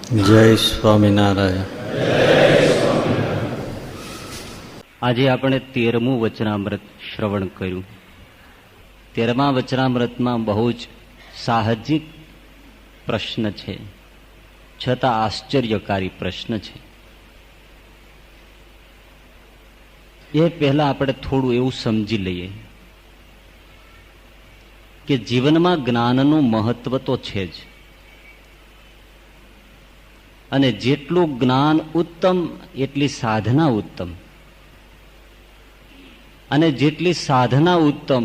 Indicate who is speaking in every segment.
Speaker 1: જય સ્વામિનારાયણ.
Speaker 2: આજે આપણે 13મું વચનામૃત શ્રવણ કર્યું. 13મા વચનામૃતમાં બહુ જ સાહજિક પ્રશ્ન છે, છતાં આશ્ચર્યકારી પ્રશ્ન છે. એ પહેલા આપણે થોડું એવું સમજી લઈએ કે જીવનમાં જ્ઞાનનું મહત્વ તો છે જ, અને જેટલું જ્ઞાન ઉત્તમ એટલી સાધના ઉત્તમ, અને જેટલી સાધના ઉત્તમ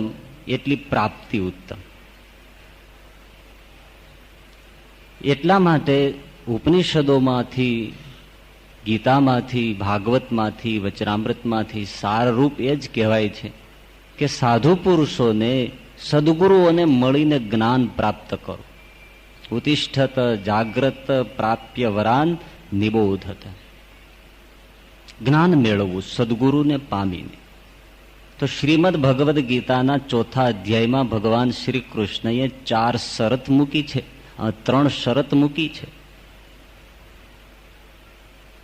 Speaker 2: એટલી પ્રાપ્તિ ઉત્તમ. એટલા માટે ઉપનિષદોમાંથી, ગીતામાંથી, ભાગવતમાંથી, વચનામૃતમાંથી સારરૂપ એ જ કહેવાય છે કે સાધુ પુરુષોને, સદગુરુઓને મળીને જ્ઞાન પ્રાપ્ત કરો. ઉતિષ્ઠત જાગ્રત પ્રાપ્ય વરાન નિબોધત. જ્ઞાન મેળવવું સદગુરુને પામીને. તો શ્રીમદ ભગવદ્ ગીતાના 4થા અધ્યાયમાં ભગવાન શ્રી કૃષ્ણએ 4 શરત મૂકી છે, 3 શરત મૂકી છે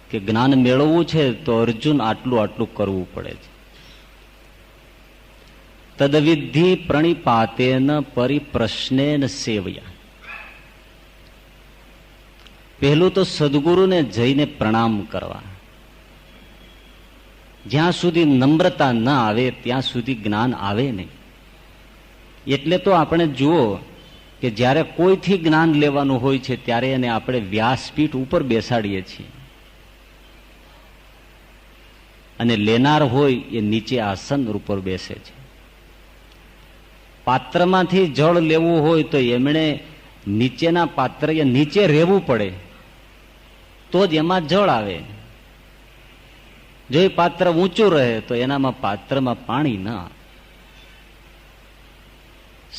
Speaker 2: કે જ્ઞાન મેળવવું છે તો અર્જુન આટલું આટલું કરવું પડે છે. તદવિધિ પ્રણિપાતેન પરિપ્રશ્નેન સેવયા. પહેલું તો સદગુરુને જઈને પ્રણામ કરવા. જ્યાં સુધી નમ્રતા ન આવે ત્યાં સુધી જ્ઞાન આવે નહીં. એટલે તો આપણે જુઓ કે જ્યારે કોઈથી જ્ઞાન લેવાનું હોય છે ત્યારે એને આપણે વ્યાસપીઠ ઉપર બેસાડીએ છીએ, અને લેનાર હોય એ નીચે આસન ઉપર બેસે છે. પાત્રમાંથી જળ લેવું હોય તો એમણે નીચેના પાત્રએ નીચે રહેવું પડે તો જ એમાં જળ આવે. જો એ પાત્ર ઊંચું રહે તો એનામાં પાત્રમાં પાણી ન આવે.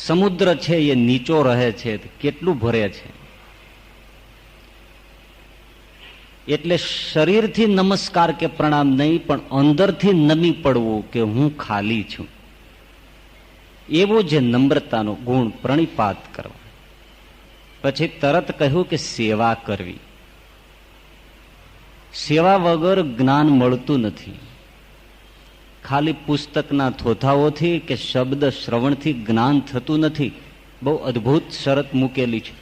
Speaker 2: સમુદ્ર છે એ નીચો રહે છે, કેટલું ભરે છે. એટલે શરીરથી નમસ્કાર કે પ્રણામ નહીં, પણ અંદરથી નમી પડવું કે હું ખાલી છું, એવો જે નમ્રતાનો ગુણ, પ્રણિપાત કરવા. પછી તરત કહ્યું કે સેવા કરવી. સેવા વગર જ્ઞાન મળતું નથી. ખાલી પુસ્તકના થોથાઓથી કે શબ્દ શ્રવણથી જ્ઞાન થતું નથી. બહુ અદ્ભુત શરત મૂકેલી છે,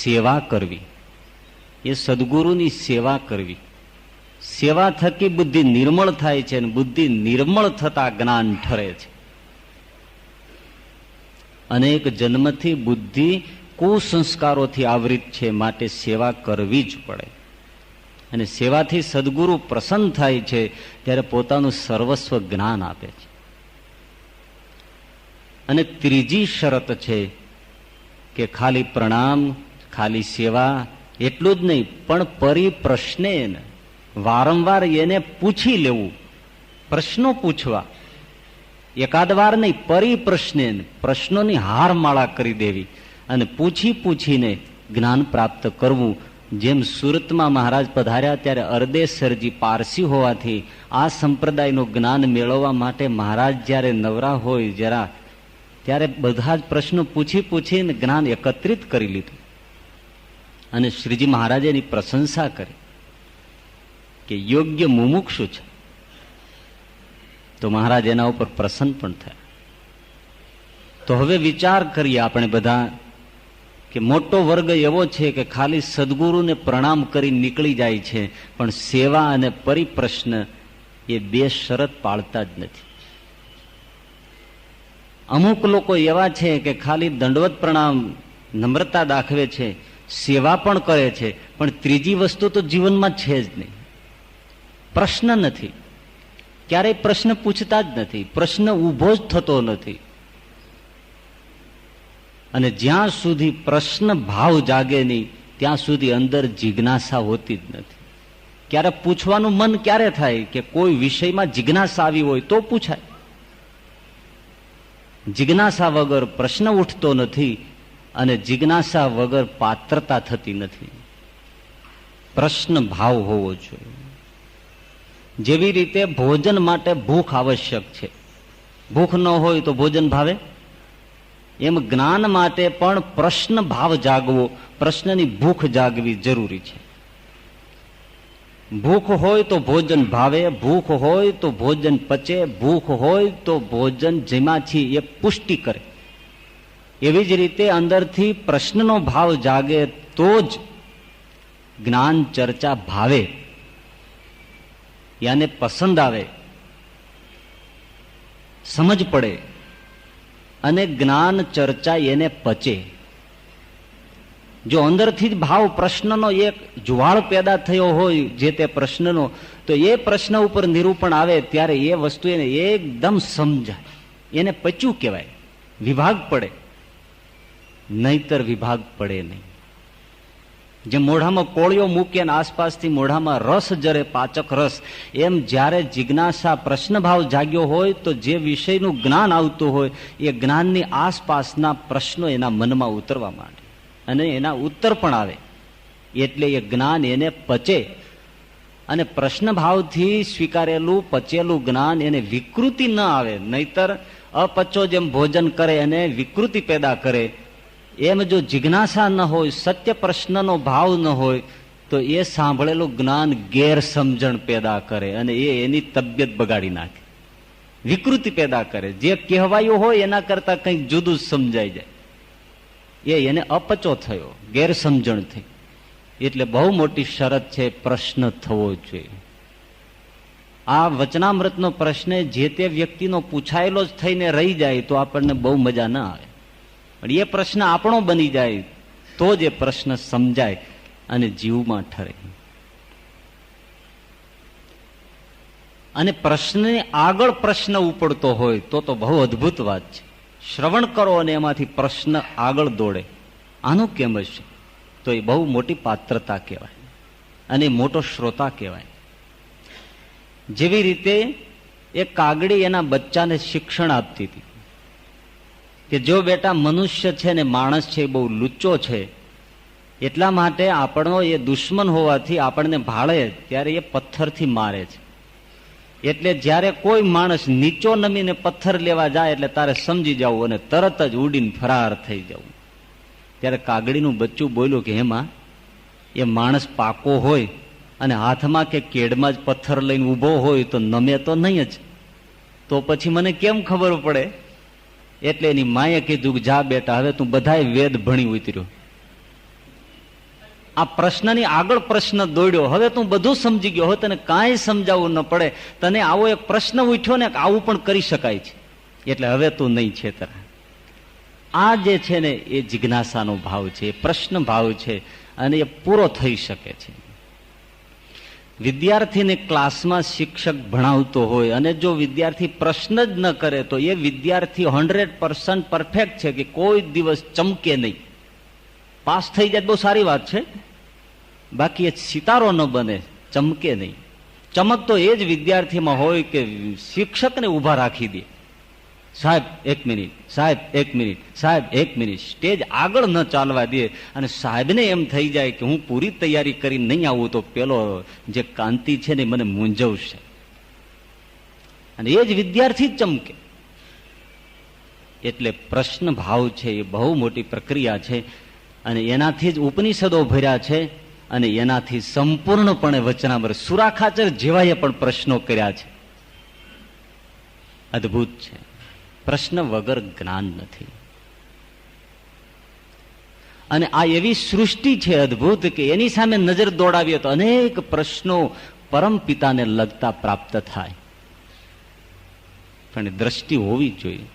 Speaker 2: સેવા કરવી. એ સદગુરુની સેવા કરવી. સેવા થકી બુદ્ધિ નિર્મળ થાય છે, અને બુદ્ધિ નિર્મળ થતા જ્ઞાન ઠરે છે. અનેક જન્મથી બુદ્ધિ કુસંસ્કારોથી આવૃત છે, માટે સેવા કરવી જ પડે. અને સેવાથી સદગુરુ પ્રસન્ન થાય છે ત્યારે પોતાનું સર્વસ્વ જ્ઞાન આપે છે. અને ત્રીજી શરત છે કે ખાલી પ્રણામ, ખાલી સેવા એટલું જ નહીં, પણ પરિપ્રશ્ને, વારંવાર એને પૂછી લેવું. પ્રશ્નો પૂછવા, એકાદ વાર નહીં, પરિપ્રશ્ને, પ્રશ્નોની હારમાળા કરી દેવી અને પૂછી પૂછીને જ્ઞાન પ્રાપ્ત કરવું. જેમ સુરતમાં મહારાજ પધાર્યા ત્યારે અરદેસરજી પારસી હોવાથી આ સંપ્રદાયનું જ્ઞાન મેળવવા માટે મહારાજ જ્યારે નવરા હોય જરા, ત્યારે બધા જ પ્રશ્નો પૂછી પૂછીને જ્ઞાન એકત્રિત કરી લીધું. અને શ્રીજી મહારાજે એની પ્રશંસા કરી કે યોગ્ય મુમુક્ષુ છે. તો મહારાજ એના ઉપર પ્રસન્ન પણ થયા. તો હવે વિચાર કરીએ આપણે બધા કે મોટો વર્ગ એવો છે કે ખાલી સદગુરુને પ્રણામ કરી નીકળી જાય છે, પણ સેવા અને પરિપ્રશ્ન એ 2 શરત પાળતા જ નથી. અમુક લોકો એવા છે કે ખાલી દંડવત પ્રણામ, નમ્રતા દાખવે છે, સેવા પણ કરે છે, પણ ત્રીજી વસ્તુ તો જીવનમાં છે જ નહીં. પ્રશ્ન નથી, ક્યારેય પ્રશ્ન પૂછતા જ નથી, પ્રશ્ન ઊભો જ થતો નથી. અને જ્યાં સુધી પ્રશ્ન ભાવ જાગે નહીં ત્યાં સુધી અંદર જિજ્ઞાસા હોતી જ નથી. ક્યારે પૂછવાનું મન ક્યારે થાય કે કોઈ વિષયમાં જિજ્ઞાસા આવી હોય તો પૂછાય. જિજ્ઞાસા વગર પ્રશ્ન ઉઠતો નથી, અને જિજ્ઞાસા વગર પાત્રતા થતી નથી. પ્રશ્ન ભાવ હોવો જોઈએ. જેવી રીતે ભોજન માટે ભૂખ આવશ્યક છે. ભૂખ ન હોય તો ભોજન ભાવે? એમ જ્ઞાન માટે પણ પ્રશ્ન ભાવ જાગવો, પ્રશ્નની ભૂખ જાગવી જરૂરી છે. ભૂખ હોય તો ભોજન ભાવે, ભૂખ હોય તો ભોજન પચે, ભૂખ હોય તો ભોજન જેમાંથી એ પુષ્ટિ કરે. એવી જ રીતે અંદરથી પ્રશ્નનો ભાવ જાગે તો જ જ્ઞાન ચર્ચા ભાવે, યાને પસંદ આવે, સમજ પડે અને જ્ઞાન ચર્ચા એને પચે. જો અંદરથી જ ભાવ પ્રશ્નનો એક જુવાળ પેદા થયો હોય જે તે પ્રશ્નનો, તો એ પ્રશ્ન ઉપર નિરૂપણ આવે ત્યારે એ વસ્તુ એને એકદમ સમજાય, એને પચ્યું કહેવાય. વિભાગ પડે, નહીતર વિભાગ પડે નહીં. જે મોઢામાં કોળિયો મૂકે અને આસપાસથી મોઢામાં રસ જરે, પાચક રસ, એમ જ્યારે જિજ્ઞાસા પ્રશ્ન ભાવ જાગ્યો હોય તો જે વિષયનું જ્ઞાન આવતું હોય એ જ્ઞાનની આસપાસના પ્રશ્નો એના મનમાં ઉતરવા માંડે અને એના ઉત્તર પણ આવે. એટલે એ જ્ઞાન એને પચે અને પ્રશ્ન ભાવથી સ્વીકારેલું પચેલું જ્ઞાન એને વિકૃતિ ન આવે. નહીતર અપચો જેમ ભોજન કરે અને વિકૃતિ પેદા કરે, એમ જો જિજ્ઞાસા ન હોય, સત્ય પ્રશ્નનો ભાવ ન હોય, તો એ સાંભળેલું જ્ઞાન ગેરસમજણ પેદા કરે અને એ એની તબિયત બગાડી નાખે, વિકૃતિ પેદા કરે. જે કહેવાયું હોય એના કરતા કંઈક જુદું જ સમજાઈ જાય, એને અપચો થયો, ગેરસમજણ થઈ. એટલે બહુ મોટી શરત છે પ્રશ્ન થવો જોઈએ. આ વચનામૃતનો પ્રશ્ન જે તે વ્યક્તિનો પૂછાયેલો જ થઈને રહી જાય તો આપણને બહુ મજા ના આવે. પણ એ પ્રશ્ન આપણો બની જાય તો જ એ પ્રશ્ન સમજાય અને જીવમાં ઠરે. અને પ્રશ્નને આગળ પ્રશ્ન ઉપડતો હોય તો બહુ અદભુત વાત છે. શ્રવણ કરો અને એમાંથી પ્રશ્ન આગળ દોડે, આનું કેમ હશે? તો એ બહુ મોટી પાત્રતા કહેવાય અને મોટો શ્રોતા કહેવાય. જેવી રીતે એક કાગડી એના બચ્ચાને શિક્ષણ આપતી હતી કે જો બેટા મનુષ્ય છે ને માણસ છે બહુ લુચ્ચો છે, એટલા માટે આપણો એ દુશ્મન હોવાથી આપણને ભાળે ત્યારે એ પથ્થરથી મારે છે. એટલે જ્યારે કોઈ માણસ નીચો નમીને પથ્થર લેવા જાય એટલે તારે સમજી જવું અને તરત જ ઉડીને ફરાર થઈ જવું. ત્યારે કાગડીનું બચ્ચું બોલ્યું કે એમાં એ માણસ પાકો હોય અને હાથમાં કે કેડમાં જ પથ્થર લઈને ઊભો હોય તો નમે તો નહીં જ, તો પછી મને કેમ ખબર પડે? એટલે એની માએ કીધું કે જા બેટા, હવે તું બધાય વેદ ભણી ઉતર્યો. આ પ્રશ્નની આગળ પ્રશ્ન દોડ્યો, હવે તું બધું સમજી ગયો, હવે તને કાંઈ સમજાવવું ન પડે. તને આવો એક પ્રશ્ન ઉઠ્યો ને આવું પણ કરી શકાય છે, એટલે હવે તું નહીં છેતરા. આ જે છે ને એ જિજ્ઞાસાનો ભાવ છે, એ પ્રશ્ન ભાવ છે અને એ પૂરો થઈ શકે છે. વિદ્યાર્થીને ક્લાસમાં શિક્ષક ભણાવતો હોય અને જો વિદ્યાર્થી પ્રશ્ન જ ન કરે તો એ વિદ્યાર્થી 100% પરફેક્ટ છે કે કોઈ દિવસ ચમકે નહીં. પાસ થઈ જાય બહુ સારી વાત છે, બાકી એ સિતારો ન બને, ચમકે નહીં. ચમક તો એ જ વિદ્યાર્થીમાં હોય કે શિક્ષકને ઊભા રાખી દે, સાહેબ 1 મિનિટ, સાહેબ 1 મિનિટ, સાહેબ 1 મિનિટ, સ્ટેજ આગળ ન ચાલવા દે. અને સાહેબને એમ થઈ જાય કે હું પૂરી તૈયારી કરી નહીં આવું તો પેલો જે કાંતિ છે ને મને મૂંઝવશે, અને એ જ વિદ્યાર્થી જ ચમકે. એટલે પ્રશ્ન ભાવ છે એ બહુ મોટી પ્રક્રિયા છે અને એનાથી જ ઉપનિષદો ભર્યા છે અને એનાથી સંપૂર્ણપણે વચનામૃત. સુરાખાચર જેવાએ પણ પ્રશ્નો કર્યા છે, અદભુત છે. પ્રશ્ન વગર જ્ઞાન નથી. અને આ એવી સૃષ્ટિ છે અદભુત કે એની સામે નજર દોડાવીએ તો અનેક પ્રશ્નો પરમ પિતાને લગતા પ્રાપ્ત થાય. પણ દ્રષ્ટિ હોવી જોઈએ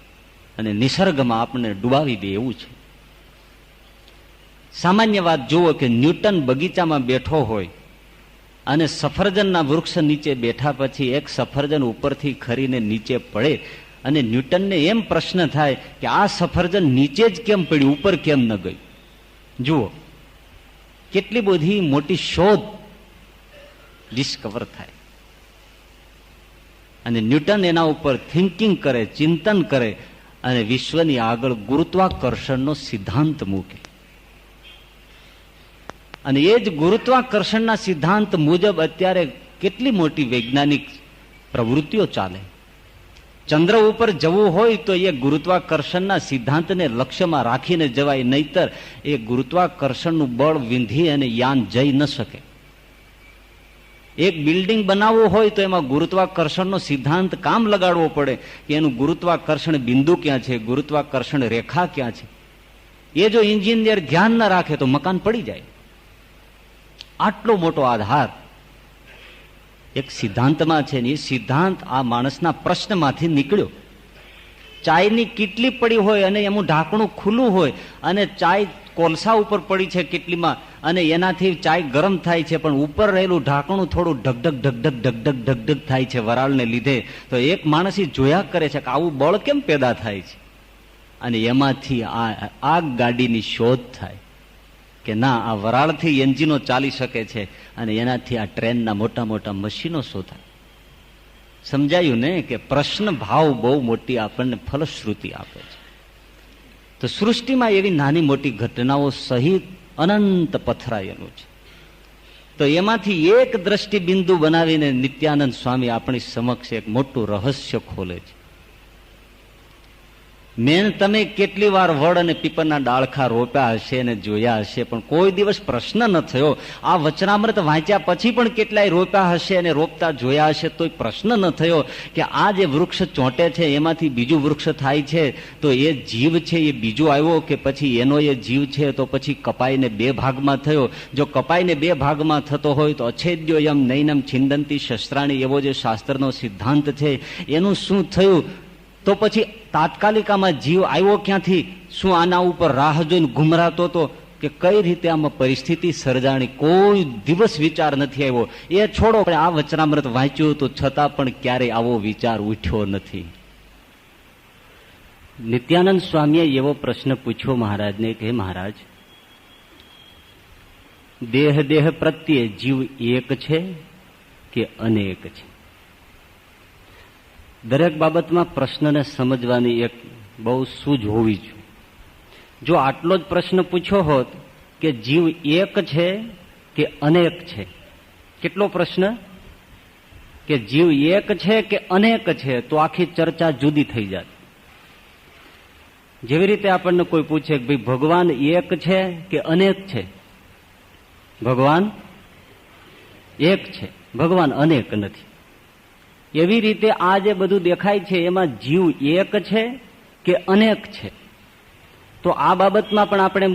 Speaker 2: અને નિસર્ગમાં આપણને ડુબાવી દે એવું છે. સામાન્ય વાત જુઓ કે ન્યૂટન બગીચામાં બેઠો હોય અને સફરજનના વૃક્ષ નીચે બેઠા પછી એક સફરજન ઉપરથી ખરીને નીચે પડે અને ન્યૂટનને એમ પ્રશ્ન થાય કે આ સફરજન નીચે જ કેમ પડ્યું, ઉપર કેમ ન ગયું? જુઓ કેટલી બધી મોટી શોધ ડિસ્કવર થાય. અને ન્યૂટન એના ઉપર થિંકિંગ કરે, ચિંતન કરે અને વિશ્વની આગળ ગુરુત્વાકર્ષણનો સિદ્ધાંત મૂકે. અને એ જ ગુરુત્વાકર્ષણના સિદ્ધાંત મુજબ અત્યારે કેટલી મોટી વૈજ્ઞાનિક પ્રવૃત્તિઓ ચાલે. ચંદ્ર ઉપર જવું હોય તો એ ગુરુત્વાકર્ષણના સિદ્ધાંતને લક્ષ્યમાં રાખીને જવાય, નહીતર એ ગુરુત્વાકર્ષણનું બળ વિંધી અને યાન જઈ ન શકે. એક બિલ્ડિંગ બનાવવું હોય તો એમાં ગુરુત્વાકર્ષણનો સિદ્ધાંત કામ લગાડવો પડે કે એનું ગુરુત્વાકર્ષણ બિંદુ ક્યાં છે, ગુરુત્વાકર્ષણ રેખા ક્યાં છે. એ જો એન્જિનિયર ધ્યાન ન રાખે તો મકાન પડી જાય. આટલો મોટો આધાર એક સિદ્ધાંતમાં છે ને એ સિદ્ધાંત આ માણસના પ્રશ્નમાંથી નીકળ્યો. ચાયની કીટલી પડી હોય અને એનું ઢાંકણું ખુલ્લું હોય અને ચાય કોલસા ઉપર પડી છે કીટલીમાં અને એનાથી ચાય ગરમ થાય છે, પણ ઉપર રહેલું ઢાંકણું થોડું ઢગઢગ ઢગઢગ ઢગઢગ ઢગઢગ થાય છે વરાળને લીધે. તો એક માણસ જોયા કરે છે કે આવું બળ કેમ પેદા થાય છે, અને એમાંથી આ ગાડીની શોધ થાય કે ના, આ વરાળથી એન્જિનો ચાલી શકે છે અને એનાથી આ ટ્રેનના મોટા મોટા મશીનો શોધાય. સમજાયું ને કે પ્રશ્ન ભાવ બહુ મોટી આપણને ફલશ્રુતિ આપે છે. તો સૃષ્ટિમાં એવી નાની મોટી ઘટનાઓ સહિત અનંત પથરાયેલું છે. તો એમાંથી એક દ્રષ્ટિબિંદુ બનાવીને નિત્યાનંદ સ્વામી આપણી સમક્ષ એક મોટું રહસ્ય ખોલે છે. મેં તમે કેટલી વાર વડ અને પીપળના ડાળખા રોપ્યા હશે અને જોયા હશે, પણ કોઈ દિવસ પ્રશ્ન ન થયો. આ વચનામૃત વાંચ્યા પછી પણ કેટલાય રોપ્યા હશે અને રોપતા જોયા હશે, તોય પ્રશ્ન ન થયો કે આ જે વૃક્ષ ચોંટે છે એમાંથી બીજું વૃક્ષ થાય છે તો એ જીવ છે એ બીજો આવ્યો કે પછી એનો એ જીવ છે તો પછી કપાઈને બે ભાગમાં થયો. જો કપાઈને બે ભાગમાં થતો હોય તો અછેદ્યો યમ નૈનમ છિંદંતી શસ્ત્રાણી એવો જે શાસ્ત્રનો સિદ્ધાંત છે એનું શું થયું? તો પછી તાત્કાલિકામાં જીવ આવ્યો ક્યાંથી? શું આના ઉપર રાહ જોઈને ગુમરાતો હતો કે કઈ રીતે આમાં પરિસ્થિતિ સર્જાણી? કોઈ દિવસ વિચાર નથી આવ્યો. એ છોડો, આ વચનામૃત વાંચ્યું તો છતાં પણ ક્યારેય આવો વિચાર ઉઠ્યો નથી. નિત્યાનંદ સ્વામીએ એવો પ્રશ્ન પૂછ્યો મહારાજને કે મહારાજ, દેહ દેહ પ્રત્યે જીવ એક છે કે અનેક છે? દરેક બાબતમાં પ્રશ્નને સમજવાની એક બહુ સૂઝ હોવી જોઈએ. જો આટલો જ પ્રશ્ન પૂછ્યો હોત કે જીવ એક છે કે અનેક છે, કેટલો પ્રશ્ન કે જીવ એક છે કે અનેક છે, તો આખી ચર્ચા જુદી થઈ જાય. જેવી રીતે આપણને કોઈ પૂછે કે ભાઈ ભગવાન એક છે કે અનેક છે? ભગવાન એક છે, ભગવાન અનેક નથી. એવી રીતે આ જે બધું દેખાય છે એમાં જીવ એક છે કે અનેક છે? તો આ બાબતમાં પણ આપણે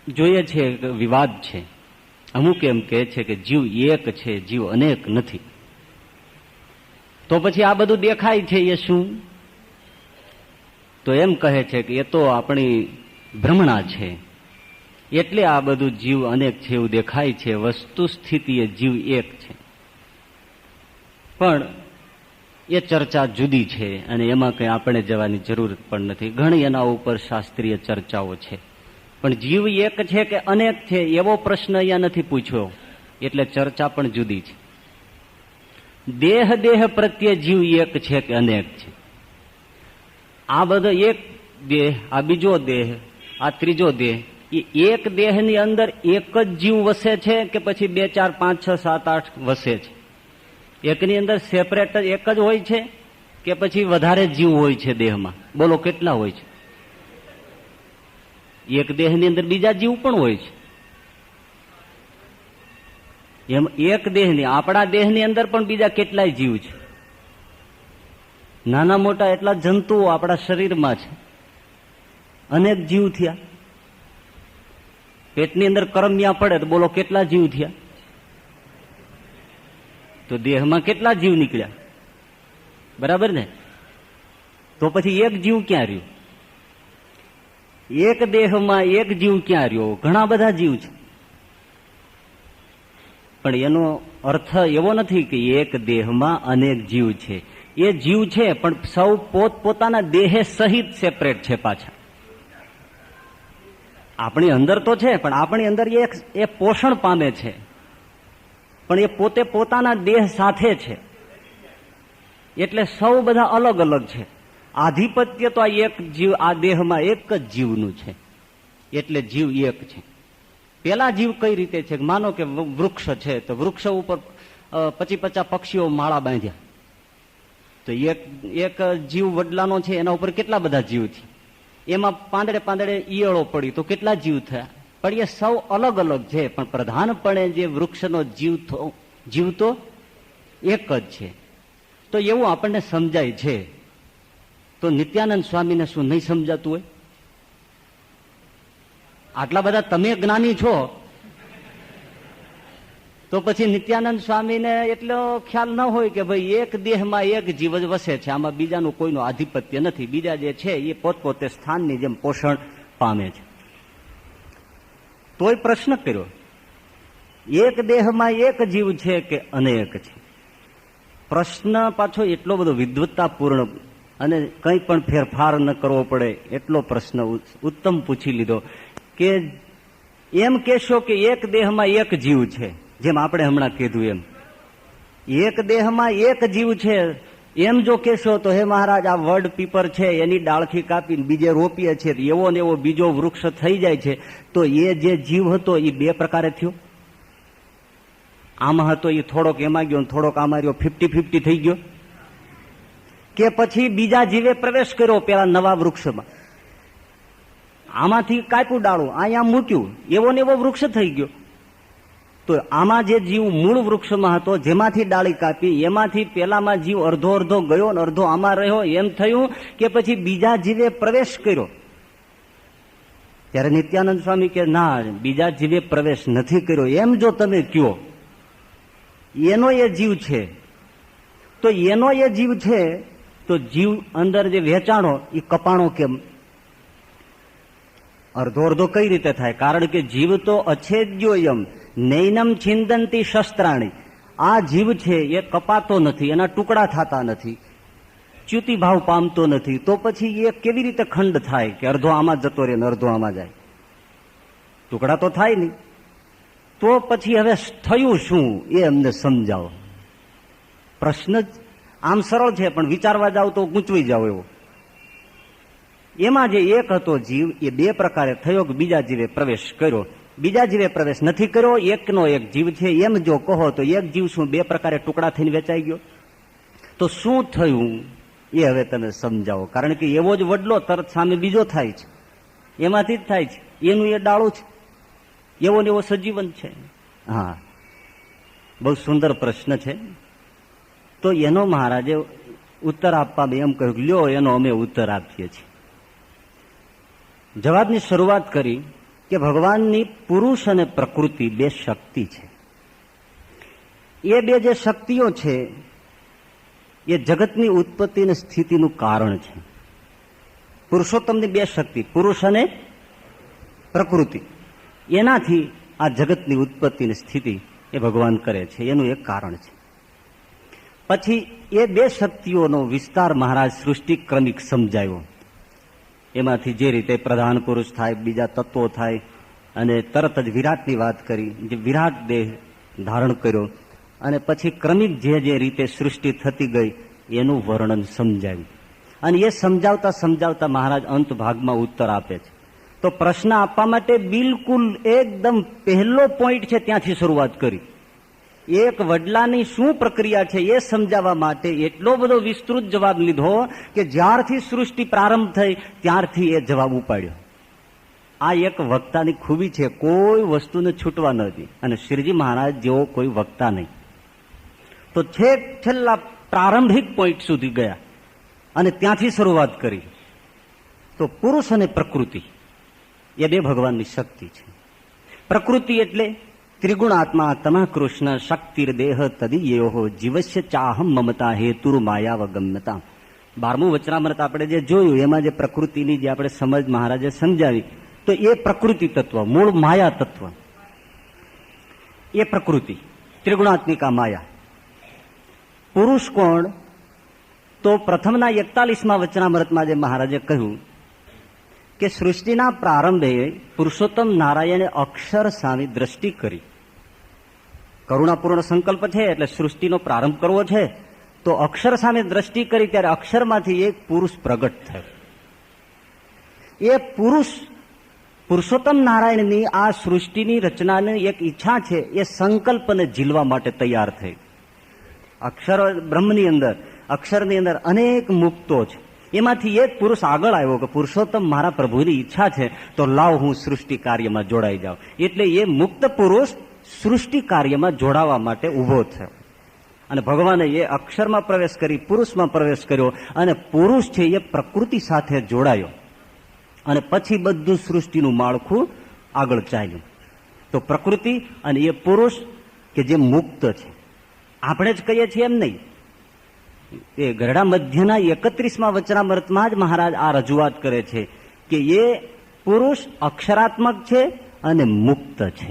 Speaker 2: જોઈએ છીએ કે વિવાદ છે. અમુક એમ કહે છે કે જીવ એક છે, જીવ અનેક નથી. તો પછી આ બધું દેખાય છે એ શું? તો એમ કહે છે કે એ તો આપણી ભ્રમણા છે, એટલે આ બધું જીવ અનેક છે એવું દેખાય છે. વસ્તુ સ્થિતિએ જીવ એક છે. પણ એ ચર્ચા જુદી છે અને એમાં કંઈ આપણે જવાની જરૂર પણ નથી. ઘણી એના ઉપર શાસ્ત્રીય ચર્ચાઓ છે. પણ જીવ એક છે કે અનેક છે એવો પ્રશ્ન અહીંયા નથી પૂછ્યો, એટલે ચર્ચા પણ જુદી છે. દેહ દેહ પ્રત્યે જીવ એક છે કે અનેક છે? આ બધો એક દેહ, આ બીજો દેહ, આ ત્રીજો દેહ, એ એક દેહની અંદર એક જ જીવ વસે છે કે પછી 2, 4, 5, 6, 7, 8 વસે છે? એકની અંદર સેપરેટ એક જ હોય છે કે પછી વધારે જીવ હોય છે દેહમાં? બોલો કેટલા હોય છે? એક દેહની અંદર બીજા જીવ પણ હોય છે. એમ એક દેહની, આપણા દેહની અંદર પણ બીજા કેટલાય જીવ છે. નાના મોટા એટલા જંતુઓ આપણા શરીરમાં છે. અનેક જીવ થયા. પેટની અંદર કરમિયા પડે તો બોલો કેટલા જીવ થયા? તો દેહમાં કેટલા જીવ નીકળ્યા? બરાબર ને? તો પછી એક જીવ ક્યાં રહ્યો? એક દેહમાં એક જીવ ક્યાં રહ્યો? ઘણા બધા જીવ છે. પણ એનો અર્થ એવો નથી કે એક દેહમાં અનેક જીવ છે. એ જીવ છે પણ સૌ પોતપોતાના દેહ સહિત સેપરેટ છે પાછા. આપણી અંદર તો છે પણ આપણી અંદર એ પોષણ પામે છે, પણ એ પોતે પોતાના દેહ સાથે છે. એટલે સૌ બધા અલગ અલગ છે. આધિપત્ય તો આ એક જીવ, આ દેહમાં એક જ જીવનું છે, એટલે જીવ એક છે. પેલા જીવ કઈ રીતે છે? માનો કે વૃક્ષ છે તો વૃક્ષ ઉપર 50-50 પક્ષીઓ માળા બાંધ્યા. તો એક જીવ વડલાનો છે, એના ઉપર કેટલા બધા જીવ છે, એમાં પાંદડે પાંદડે ઈયળો પડી તો કેટલા જીવ થયા? પણ એ સૌ અલગ અલગ છે, પણ પ્રધાનપણે જે વૃક્ષનો જીવ તો એક જ છે. તો એવું આપણને સમજાય છે. તો નિત્યાનંદ સ્વામીને શું નહીં સમજાતું હોય? આટલા બધા તમે જ્ઞાની છો તો પછી નિત્યાનંદ સ્વામીને એટલો ખ્યાલ ન હોય કે ભાઈ એક દેહમાં એક જીવ જ વસે છે, આમાં બીજાનું કોઈનું આધિપત્ય નથી, બીજા જે છે એ પોતપોતે સ્થાનની જેમ પોષણ પામે છે. તોય પ્રશ્ન કર્યો, એક દેહમાં એક જીવ છે કે અનેક છે? પ્રશ્ન પાછો એટલો બધો વિદ્વત્તાપૂર્ણ અને કંઈ પણ ફેરફાર ન કરવો પડે એટલો પ્રશ્ન ઉત્તમ પૂછી લીધો કે એમ કહેશો કે એક દેહમાં એક જીવ છે, જેમ આપણે હમણાં કીધું એમ એક દેહમાં એક જીવ છે, એમ જો કહેશો તો હે મહારાજ, આ વડ પીપર છે એની ડાળખી કાપીને બીજે રોપીએ છીએ, એવો ને એવો બીજો વૃક્ષ થઈ જાય છે, તો એ જે જીવ હતો એ બે પ્રકારે થયો. આમાં હતો એ થોડોક એમાં ગયો, થોડોક આમાં રહ્યો, 50-50 થઈ ગયો, કે પછી બીજા જીવે પ્રવેશ કર્યો પેલા નવા વૃક્ષમાં, આમાંથી કાપ્યું ડાળું, અહીંયા મૂક્યું, એવો ને એવો વૃક્ષ થઈ ગયો. તો આમાં જે જીવ મૂળ વૃક્ષમાં હતો, જેમાંથી ડાળી કાપી, એમાંથી પેલામાં જીવ અડધો અડધો ગયો ને અડધો આમાં રહ્યો, એમ થયું કે પછી બીજા જીવે પ્રવેશ કર્યો? ત્યારે નિત્યાનંદ સ્વામી કે ના, બીજા જીવે પ્રવેશ નથી કર્યો. એમ જો તમે કયો એનો એ જીવ છે, તો એનો એ જીવ છે તો જીવ અંદર જે વેચાણો એ કપાણો કેમ? અડધો અડધો કઈ રીતે થાય? કારણ કે જીવ તો અછેદ્યો એમ નૈનમ છિંદંતી શસ્ત્રાણી. આ જીવ છે એ કપાતો નથી, એના ટુકડા થતા નથી, ચ્યુતિ ભાવ પામતો નથી, તો પછી એ કેવી રીતે ખંડ થાય કે અડધો આમાં જતો રહે ને અડધો આમાં જાય? ટુકડા તો થાય નહીં. તો પછી હવે થયું શું એ અમને સમજાવો. પ્રશ્ન જ આમ સરળ છે, પણ વિચારવા જાવ તો ગૂંચવાઈ જાવ એવો. એમાં જે એક હતો જીવ એ બે પ્રકારે થયો કે બીજા જીવે પ્રવેશ કર્યો, બીજા જીવે પ્રવેશ નથી કર્યો, એકનો એક જીવ છે. એમ જો કહો તો એક જીવ શું બે પ્રકારે ટુકડા થઈને વેચાઈ ગયો? તો શું થયું એ હવે તમે સમજાવો. કારણ કે એવો જ વડલો તરત સામે બીજો થાય છે, એમાંથી જ થાય છે, એનું એ ડાળું છે, એવો ને એવો સજીવન છે. હા, બહુ સુંદર પ્રશ્ન છે. તો એનો મહારાજે ઉત્તર આપવા એમ કહ્યું, લ્યો એનો અમે ઉત્તર આપીએ છીએ. જવાબની શરૂઆત કરી કે ભગવાનની પુરુષ અને પ્રકૃતિ બે શક્તિ છે. એ બે જે શક્તિઓ છે એ જગતની ઉત્પત્તિ અને સ્થિતિનું કારણ છે. પુરુષોત્તમની બે શક્તિ, પુરુષ અને પ્રકૃતિ, એનાથી આ જગતની ઉત્પત્તિ અને સ્થિતિ એ ભગવાન કરે છે, એનું એક કારણ છે. પછી એ બે શક્તિઓનો વિસ્તાર મહારાજ સૃષ્ટિ ક્રમિક સમજાયો. એમાંથી જે રીતે પ્રધાન પુરુષ થાય, બીજા તત્વો થાય, અને તરત જ વિરાટની વાત કરી, જે વિરાટ દેહ ધારણ કર્યો, અને પછી ક્રમિક જે રીતે સૃષ્ટિ થતી ગઈ એનું વર્ણન સમજાવ્યું. અને એ સમજાવતા સમજાવતા મહારાજ અંત ભાગમાં ઉત્તર આપે છે. તો પ્રશ્ન આપવા માટે બિલકુલ એકદમ પહેલો પોઈન્ટ છે ત્યાંથી શરૂઆત કરી. એક વડલાની શું પ્રક્રિયા છે એ સમજાવવા માટે એટલો બધો વિસ્તૃત જવાબ લીધો કે જ્યારથી સૃષ્ટિ પ્રારંભ થઈ ત્યારથી એ જવાબ ઉપાડ્યો. આ એક વક્તાની ખૂબી છે, કોઈ વસ્તુને છૂટવા નથી, અને શ્રીજી મહારાજ જેવો કોઈ વક્તા નહીં. તો છેલ્લા પ્રારંભિક પોઈન્ટ સુધી ગયા અને ત્યાંથી શરૂઆત કરી. તો પુરુષ અને પ્રકૃતિ એ બે ભગવાનની શક્તિ છે. પ્રકૃતિ એટલે ત્રિગુણાત્મા તમા કૃષ્ણ શક્તિર દેહ તદીયો જીવસ્ય ચાહમ મમતા હેતુર માયાવગમ્યતા. 12મું વચનામૃત આપણે જે જોયું એમાં જે પ્રકૃતિની જે આપણે સમજ મહારાજે સમજાવી, તો એ પ્રકૃતિ તત્વ, મૂળ માયા તત્વ, એ પ્રકૃતિ ત્રિગુણાત્મિકા માયા. પુરુષ કોણ? તો પ્રથમના 41મા વચનામૃતમાં જે મહારાજે કહ્યું કે સૃષ્ટિના પ્રારંભે પુરુષોત્તમ નારાયણે અક્ષર સામે દ્રષ્ટિ કરી. કરુણાપૂર્ણ સંકલ્પ છે એટલે સૃષ્ટિનો પ્રારંભ કરવો છે, તો અક્ષર સામે દ્રષ્ટિ કરી ત્યારે અક્ષરમાંથી એક પુરુષ પ્રગટ થયો. એ પુરુષોત્તમ નારાયણની આ સૃષ્ટિની રચનાની એક ઈચ્છા છે, એ સંકલ્પને ઝીલવા માટે તૈયાર થઈ. અક્ષર બ્રહ્મની અંદર અક્ષરની અંદર અનેક મુક્તો છે. એમાંથી એક પુરુષ આગળ આવ્યો કે પુરુષોત્તમ મારા પ્રભુની ઈચ્છા છે તો લાવ હું સૃષ્ટિ કાર્યમાં જોડાઈ જાઉં. એટલે એ મુક્ત પુરુષ સૃષ્ટિ કાર્યમાં જોડાવા માટે ઉભો થયો અને ભગવાને એ અક્ષરમાં પ્રવેશ કરી પુરુષમાં પ્રવેશ કર્યો અને પુરુષ છે એ પ્રકૃતિ સાથે જોડાયો અને પછી બધું સૃષ્ટિનું માળખું આગળ ચાલ્યું. તો પ્રકૃતિ અને એ પુરુષ કે જે મુક્ત છે, આપણે જ કહીએ છીએ એમ નહીં, એ ગરડા મધ્યના 31મા વચનામૃતમાં જ મહારાજ આ રજૂઆત કરે છે કે એ પુરુષ અક્ષરાત્મક છે અને મુક્ત છે.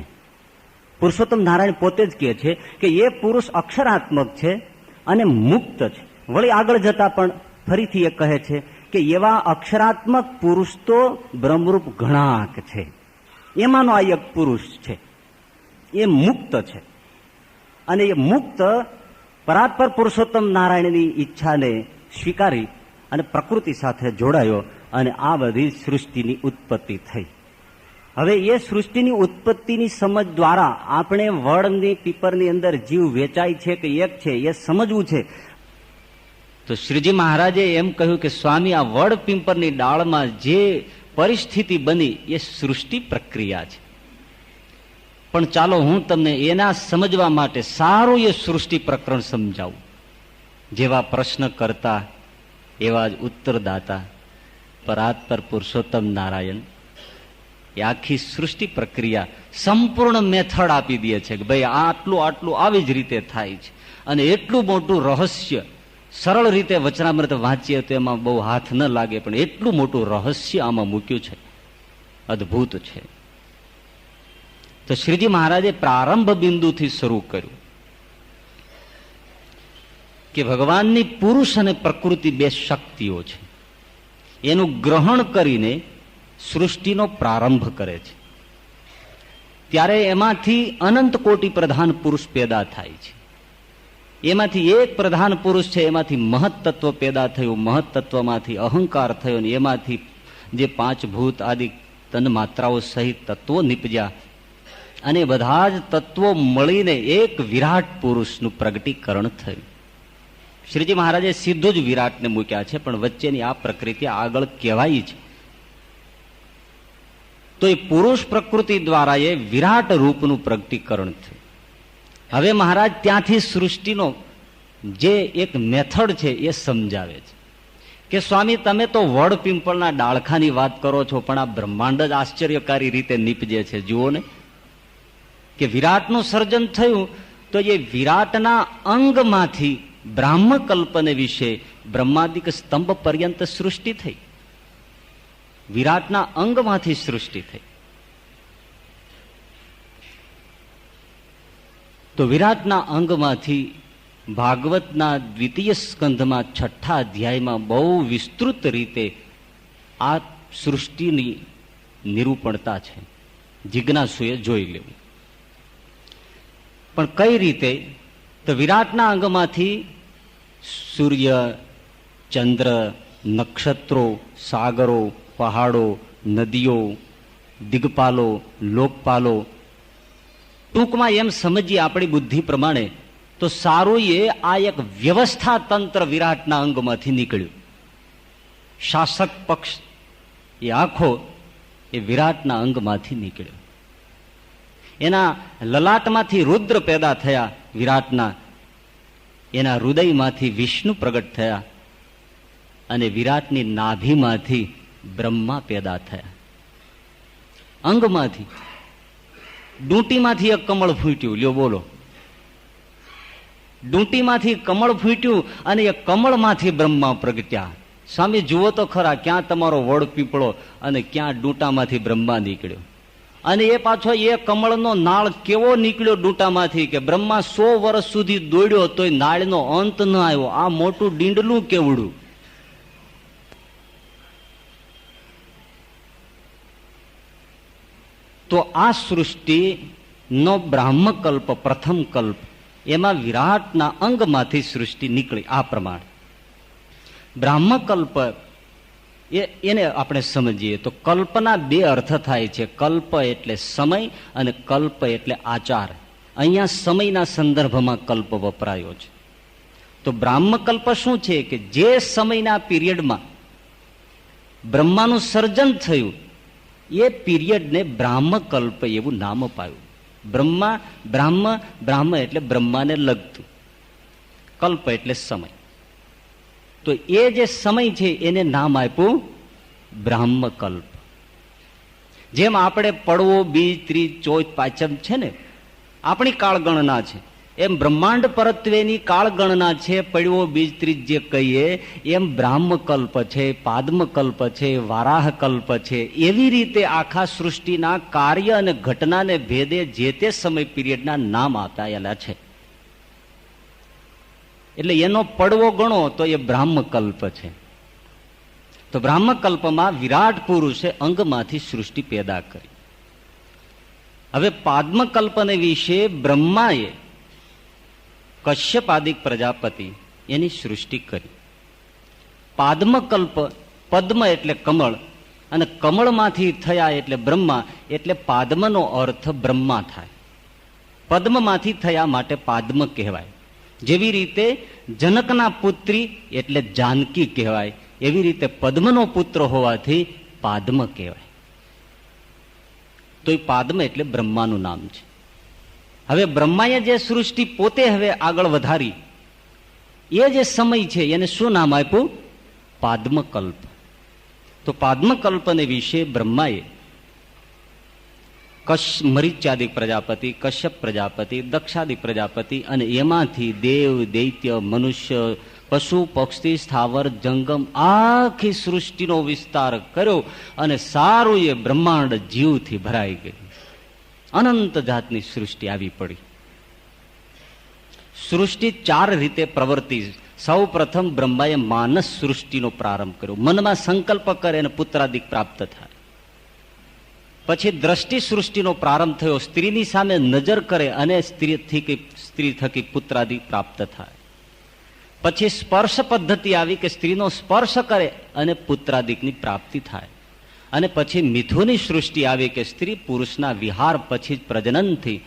Speaker 2: પુરુષોત્તમ નારાયણ પોતે જ કહે છે કે એ પુરુષ અક્ષરાત્મક છે અને મુક્ત છે. વળી આગળ જતા પણ ફરીથી એ કહે છે કે એવા અક્ષરાત્મક પુરુષ તો બ્રહ્મરૂપ ઘણાક છે, એમાંનો આ એક પુરુષ છે, એ મુક્ત છે. અને એ મુક્ત પરાત્પર પુરુષોત્તમ નારાયણની ઈચ્છાને સ્વીકારી અને પ્રકૃતિ સાથે જોડાયો અને આ બધી સૃષ્ટિની ઉત્પત્તિ થઈ. હવે એ સૃષ્ટિની ઉત્પત્તિની સમજ દ્વારા આપણે વડની પીપરની અંદર જીવ વેચાય છે કે એક છે એ સમજવું છે. તો શ્રીજી મહારાજે એમ કહ્યું કે સ્વામી, આ વડ પીપરની ડાળમાં જે પરિસ્થિતિ બની એ સૃષ્ટિ પ્રક્રિયા છે, પણ ચાલો હું તમને એના સમજવા માટે સારું એ સૃષ્ટિ પ્રકરણ સમજાવું. જેવા પ્રશ્ન કરતા એવા જ ઉત્તરદાતા પરાત્પર પુરુષોત્તમ નારાયણ એ આખી સૃષ્ટિ પ્રક્રિયા સંપૂર્ણ મેથડ આપી દે છે કે ભાઈ આટલું આટલું આવી જ રીતે થાય છે. અને એટલું મોટું રહસ્ય, સરળ રીતે વચનામૃત વાંચીએ તો એમાં બહુ હાથ ન લાગે, પણ એટલું મોટું રહસ્ય આમાં મૂક્યું છે, અદ્ભુત છે. તો શ્રીજી મહારાજે પ્રારંભ બિંદુથી શરૂ કર્યું કે ભગવાનની પુરુષ અને પ્રકૃતિ બે શક્તિઓ છે, એનું ગ્રહણ કરીને સૃષ્ટિનો પ્રારંભ કરે છે. ત્યારે એમાંથી અનંત કોટી પ્રધાન પુરુષ પેદા થાય છે. એમાંથી એક પ્રધાન પુરુષ છે, એમાંથી મહત તત્વ પેદા થયું, મહત તત્વમાંથી અહંકાર થયો, ને એમાંથી જે 5 ભૂત આદિ તન માત્રાઓ સહિત તત્વો નીપજ્યા અને બધા જ તત્વો મળીને એક વિરાટ પુરુષનું પ્રગટીકરણ થયું. શ્રીજી મહારાજે સીધું જ વિરાટને મૂક્યા છે, પણ વચ્ચેની આ પ્રકૃતિ આગળ કહેવાય છે. તો એ પુરુષ પ્રકૃતિ દ્વારા એ વિરાટ રૂપનું પ્રગટીકરણ થયું. હવે મહારાજ ત્યાંથી સૃષ્ટિનો જે એક મેથડ છે એ સમજાવે છે કે સ્વામી, તમે તો વડ પિંપળના ડાળખાની વાત કરો છો, પણ આ બ્રહ્માંડ જ આશ્ચર્યકારી રીતે નીપજે છે. જુઓ ને કે વિરાટનું સર્જન થયું તો એ વિરાટના અંગમાંથી બ્રાહ્મકલ્પને વિશે બ્રહ્માદિક સ્તંભ પર્યંત સૃષ્ટિ થઈ. વિરાટના અંગમાંથી સૃષ્ટિ થઈ. તો વિરાટના અંગમાંથી ભાગવતના 2ય સ્કંધમાં 6ઠા અધ્યાયમાં બહુ વિસ્તૃત રીતે આ સૃષ્ટિની નિરૂપણતા છે. જિજ્ઞાસુએ જોઈ લેવું. પણ કઈ રીતે? તો વિરાટના અંગમાંથી સૂર્ય, ચંદ્ર, નક્ષત્રો, સાગરો, પહાડો, નદીઓ, દિગ્પાલો, લોકપાલો, ટૂંકમાં એમ સમજીએ આપણી બુદ્ધિ પ્રમાણે તો સારું એ આ એક વ્યવસ્થા તંત્ર વિરાટના અંગમાંથી નીકળ્યું. શાસક પક્ષ એ આખો એ વિરાટના અંગમાંથી નીકળ્યો. એના લલાટમાંથી રુદ્ર પેદા થયા વિરાટના, એના હૃદયમાંથી વિષ્ણુ પ્રગટ થયા અને વિરાટની નાભીમાંથી બ્રહ્મા પેદા થયા. અંગમાંથી, ડૂંટીમાંથી એક કમળ ફૂટ્યું. લ્યો બોલો, ડૂંટીમાંથી કમળ ફૂટ્યું અને એ કમળમાંથી બ્રહ્મા પ્રગટ્યા. સ્વામી જુઓ તો ખરા, ક્યાં તમારો વડ પીપળો અને ક્યાં ડૂંટામાંથી બ્રહ્મા નીકળ્યો. અને એ પાછો એ કમળનો નાળ કેવો નીકળ્યો ડૂંટામાંથી કે બ્રહ્મા 100 વર્ષ સુધી દોડ્યો તોય નાળનો અંત ન આવ્યો. આ મોટું ડીંડલું કેવડું! તો આ સૃષ્ટિનો બ્રાહ્મકલ્પ, પ્રથમ કલ્પ, એમાં વિરાટના અંગમાંથી સૃષ્ટિ નીકળી. આ પ્રમાણે બ્રાહ્મકલ્પ એને આપણે સમજીએ તો કલ્પના 2 અર્થ થાય છે. કલ્પ એટલે સમય અને કલ્પ એટલે આચાર. અહીંયા સમયના સંદર્ભમાં કલ્પ વપરાયો છે. તો બ્રાહ્મકલ્પ શું છે કે જે સમયના પીરિયડમાં બ્રહ્માનું સર્જન થયું એ પીરિયડને બ્રાહ્મકલ્પ એવું નામ અપાયું. બ્રાહ્મ એટલે બ્રહ્માને લગતું, કલ્પ એટલે સમય. તો એ જે સમય છે એને નામ આપ્યું બ્રાહ્મકલ્પ. જેમ આપણે પડવો, બીજ, ત્રીજ, ચોથ, પાંચમ છે ને આપણી કાળગણના છે, એમ બ્રહ્માંડ પરત્વેની કાળગણના છે. પડવો, બીજ, ત્રીજ જે કહીએ એમ બ્રાહ્મકલ્પ છે, પાદ્મકલ્પ છે, વારાહકલ્પ છે. એવી રીતે આખા સૃષ્ટિના કાર્ય અને ઘટનાને ભેદે જે તે સમય પીરિયડના નામ આપાયેલા છે. એટલે એનો પડવો ગણો તો એ બ્રાહ્મકલ્પ છે. તો બ્રાહ્મકલ્પમાં વિરાટ પુરુષે અંગમાંથી સૃષ્ટિ પેદા કરી. હવે પાદ્મકલ્પને વિશે બ્રહ્માએ કશ્યપાદિક પ્રજાપતિ એની સૃષ્ટિ કરી. પાદ્મકલ્પ, પદ્મ એટલે કમળ, અને કમળમાંથી થયા એટલે બ્રહ્મા, એટલે પાદ્મનો અર્થ બ્રહ્મા થાય. પદ્મમાંથી થયા માટે પાદ્મ કહેવાય. જેવી રીતે જનકના પુત્રી એટલે જાનકી કહેવાય, એવી રીતે પદ્મનો પુત્ર હોવાથી પાદ્મ કહેવાય. તો એ પાદ્મ એટલે બ્રહ્માનું નામ છે. હવે બ્રહ્માએ જે સૃષ્ટિ પોતે હવે આગળ વધારી, એ જે સમય છે એને શું નામ આપ્યું? પાદ્મકલ્પ. તો પાદ્મકલ્પને વિશે બ્રહ્માએ મરીચ્યાદિક પ્રજાપતિ, કશ્યપ પ્રજાપતિ, દક્ષાદિક પ્રજાપતિ અને એમાંથી દેવ, દૈત્ય, મનુષ્ય, પશુ, પક્ષી, સ્થાવર, જંગમ આખી સૃષ્ટિનો વિસ્તાર કર્યો અને સારું એ બ્રહ્માંડ જીવથી ભરાઈ ગયું. અનંત જાતની સૃષ્ટિ આવી પડી. સૃષ્ટિ ચાર રીતે પ્રવર્તી. સૌ પ્રથમ બ્રહ્માએ માનસ સૃષ્ટિનો પ્રારંભ કર્યો. મનમાં સંકલ્પ કરે અને પુત્રાદિક પ્રાપ્ત થાય. પછી દ્રષ્ટિ સૃષ્ટિનો પ્રારંભ થયો. સ્ત્રીની સામે નજર કરે અને સ્ત્રી થકી પુત્રાદિક પ્રાપ્ત થાય. પછી સ્પર્શ પદ્ધતિ આવી કે સ્ત્રીનો સ્પર્શ કરે અને પુત્રાદિકની પ્રાપ્તિ થાય. અને પછી મિથુની સૃષ્ટિ આવી કે સ્ત્રી પુરુષના વિહાર પછી પ્રજનનથી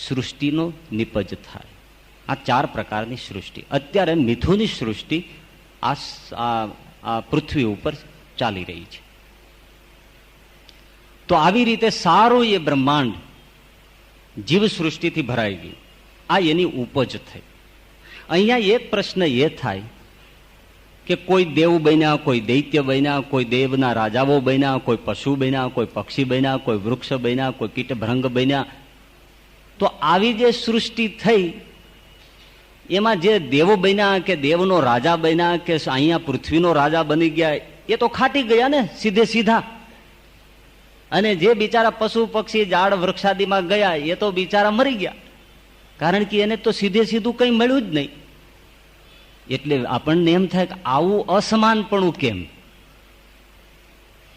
Speaker 2: સૃષ્ટિનો નિપજ થાય. આ ચાર પ્રકારની સૃષ્ટિ. અત્યારે મિથુની સૃષ્ટિ આ પૃથ્વી ઉપર ચાલી રહી છે. તો આવી રીતે સારું એ બ્રહ્માંડ જીવ સૃષ્ટિથી ભરાઈ ગયું. આ એની ઉપજ થઈ. અહીંયા એક પ્રશ્ન એ થાય કે કોઈ દેવ બન્યા, કોઈ દૈત્ય બન્યા, કોઈ દેવના રાજાઓ બન્યા, કોઈ પશુ બન્યા, કોઈ પક્ષી બન્યા, કોઈ વૃક્ષ બન્યા, કોઈ કીટભ્રંગ બન્યા. તો આવી જે સૃષ્ટિ થઈ એમાં જે દેવો બન્યા કે દેવનો રાજા બન્યા કે અહીંયા પૃથ્વીનો રાજા બની ગયા, એ તો ખાટી ગયા ને સીધે સીધા. અને જે બિચારા પશુ પક્ષી ઝાડ વૃક્ષાદિમાં ગયા એ તો બિચારા મરી ગયા, કારણ કે એને તો સીધે સીધું કંઈ મળ્યું જ નહીં. એટલે આપણને એમ થાય કે આવું અસમાનપણું કેમ?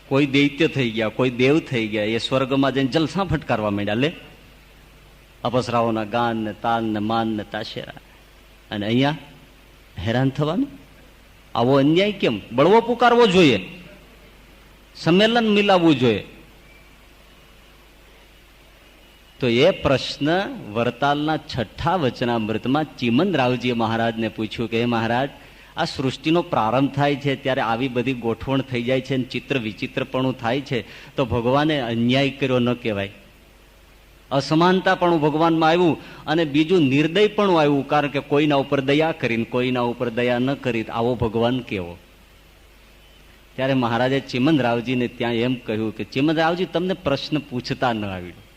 Speaker 2: કોઈ દૈત્ય થઈ ગયા, કોઈ દેવ થઈ ગયા, એ સ્વર્ગમાં જઈને જલસા ફટકારવા માંડ્યા. લે અપસરાઓના ગાન ને તાલ ને માન ને તાશેરા, અને અહીંયા હેરાન થવાનું. આવો અન્યાય કેમ? બળવો પુકારવો જોઈએ, સંમેલન મિલાવવું જોઈએ. તો એ પ્રશ્ન વરતાલના 6થા વચનામૃતમાં ચિમનરાવજીએ મહારાજને પૂછ્યું કે હે મહારાજ, આ સૃષ્ટિનો પ્રારંભ થાય છે ત્યારે આવી બધી ગોઠવણ થઈ જાય છે, ચિત્ર વિચિત્રપણું થાય છે, તો ભગવાને અન્યાય કર્યો ન કહેવાય? અસમાનતાપણું ભગવાનમાં આવ્યું અને બીજું નિર્દયપણું આવ્યું, કારણ કે કોઈના ઉપર દયા કરીને કોઈના ઉપર દયા ન કરી. આવો ભગવાન કેવો? ત્યારે મહારાજે ચિમનરાવજીને ત્યાં એમ કહ્યું કે ચિમનરાવજી, તમને પ્રશ્ન પૂછતા ન આવડ્યો.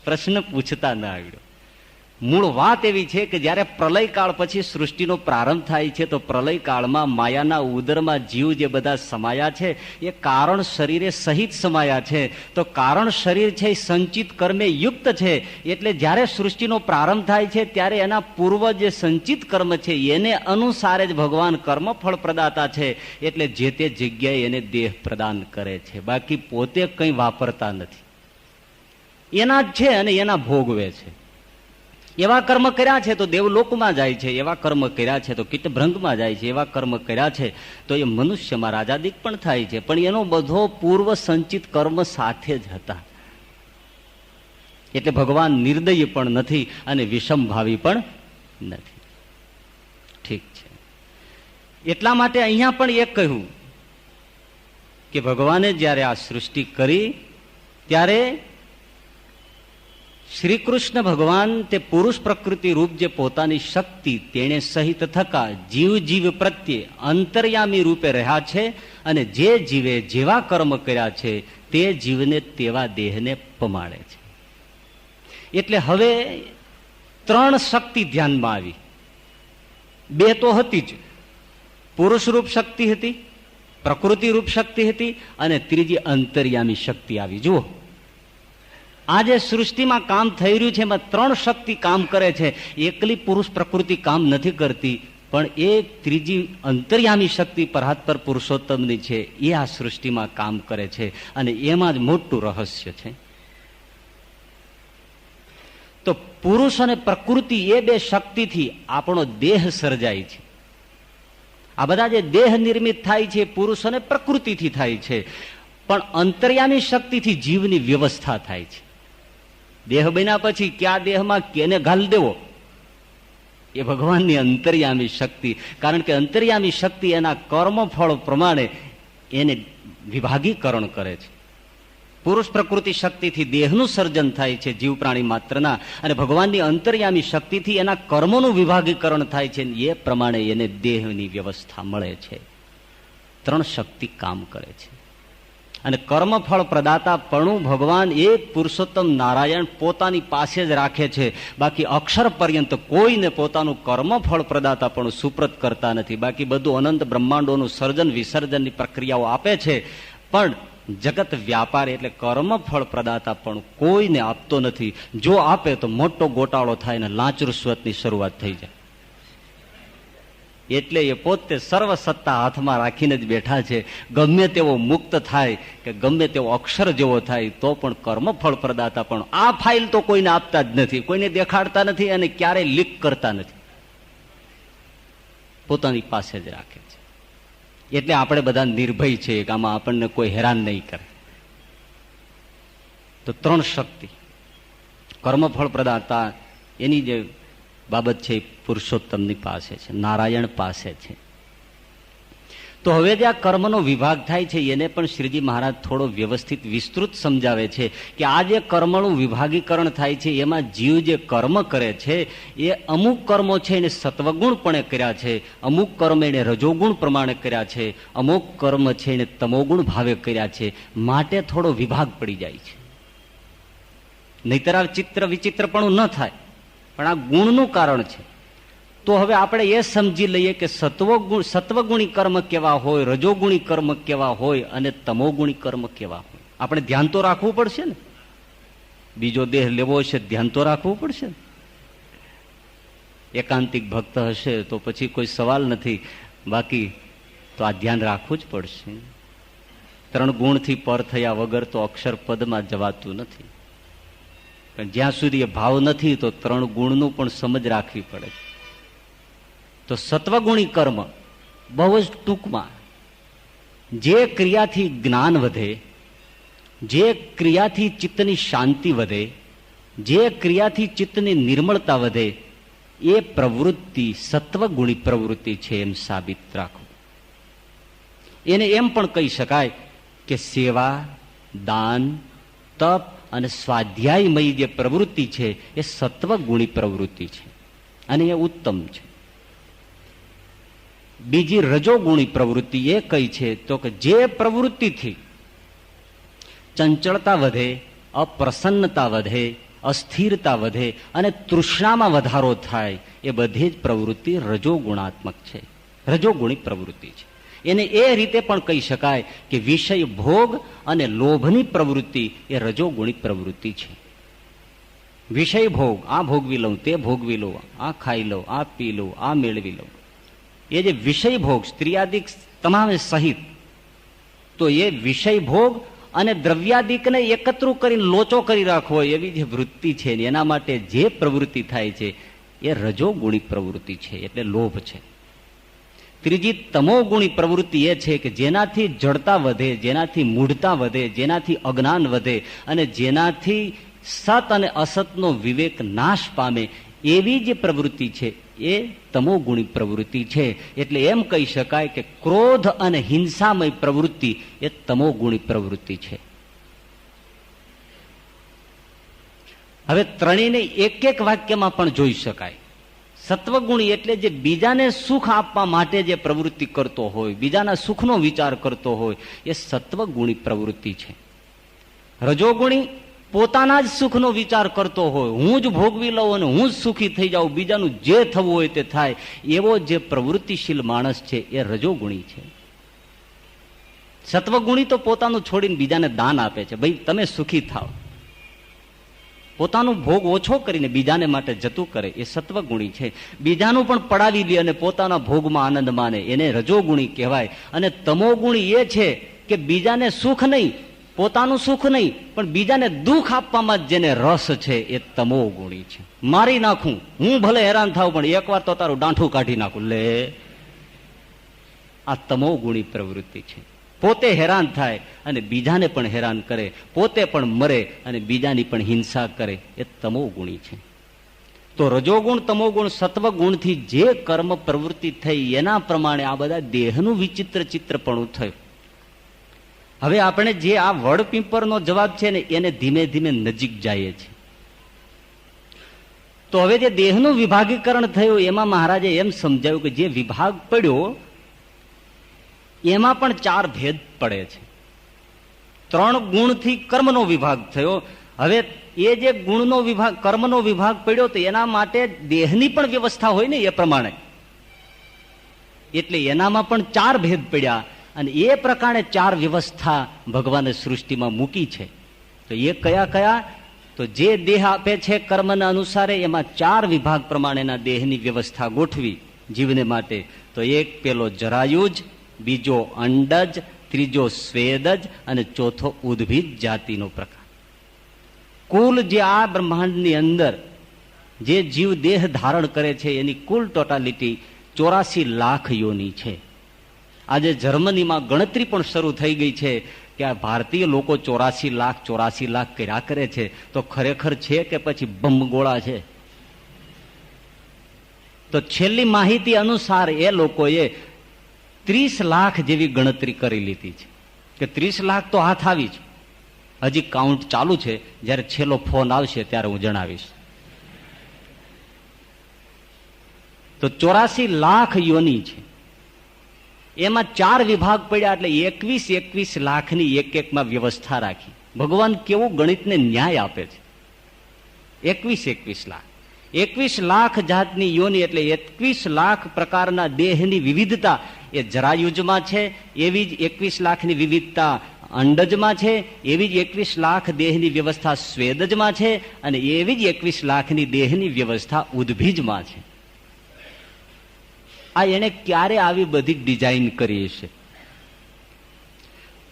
Speaker 2: પ્રશ્ન પૂછતા ન આવડ્યો. મૂળ વાત એવી છે કે જયારે પ્રલયકાળ પછી સૃષ્ટિનો પ્રારંભ થાય છે તો પ્રલયકાળમાં માયાના ઉદરમાં જીવ જે બધા સમાયા છે એ કારણ શરીરે સહિત સમાયા છે. તો કારણ શરીર છે એ સંચિત કર્મે યુક્ત છે. એટલે જયારે સૃષ્ટિનો પ્રારંભ થાય છે ત્યારે એના પૂર્વ જે સંચિત કર્મ છે એને અનુસારે જ ભગવાન કર્મફળ પ્રદાતા છે. એટલે જે તે જગ્યાએ એને દેહ પ્રદાન કરે છે, બાકી પોતે કંઈ વાપરતા નથી. એના જ છે અને એના ભોગવે છે. એવા કર્મ કર્યા છે તો દેવલોકમાં જાય છે, એવા કર્મ કર્યા છે તો કીટભ્રંગમાં જાય છે, એવા કર્મ કર્યા છે તો એ મનુષ્યમાં રાજાદિક પણ થાય છે. પણ એનો બધો પૂર્વ સંચિત કર્મ સાથે જ હતા. એટલે ભગવાન નિર્દયી પણ નથી અને વિષમભાવી પણ નથી. ઠીક છે. એટલા માટે અહીંયા પણ એક કહ્યું કે ભગવાને જ્યારે આ સૃષ્ટિ કરી ત્યારે શ્રી કૃષ્ણ ભગવાન તે પુરુષ પ્રકૃતિ રૂપ જે પોતાની શક્તિ તેને સહિત થકા જીવ પ્રત્યે અંતર્યામી રૂપે રહ્યા છે અને જે જીવે જેવા કર્મ કર્યા છે તે જીવને તેવા દેહને પમાડે છે. એટલે હવે 3 શક્તિ ધ્યાનમાં આવી. 2 તો હતી જ, પુરુષ રૂપ શક્તિ હતી, પ્રકૃતિ રૂપ શક્તિ હતી, અને ત્રીજી અંતર્યામી શક્તિ આવી. જુઓ, આ જે સૃષ્ટિમાં કામ થઈ રહ્યું છે એમાં 3 શક્તિ કામ કરે છે. એકલી પુરુષ પ્રકૃતિ કામ નથી કરતી, પણ એ ત્રીજી અંતર્યામી શક્તિ પરાત્પર પુરુષોત્તમની છે, એ આ સૃષ્ટિમાં કામ કરે છે. અને એમાં જ મોટું રહસ્ય છે. તો પુરુષ અને પ્રકૃતિ એ 2 શક્તિથી આપણો દેહ સર્જાય છે. આ બધા જે દેહ નિર્મિત થાય છે પુરુષ અને પ્રકૃતિથી થાય છે, પણ અંતર્યામી શક્તિથી જીવની વ્યવસ્થા થાય છે. દેહ બન્યા પછી કયા દેહમાં કેને ઘાલ દેવો એ ભગવાનની અંતર્યામી શક્તિ. કારણ કે અંતર્યામી શક્તિ એના કર્મફળ પ્રમાણે એને વિભાગીકરણ કરે છે. પુરુષ પ્રકૃતિ શક્તિથી દેહનું સર્જન થાય છે જીવ પ્રાણી માત્રના, અને ભગવાનની અંતર્યામી શક્તિથી એના કર્મોનું વિભાગીકરણ થાય છે. એ પ્રમાણે એને દેહની વ્યવસ્થા મળે છે. 3 શક્તિ કામ કરે છે. અને કર્મફળ પ્રદાતાપણું ભગવાન એક પુરુષોત્તમ નારાયણ પોતાની પાસે જ રાખે છે. બાકી અક્ષર પર્યંત કોઈને પોતાનું કર્મફળ પ્રદાતાપણું સુપ્રત કરતા નથી. બાકી બધું અનંત બ્રહ્માંડોનું સર્જન વિસર્જનની પ્રક્રિયાઓ આપે છે, પણ જગત વ્યાપાર એટલે કર્મફળ પ્રદાતા પણ કોઈને આપતો નથી. જો આપે તો મોટો ગોટાળો થાય ને લાંચ રૂશ્વતની શરૂઆત થઈ જાય. એટલે એ પોતે સર્વ સત્તા હાથમાં રાખીને જ બેઠા છે. ગમે તેવો મુક્ત થાય કે ગમે તેવો અક્ષર જેવો થાય તો પણ કર્મફળ પ્રદાતા પણ આ ફાઇલ તો કોઈને આપતા જ નથી, કોઈને દેખાડતા નથી અને ક્યારેય લીક કરતા નથી, પોતાની પાસે જ રાખે છે. એટલે આપણે બધા નિર્ભય છે કે આમાં આપણને કોઈ હેરાન નહીં કરે. તો 3 શક્તિ કર્મફળ પ્રદાતા એની જે બાબત છે એ પુરુષોત્તમની પાસે છે, નારાયણ પાસે છે. તો હવે જે આ કર્મનો વિભાગ થાય છે એને પણ શ્રીજી મહારાજ થોડો વ્યવસ્થિત વિસ્તૃત સમજાવે છે કે આ જે કર્મનું વિભાગીકરણ થાય છે એમાં જીવ જે કર્મ કરે છે એ અમુક કર્મો છે એને સત્વગુણપણે કર્યા છે, અમુક કર્મ એને રજોગુણ પ્રમાણે કર્યા છે, અમુક કર્મ છે એને તમોગુણ ભાવે કર્યા છે. માટે થોડો વિભાગ પડી જાય છે. નહીતર આ ચિત્ર વિચિત્રપણું ન થાય, પણ આ ગુણનું કારણ છે. તો હવે આપણે એ સમજી લઈએ કે સત્વગુણી કર્મ કેવા હોય, રજોગુણી કર્મ કેવા હોય અને તમોગુણી કર્મ કેવા હોય. આપણે ધ્યાન તો રાખવું પડશે ને. બીજો દેહ લેવો છે, ધ્યાન તો રાખવું પડશે ને. એકાંતિક ભક્ત હશે તો પછી કોઈ સવાલ નથી, બાકી તો આ ધ્યાન રાખવું જ પડશે. 3 ગુણથી પર થયા વગર તો અક્ષર પદમાં જવાતું નથી. પણ જ્યાં સુધી એ ભાવ નથી તો 3 ગુણનું પણ સમજ રાખવી પડે છે. તો સત્વગુણી કર્મ બહુ જ ટૂંકમાં જે ક્રિયાથી જ્ઞાન વધે, જે ક્રિયાથી ચિત્તની શાંતિ વધે, જે ક્રિયાથી ચિત્તની નિર્મળતા વધે એ પ્રવૃત્તિ સત્વગુણી પ્રવૃત્તિ છે એમ સાબિત રાખવું. એને એમ પણ કહી શકાય કે સેવા, દાન, તપ અને સ્વાધ્યાયમય જે પ્રવૃત્તિ છે એ સત્વગુણી પ્રવૃત્તિ છે અને એ ઉત્તમ છે. બીજી રજોગુણી પ્રવૃત્તિ એ કઈ છે તો કે જે પ્રવૃત્તિથી ચંચળતા વધે, અપ્રસન્નતા વધે, અસ્થિરતા વધે અને તૃષ્ણામાં વધારો થાય એ બધી જ પ્રવૃત્તિ રજોગુણાત્મક છે, રજોગુણી પ્રવૃત્તિ છે. એને એ રીતે પણ કહી શકાય કે વિષય ભોગ અને લોભની પ્રવૃત્તિ એ રજોગુણી પ્રવૃત્તિ છે. વિષય ભોગ, આ ભોગવી લઉં, તે ભોગવી લઉં, આ ખાઈ લઉં, આ પી લઉં, આ મેળવી લઉં, એ જે વિષય ભોગ સ્ત્રીયાદિક તમામે સહિત, તો એ વિષય ભોગ અને દ્રવ્યાદિકને એકત્રું કરીને લોચો કરી રાખવો એવી જે વૃત્તિ છે એના માટે જે પ્રવૃત્તિ થાય છે એ રજોગુણી પ્રવૃત્તિ છે, એટલે લોભ છે. ત્રીજી તમોગુણી પ્રવૃત્તિ એ છે કે જેનાથી જડતા વધે, જેનાથી મૂઢતા વધે, જેનાથી અજ્ઞાન વધે અને જેનાથી સત અને અસતનો વિવેક નાશ પામે એવી જે પ્રવૃત્તિ છે એ તમોગુણી પ્રવૃત્તિ છે. એટલે એમ કહી શકાય કે ક્રોધ અને હિંસામય પ્રવૃત્તિ એ તમોગુણી પ્રવૃત્તિ છે. હવે ત્રણેયને એક એક વાક્યમાં પણ જોઈ શકાય. સત્વગુણી એટલે જે બીજાને સુખ આપવા માટે જે પ્રવૃત્તિ કરતો હોય, બીજાના સુખનો વિચાર કરતો હોય, એ સત્વગુણી પ્રવૃત્તિ છે. રજોગુણી પોતાના જ સુખનો વિચાર કરતો હોય, હું જ ભોગવી લઉં અને હું જ સુખી થઈ જાઉં, બીજાનું જે થવું હોય તે થાય, એવો જે પ્રવૃત્તિશીલ માણસ છે એ રજોગુણી છે. સત્વગુણી તો પોતાનું છોડીને બીજાને દાન આપે છે, ભાઈ તમે સુખી થાવ, પોતાનો ભોગ ઓછો કરીને બીજાને માટે જતું કરે, એ સત્વગુણી છે. બીજાનું પણ પડાવી લે અને પોતાના ભોગમાં આનંદ માને, એને રજોગુણી કહેવાય. અને તમોગુણી એ છે કે બીજાને સુખ નહીં, પોતાનું સુખ નહીં, પણ બીજાને દુઃખ આપવામાં જેને રસ છે એ તમોગુણી છે. મારી નાખું, હું ભલે હેરાન થાવ પણ એકવાર તો તારું દાંઠું કાઢી નાખું, લે, આ તમોગુણી પ્રવૃત્તિ છે. પોતે હેરાન થાય અને બીજાને પણ હેરાન કરે, પોતે પણ મરે અને બીજાની પણ હિંસા કરે, એ તમોગુણી છે. તો રજોગુણ, તમોગુણ, સત્વગુણથી જે કર્મ પ્રવૃત્તિ થઈ એના પ્રમાણે આ બધા દેહનું વિચિત્ર ચિત્રપણું થયું. હવે આપણે જે આ વડ પીપરનો જવાબ છે ને એને ધીમે ધીમે નજીક જાય છે. તો હવે જે દેહનું વિભાગીકરણ થયું એમાં મહારાજે એમ સમજાવ્યું કે જે વિભાગ પડ્યો એમાં પણ 4 ભેદ પડે છે. 3 ગુણથી કર્મનો વિભાગ થયો. હવે એ જે ગુણનો વિભાગ, કર્મનો વિભાગ પડ્યો તો એના માટે દેહની પણ વ્યવસ્થા હોય ને એ પ્રમાણે, એટલે એનામાં પણ 4 ભેદ પડ્યા. અને એ પ્રકારે 4 વ્યવસ્થા ભગવાને સૃષ્ટિમાં મૂકી છે. તો એ કયા કયા? તો જે દેહ આપે છે કર્મના અનુસારે એમાં 4 વિભાગ પ્રમાણેના દેહની વ્યવસ્થા ગોઠવી જીવને માટે. તો એક પેલો જરાયુજ, બીજો અંડજ, ત્રીજો સ્વેદજ અને ચોથો ઉદ્ભિદ જાતિનો પ્રકાર. કુલ જે આ બ્રહ્માંડની અંદર જે જીવ દેહ ધારણ કરે છે એની કુલ ટોટાલિટી 84 લાખ યોની છે. આજે જર્મનીમાં ગણતરી પણ શરૂ થઈ ગઈ છે કે આ ભારતીય લોકો 84 લાખ કર્યા કરે છે. તો ખરેખર છે કે પછી બંબગોળા છે? તો છેલ્લી માહિતી અનુસાર એ લોકોએ 30 લાખ જેવી ગણતરી કરી લીધી છે કે 30 લાખ તો હાથ આવી છે. હજી કાઉન્ટ ચાલુ છે, જ્યારે છેલ્લો ફોન આવશે ત્યારે હું જણાવીશ. તો 84 લાખ યોની છે. એમાં 4 વિભાગ પડ્યા એટલે 21 લાખની એકમાં વ્યવસ્થા રાખી. ભગવાન કેવું ગણિતને ન્યાય આપે છે. 21 લાખ, 21 લાખ જાતની યોની એટલે 21 લાખ પ્રકારના દેહની વિવિધતા એ જરાયુજમાં છે. એવી જ 21 લાખની વિવિધતા અંડજમાં છે. એવી જ 21 લાખ દેહની વ્યવસ્થા સ્વેદજમાં છે. અને એવી જ 21 લાખની દેહની વ્યવસ્થા ઉદ્ભીજમાં છે. આ એને ક્યારે આવી બધી ડિઝાઇન કરી છે?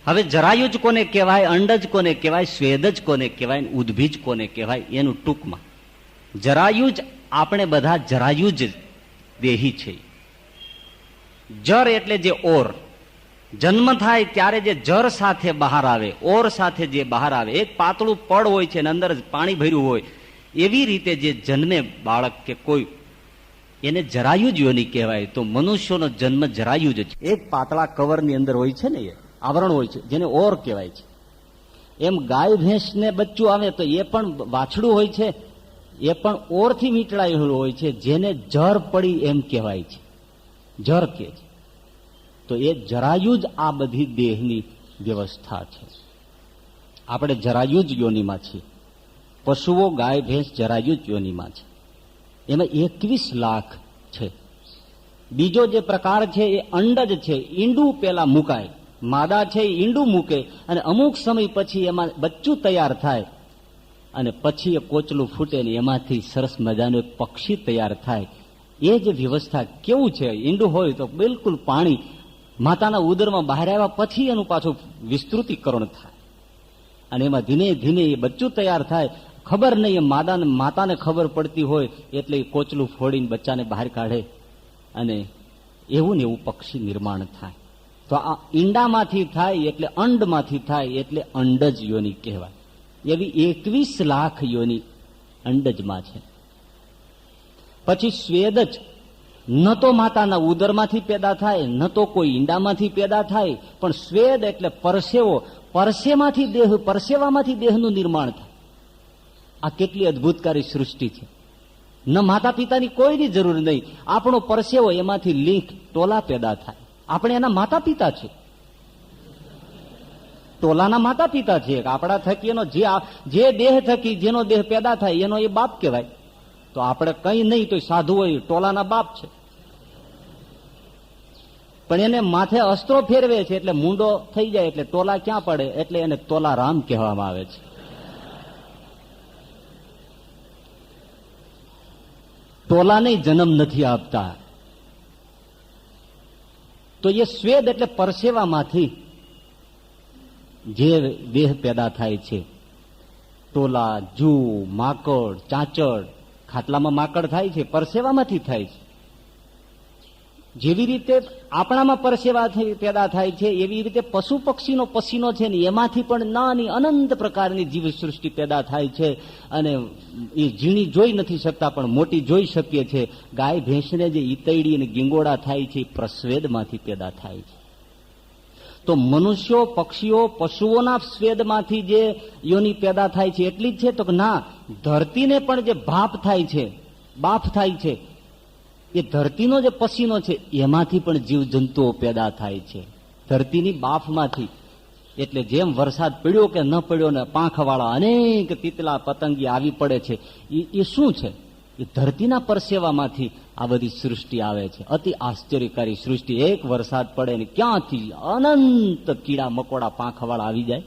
Speaker 2: હવે જરાયુજ કોને કહેવાય, અંડજ કોને કહેવાય, સ્વેદજ કોને કહેવાય, ઉદ્ભીજ કોને કહેવાય, એનું ટૂંકમાં જરાયુજ, આપણે બધા જરાયુજ દેહી છે. જર એટલે જે ઓર, જન્મ થાય ત્યારે જે જર સાથે બહાર આવે, ઓર સાથે જે બહાર આવે, એક પાતળું પડ હોય છે અને અંદર પાણી ભર્યું હોય, એવી રીતે જે જન્મે બાળક કે કોઈ, એને જરાયુજ યોની કહેવાય. તો મનુષ્યનો જન્મ જરાયુજ છે. એક પાતળા કવરની અંદર હોય છે ને, એ આવરણ હોય છે જેને ઓર કહેવાય છે. એમ ગાય ભેંસને બચ્ચું આવે તો એ પણ વાછડું હોય છે, એ પણ ઓરથી વીંટળાયેલું હોય છે, જેને જર પડી એમ કહેવાય છે, જર કે છે. તો એ જરાયુજ આ બધી દેહની વ્યવસ્થા છે. આપણે જરાયુજ યોનીમાં છીએ. પશુઓ, ગાય ભેંસ જરાયુજ યોનીમાં છે. એમાં 21 લાખ છે. બીજો જે પ્રકાર છે એ અંડજ છે. ઈંડું પેલા મુકાય, માદા છે એ ઈંડું મૂકે અને અમુક સમય પછી એમાં બચ્ચું તૈયાર થાય અને પછી એ કોચલું ફૂટે ને એમાંથી સરસ મજાનું એક પક્ષી તૈયાર થાય. એ જે વ્યવસ્થા કેવું છે, ઈંડું હોય તો બિલકુલ પાણી માતાના ઉદરમાં બહાર આવ્યા પછી એનું પાછું વિસ્તૃતિકરણ થાય અને એમાં ધીમે ધીમે એ બચ્ચું તૈયાર થાય. ખબર નહીં, માતાને ખબર પડતી હોય એટલે કોચલું ફોડીને બચ્ચાને બહાર કાઢે અને એવું ને એવું પક્ષી નિર્માણ થાય. તો આ ઈંડામાંથી થાય એટલે અંડમાંથી થાય એટલે અંડજ યોની કહેવાય. એવી 21 લાખ યોની અંડજમાં છે. પછી સ્વેદજ, ન તો માતાના ઉદરમાંથી પેદા થાય, ન તો કોઈ ઈંડામાંથી પેદા થાય, પણ સ્વેદ એટલે પરસેવો, પરસેવામાંથી દેહનું નિર્માણ થાય. આ કેટલી અદભુતકારી સૃષ્ટિ છે. ન માતા પિતાની કોઈની જરૂર નહીં. આપણો પરસેવો, એમાંથી લીંક ટોલા પેદા થાય. આપણે એના માતા પિતા છે, ટોલાના માતા પિતા છે. આપણા થકી એનો જે દેહ થકી જેનો દેહ પેદા થાય એનો એ બાપ કહેવાય. તો આપણે કઈ નહીં તો સાધુ હોય ટોલાના બાપ છે. પણ એને માથે અસ્ત્રો ફેરવે છે એટલે મૂંડો થઈ જાય એટલે ટોલા ક્યાં પડે, એટલે એને ટોલા રામ કહેવામાં આવે છે. ટોલાને જન્મ નથી આપતા. તો એ સ્વેદ એટલે પરસેવામાંથી જે દેહ પેદા થાય છે. ટોલા, જૂ, માકડ, ચાંચડ, ખાટલામાં માકડ થાય છે, પરસેવામાંથી થાય છે. જેવી રીતે આપણામાં પરસેવા પેદા થાય છે, એવી રીતે પશુ પક્ષીનો પસીનો છે ને એમાંથી પણ નાની અનંત પ્રકારની જીવ સૃષ્ટિ પેદા થાય છે. અને એ ઝીણી જોઈ નથી શકતા પણ મોટી જોઈ શકીએ છીએ. ગાય ભેંસને જે ઈતૈડી અને ગીંગોડા થાય છે એ પ્રસ્વેદમાંથી પેદા થાય છે. તો મનુષ્યો, પક્ષીઓ, પશુઓના સ્વેદમાંથી જે યોની પેદા થાય છે એટલી જ છે? તો ના, ધરતીને પણ જે બાફ થાય છે એ ધરતીનો જે પસીનો છે એમાંથી પણ જીવજંતુઓ પેદા થાય છે, ધરતીની બાફમાંથી. એટલે જેમ વરસાદ પડ્યો કે ન પડ્યો ને પાંખવાળા અનેક તીતલા પતંગી આવી પડે છે, એ શું છે? એ ધરતીના પરસેવામાંથી આ બધી સૃષ્ટિ આવે છે. અતિ આશ્ચર્યકારી સૃષ્ટિ. એક વરસાદ પડે ને ક્યાંથી અનંત કીડા મકોડા પાંખવાળા આવી જાય.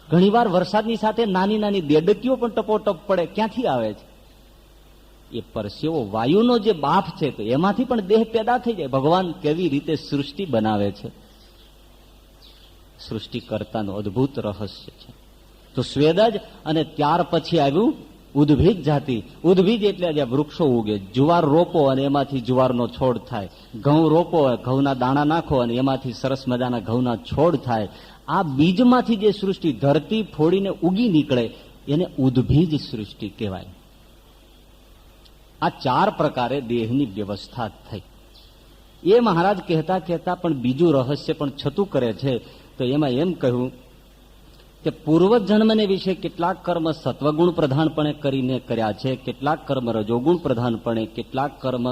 Speaker 2: ઘણીવાર વરસાદની સાથે નાની નાની દેડકીઓ પણ ટપોટપ પડે. ક્યાંથી આવે છે? એ પરસેવો વાયુનો જે બાફ છે તો એમાંથી પણ દેહ પેદા થઈ જાય. ભગવાન કેવી રીતે સૃષ્ટિ બનાવે છે, સૃષ્ટિ કરતાનું અદભુત રહસ્ય છે. તો સ્વેદ જ. અને ત્યાર પછી આવ્યું ઉદ્ભિજ જાતિ. ઉદ્ભિજ એટલે જે વૃક્ષો ઉગે. જુવાર રોપો અને એમાંથી જુવારનો છોડ થાય. ઘઉં રોપો, ઘઉંના દાણા નાખો અને એમાંથી સરસ મજાના ઘઉંના છોડ થાય. આ બીજમાંથી જે સૃષ્ટિ ધરતી ફોડીને ઉગી નીકળે એને ઉદ્ભિજ સૃષ્ટિ કહેવાય. આ ચાર પ્રકારે દેહની વ્યવસ્થા થઈ. એ મહારાજ કહેતા કહેતા પણ બીજું રહસ્ય પણ છતું કરે છે. તો એમાં એમ કહ્યું કે પૂર્વજન્મને વિશે કેટલાક કર્મ સત્વગુણ પ્રધાનપણે કરીને કર્યા છે, કેટલાક કર્મ રજોગુણ પ્રધાનપણે, કેટલાક કર્મ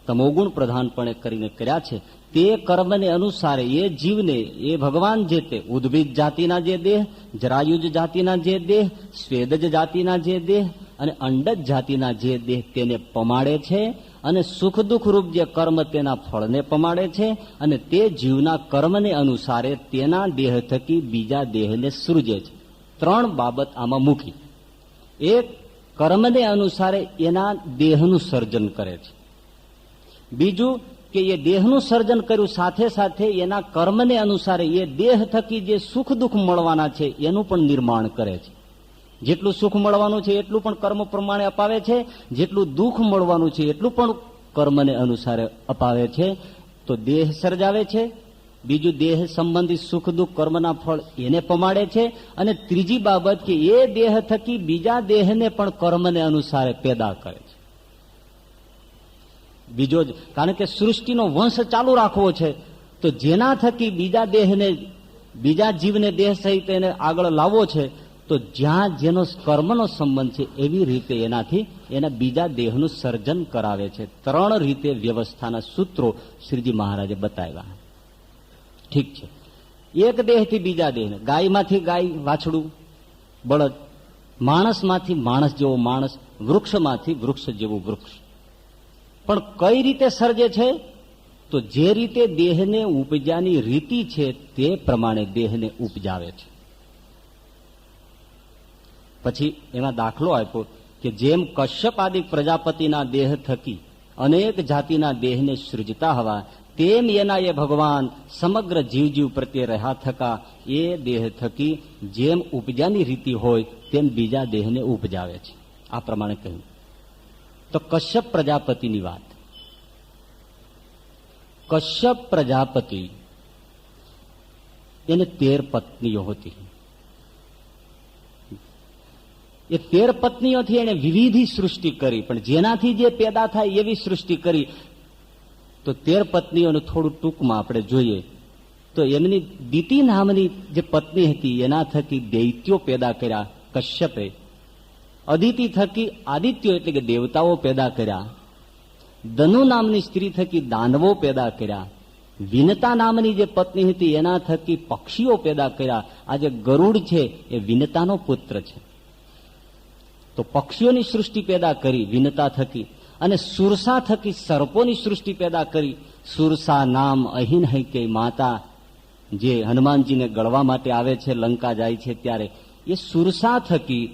Speaker 2: તમોગુણ પ્રધાનપણે કરીને કર્યા છે. તે કર્મને અનુસારે એ જીવને, એ ભગવાન જે તે ઉદ્ભિજ જાતિના જે દેહ, જરાયુજ જાતિના જે દેહ, સ્વેદજ જાતિના જે દેહ અને અંડજ જાતિના જે દેહ તેને પમાડે છે. અને સુખ દુઃખ રૂપ જે કર્મ તેના ફળને પમાડે છે. અને તે જીવના કર્મને અનુસારે તેના દેહ થકી બીજા દેહને સૃજે છે. ત્રણ બાબત આમાં મૂકી. એક, કર્મને અનુસારે એના દેહનું સર્જન કરે છે. બીજું કે એ દેહનું સર્જન કર્યું સાથે સાથે એના કર્મને અનુસારે એ દેહ થકી જે સુખ દુઃખ મળવાના છે એનું પણ નિર્માણ કરે છે. જેટલું સુખ મળવાનું છે એટલું પણ કર્મ પ્રમાણે અપાવે છે, જેટલું દુઃખ મળવાનું છે એટલું પણ કર્મને અનુસારે અપાવે છે. તો દેહ સર્જાવે છે. બીજું, દેહ સંબંધી સુખ દુઃખ કર્મના ફળ એને પમાડે છે. અને ત્રીજી બાબત કે એ દેહ થકી બીજા દેહને પણ કર્મને અનુસારે પેદા કરે છે. બીજો જ, કારણ કે સૃષ્ટિનો વંશ ચાલુ રાખવો છે તો જેના થકી બીજા દેહને, બીજા જીવને દેહ સહિત એને આગળ લાવવો છે, તો જ્યાં જેનો કર્મનો સંબંધ છે એવી રીતે એનાથી એના બીજા દેહનું સર્જન કરાવે છે. ત્રણ રીતે વ્યવસ્થાના સૂત્રો શ્રીજી મહારાજે બતાવ્યા. ઠીક છે, એક દેહથી બીજા દેહને, ગાયમાંથી ગાય વાછડું બળદ, માણસમાંથી માણસ જેવો માણસ, વૃક્ષમાંથી વૃક્ષ જેવું વૃક્ષ. પણ કઈ રીતે સર્જે છે? તો જે રીતે દેહને ઉપજાની રીતિ છે તે પ્રમાણે દેહને ઉપજાવે છે. પછી એમાં દાખલો આપ્યો કે જેમ કશ્યપ આદિ પ્રજાપતિના દેહ થકી અનેક જાતિના દેહને સૃજતા હવા, તેમ એના એ ભગવાન સમગ્ર જીવજીવ પ્રત્યે રહ્યા થકા એ દેહ થકી જેમ ઉપજાની રીતિ હોય તેમ બીજા દેહને ઉપજાવે છે. આ પ્રમાણે કહ્યું. તો કશ્યપ પ્રજાપતિની વાત. કશ્યપ પ્રજાપતિ એને 13 પત્નીઓ હતી. એ 13 પત્નીઓથી એને વિવિધ સૃષ્ટિ કરી, પણ જેનાથી જે પેદા થાય એવી સૃષ્ટિ કરી. તો 13 પત્નીઓનું થોડું ટૂંકમાં આપણે જોઈએ તો એમની દિતિ નામની જે પત્ની હતી એના થકી દૈત્યો પેદા કર્યા કશ્યપે. અદિતિ થકી આદિત્યો એટલે કે દેવતાઓ પેદા કર્યા. ધનુ નામની સ્ત્રી થકી દાનવો પેદા કર્યા. વિનતા નામની જે પત્ની હતી એના થકી પક્ષીઓ પેદા કર્યા. આ જે ગરુડ છે એ વિનતાનો પુત્ર છે. તો પક્ષીઓની સૃષ્ટિ પેદા કરી વિનતા થકી, અને સુરસા થકી સર્પોની સૃષ્ટિ પેદા કરી. સુરસા નામ અહિન હૈકે માતા, જે હનુમાનજીને ગળવા માટે આવે છે, લંકા જાય છે ત્યારે એ સુરસા થકી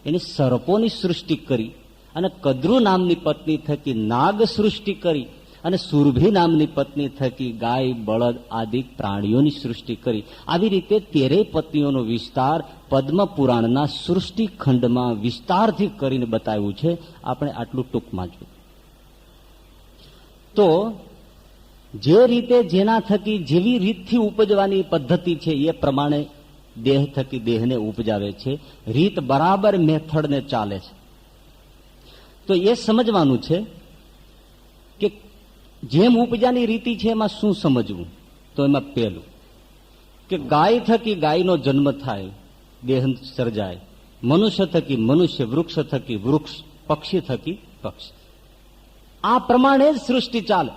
Speaker 2: એની સર્પોની સૃષ્ટિ કરી. અને કદ્રુ નામની પત્ની થકી નાગ સૃષ્ટિ કરી. અને સુરભી નામની પત્ની થકી ગાય બળદ આદિ પ્રાણીઓની સૃષ્ટિ કરી. આવી રીતે 13 પત્નીઓનો વિસ્તાર પદ્મ પુરાણના સૃષ્ટિ ખંડમાં વિસ્તારથી કરીને બતાવ્યું છે. આપણે આટલું ટૂંકમાં જોયું. તો જે રીતે જેના થકી જેવી રીતથી ઉપજવાની પદ્ધતિ છે એ પ્રમાણે દેહ થકી દેહને ઉપજાવે છે. રીત બરાબર મેથડને ચાલે છે. તો એ સમજવાનું છે કે જેમ ઉપજાની રીતિ છે એમાં શું સમજવું. તો એમાં પહેલું કે ગાય થકી ગાયનો જન્મ થાય, દેહ સર્જાય. મનુષ્ય થકી મનુષ્ય, વૃક્ષ થકી વૃક્ષ, પક્ષી થકી પક્ષી. આ પ્રમાણે જ સૃષ્ટિ ચાલે.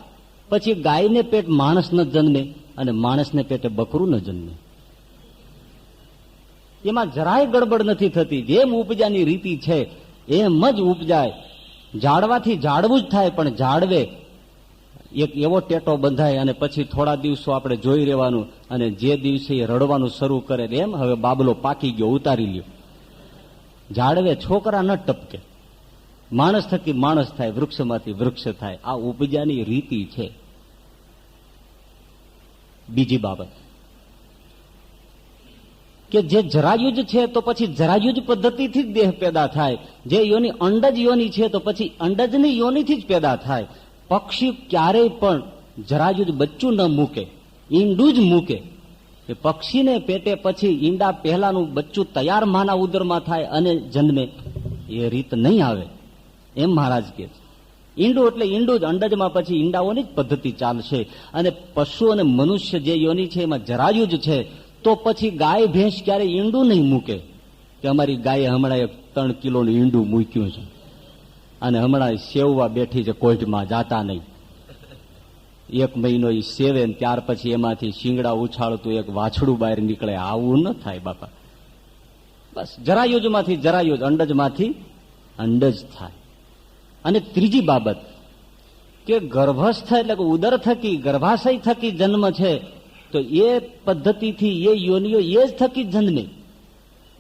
Speaker 2: પછી ગાયને પેટ માણસ ન જન્મે અને માણસને પેટે બકરું ન જન્મે. એમાં જરાય ગડબડ નથી થતી. જેમ ઉપજાની રીતિ છે એમ જ ઉપજાય. ઝાડવાથી ઝાડવું જ થાય, પણ ઝાડવે એક એવો ટેટો બંધાય અને પછી થોડા દિવસો આપણે જોઈ રહેવાનું, અને જે દિવસે એ રડવાનું શરૂ કરે એમ હવે બાબલો પાકી ગયો, ઉતારી લ્યો. ઝાડવે છોકરા ન ટપકે. માણસ થકી માણસ થાય, વૃક્ષમાંથી વૃક્ષ થાય. આ ઉપજાની રીતિ છે. બીજી બાબત કે જે જરાયુજ છે તો પછી જરાયુજ પદ્ધતિથી જ દેહ પેદા થાય. જે યોની અંડજ યોની છે તો પછી અંડજની યોનીથી જ પેદા થાય. પક્ષી ક્યારેય પણ જરાયુજ બચ્ચું ન મૂકે, ઈંડું જ મૂકે. એ પક્ષીને પેટે પછી ઈંડા પહેલાનું બચ્ચું તૈયાર માના ઉદરમાં થાય અને જન્મે, એ રીત નહીં આવે એમ મહારાજ કહે છે. ઈંડું એટલે ઈંડું જ, અંડજમાં પછી ઈંડાઓની જ પદ્ધતિ ચાલશે. અને પશુ અને મનુષ્ય જે યોની છે એમાં જરાયુજ છે તો પછી ગાય ભેંસ ક્યારે ઈંડું નહીં મૂકે કે અમારી ગાયે હમણાં 3 કિલોનું ઈંડું મૂક્યું છે અને હમણાં સેવવા બેઠી છે, કોઈટમાં જાતા નહીં. 1 મહિનો એ સેવે ને ત્યાર પછી એમાંથી શિંગડા ઉછાળતું એક વાછડું બહાર નીકળે. આવું ન થાય બાપા. બસ જરાયુજમાંથી જરાયુજ, અંડજમાંથી અંડજ થાય. અને ત્રીજી બાબત કે ગર્ભસ્થ એટલે કે ઉદર થકી ગર્ભાશય થકી જન્મ છે તો એ પદ્ધતિથી એ યોનિઓ એ જ થકી જન્મે.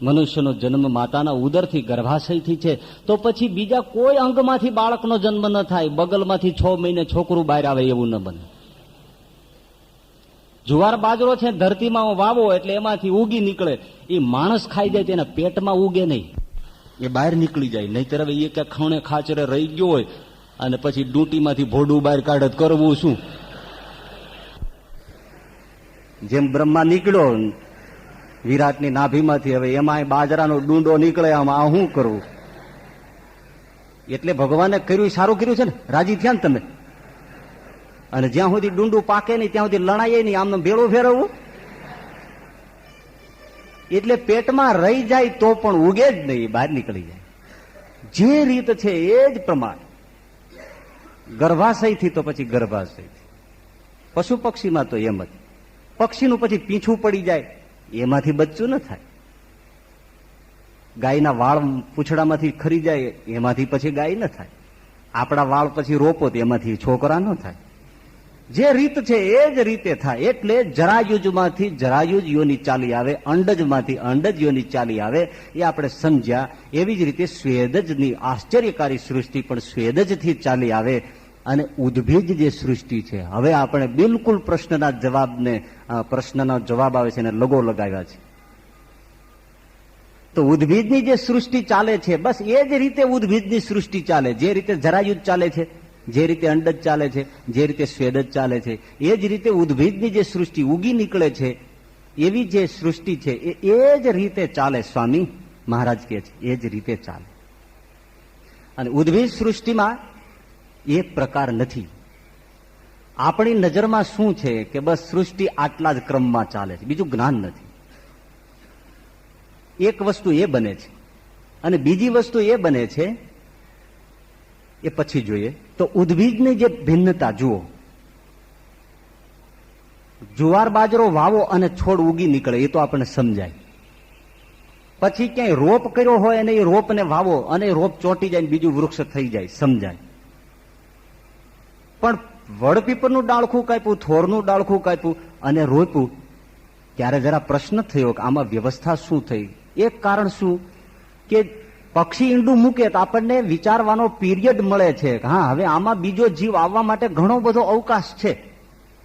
Speaker 2: મનુષ્યનો જન્મ માતાના ઉદરથી ગર્ભાશયથી છે તો પછી બીજા કોઈ અંગમાંથી બાળકનો જન્મ ન થાય. બગલમાંથી 6 મહિને છોકરું બહાર આવે એવું ન બને. જુવાર બાજરો છે ધરતીમાં વાવો એટલે એમાંથી ઉગી નીકળે. એ માણસ ખાઈ જાય તેના પેટમાં ઉગે નહીં, એ બહાર નીકળી જાય. નહીતર હવે એ ક્યાંક ખૂણે ખાચરે રહી ગયો હોય અને પછી ડૂંટીમાંથી ભોડું બહાર કાઢે કરવું શું? જેમ બ્રહ્મા નીકળ્યો વિરાટની નાભીમાંથી, હવે એમાં બાજરાનો ડુંડો નીકળે, આમાં શું કરવું? એટલે ભગવાને કર્યું સારું કર્યું છે ને, રાજી થયા ને તમે. અને જ્યાં સુધી ડુંડું પાકે નહીં ત્યાં સુધી લણાય નહીં, આમ ભેળું ફેરવવું. એટલે પેટમાં રહી જાય તો પણ ઉગે જ નહીં, બહાર નીકળી જાય. જે રીત છે એ જ પ્રમાણે ગર્ભાશયથી તો પછી ગર્ભાશયથી. પશુ પક્ષીમાં તો એમ જ. પક્ષીનું પછી પીછું પડી જાય એમાંથી બચ્ચું ન થાય. ગાયના વાળ પૂંછડામાંથી ખરી જાય એમાંથી પછી ગાય ન થાય. આપણા વાળ પછી રોપો તો એમાંથી છોકરા ન થાય. જે રીત છે એ જ રીતે થાય. એટલે જરાયુજમાંથી જરાયુજ યોની ચાલી આવે, અંડજમાંથી અંડજ યોની ચાલી આવે, એ આપણે સમજ્યા. એવી જ રીતે સ્વેદજની આશ્ચર્યકારી સૃષ્ટિ પણ સ્વેદજથી ચાલી આવે. અને ઉદ્ભીજ જે સૃષ્ટિ છે, હવે આપણે બિલકુલ પ્રશ્નના જવાબ આવે છે એને લગો લગાવ્યા છે. તો ઉદ્ભીજની જે સૃષ્ટિ ચાલે છે બસ એ જ રીતે ઉદ્ભીજની સૃષ્ટિ ચાલે. જે રીતે જરાયુજ ચાલે છે, જે રીતે અંડજ ચાલે છે, જે રીતે સ્વેદજ ચાલે છે, એ જ રીતે ઉદ્ભીજની જે સૃષ્ટિ ઉગી નીકળે છે એવી જે સૃષ્ટિ છે એ જ રીતે ચાલે. સ્વામી મહારાજ કહે છે એ જ રીતે ચાલે. અને ઉદ્ભીજ સૃષ્ટિમાં એક પ્રકાર નથી. આપણી નજરમાં શું છે કે બસ સૃષ્ટિ આટલા જ ક્રમમાં ચાલે છે, બીજું જ્ઞાન નથી. એક વસ્તુ એ બને છે અને બીજી વસ્તુ એ બને છે એ પછી જોઈએ તો ઉદ્ભીજની જે ભિન્નતા જુઓ. જુવાર બાજરો વાવો અને છોડ ઉગી નીકળે એ તો આપણને સમજાય. પછી ક્યાંય રોપ કર્યો હોય અને એ રોપને વાવો અને એ રોપ ચોંટી જાય બીજું વૃક્ષ થઈ જાય, સમજાય. પણ વડપીપળનું ડાળખું કાપ્યું, થોરનું ડાળખું કાપ્યું અને રોપ્યું ત્યારે જરા પ્રશ્ન થયો કે આમાં વ્યવસ્થા શું થઈ. એક કારણ શું કે પક્ષી ઈંડું મૂકે તો આપણને વિચારવાનો પીરિયડ મળે છે કે હા હવે આમાં બીજો જીવ આવવા માટે ઘણો બધો અવકાશ છે.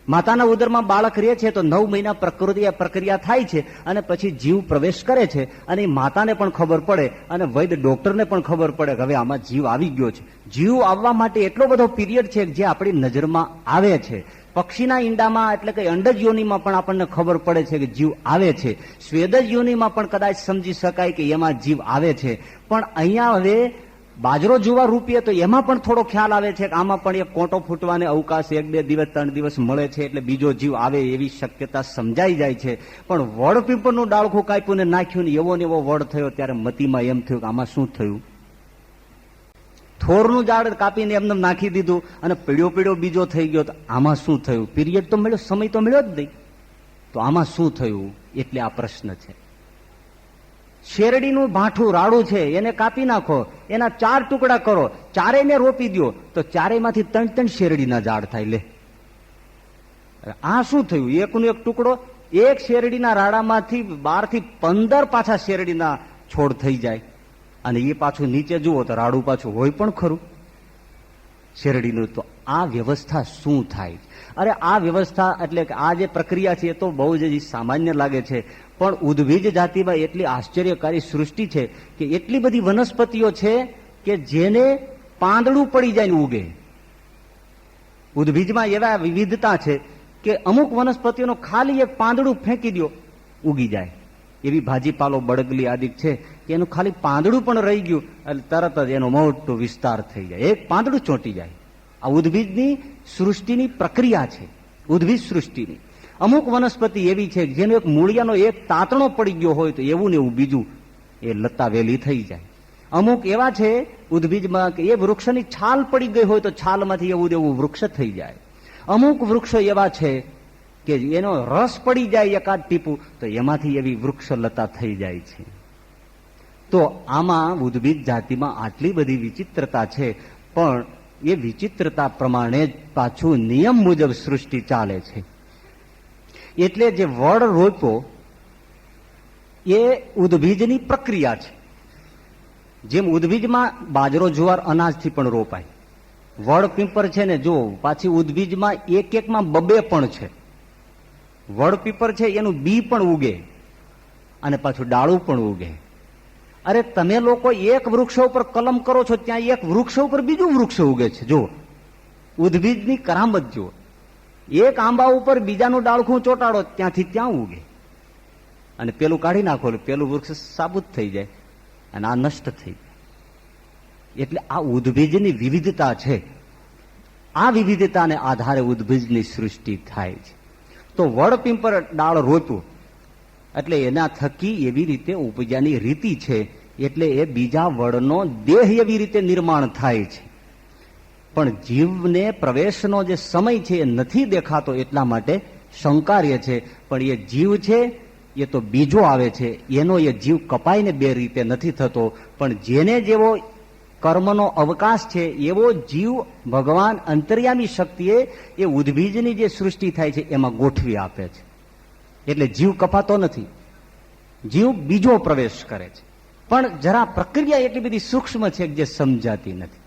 Speaker 2: માતાના ઉદરમાં બાળક રહે છે તો 9 મહિના પ્રક્રિયા થાય છે અને પછી જીવ પ્રવેશ કરે છે અને એ માતાને પણ ખબર પડે અને વૈદ ડોક્ટરને પણ ખબર પડે કે હવે આમાં જીવ આવી ગયો છે. જીવ આવવા માટે એટલો બધો પીરિયડ છે જે આપણી નજરમાં આવે છે. પક્ષીના ઈંડામાં એટલે કે અંડજ યોનિમાં પણ આપણને ખબર પડે છે કે જીવ આવે છે. સ્વેદજ યોનિમાં પણ કદાચ સમજી શકાય કે એમાં જીવ આવે છે. પણ અહીંયા હવે બાજરો જુવાર રૂપીએ તો એમાં પણ થોડો ખ્યાલ આવે છે કે આમાં પણ એક કોંટો ફૂટવાને અવકાશ 1-2 દિવસ 3 દિવસ મળે છે એટલે બીજો જીવ આવે એવી શક્યતા સમજાઈ જાય છે. પણ વડ પીપળનું ડાળખું કાપ્યું ને નાખ્યું ને એવો વડ થયો ત્યારે મતીમાં એમ થયું કે આમાં શું થયું. થોરનું ઝાડ કાપીને એમને નાખી દીધું અને પીળ્યો બીજો થઈ ગયો તો આમાં શું થયું. પીરિયડ તો મળ્યો, સમય તો મળ્યો જ નહીં, તો આમાં શું થયું. એટલે આ પ્રશ્ન છે. શેરડીનું ભાઠું રાડું છે એને કાપી નાખો, એના 4 ટુકડા કરો, ચારેયને રોપી દો તો ચારેયમાંથી 3 શેરડીના ઝાડ થાય. લે આ શું થયું. એકનો એક ટુકડો, એક શેરડીના રાડામાંથી 12 થી 15 પાછા શેરડીના છોડ થઈ જાય અને એ પાછું નીચે જુઓ તો રાડું પાછું હોય પણ ખરું શેરડીનું. તો આ વ્યવસ્થા શું થાય. અરે આ વ્યવસ્થા એટલે કે આ જે પ્રક્રિયા છે એ તો બહુ જ સામાન્ય લાગે છે પણ ઉદ્ભીજ જાતિમાં એટલી આશ્ચર્યકારી સૃષ્ટિ છે કે એટલી બધી વનસ્પતિઓ છે કે જેને પાંદડું પડી જાય ને ઉગે. ઉદ્ભીજમાં એવા વિવિધતા છે કે અમુક વનસ્પતિઓનો ખાલી એક પાંદડું ફેંકી દો ઉગી જાય. એવી ભાજીપાલો બળગલી આદિ છે કે એનું ખાલી પાંદડું પણ રહી ગયું એટલે તરત જ એનો મોટો વિસ્તાર થઈ જાય, એક પાંદડું ચોંટી જાય. આ ઉદ્ભીજની સૃષ્ટિની પ્રક્રિયા છે, ઉદ્ભીજ સૃષ્ટિની. અમુક વનસ્પતિ એવી છે જેનો એક મૂળિયાનો એક તાતણો પડી ગયો હોય તો એવું ને એવું બીજું એ લતા વેલી થઈ જાય. અમુક એવા છે ઉદ્ભીજમાં કે એ વૃક્ષની છાલ પડી ગઈ હોય તો છાલમાંથી એવું વૃક્ષ થઈ જાય. અમુક વૃક્ષો એવા છે કે એનો રસ પડી જાય એકાદ ટીપું તો એમાંથી એવી વૃક્ષ લતા થઈ જાય છે. તો આમાં ઉદ્ભીજ જાતિમાં આટલી બધી વિચિત્રતા છે પણ એ વિચિત્રતા પ્રમાણે જ પાછું નિયમ મુજબ સૃષ્ટિ ચાલે છે. એટલે જે વડ રોપ્યો એ ઉદ્ભીજની પ્રક્રિયા છે. જેમ ઉદ્ભીજમાં બાજરો જુવાર અનાજથી પણ રોપાય, વડ પીપર છે ને જો પાછી ઉદ્ભીજમાં એકમાં 2 પણ છે. વડ પીપર છે એનું બી પણ ઉગે અને પાછું ડાળું પણ ઉગે. અરે તમે લોકો એક વૃક્ષ ઉપર કલમ કરો છો ત્યાં એક વૃક્ષ ઉપર બીજું વૃક્ષ ઉગે છે. જો ઉદ્ભીજની કરામત જુઓ. એક આંબા ઉપર બીજાનું ડાળખું ચોંટાડો ત્યાંથી ત્યાં ઉગે અને પેલું કાઢી નાખો એટલે પેલું વૃક્ષ સાબુત થઈ જાય અને આ નષ્ટ થઈ જાય. એટલે આ ઉદ્ભીજની વિવિધતા છે. આ વિવિધતાને આધારે ઉદ્ભીજની સૃષ્ટિ થાય છે. તો વડ પીપર ડાળ રોપ્યું એટલે એના થકી એવી રીતે ઉપજાની રીતિ છે એટલે એ બીજા વડનો દેહ એવી રીતે નિર્માણ થાય છે. પણ જીવને પ્રવેશનો જે સમય છે એ નથી દેખાતો એટલા માટે શંકાર્ય છે. પણ એ જીવ છે એ તો બીજો આવે છે, એનો એ જીવ કપાઈને 2 રીતે નથી થતો. પણ જેને જેવો કર્મનો અવકાશ છે એવો જીવ ભગવાન અંતર્યામી શક્તિએ એ ઉદ્ભીજની જે સૃષ્ટિ થાય છે એમાં ગોઠવી આપે છે. એટલે જીવ કપાતો નથી, જીવ બીજો પ્રવેશ કરે છે. પણ જરા પ્રક્રિયા એટલી બધી સૂક્ષ્મ છે જે સમજાતી નથી.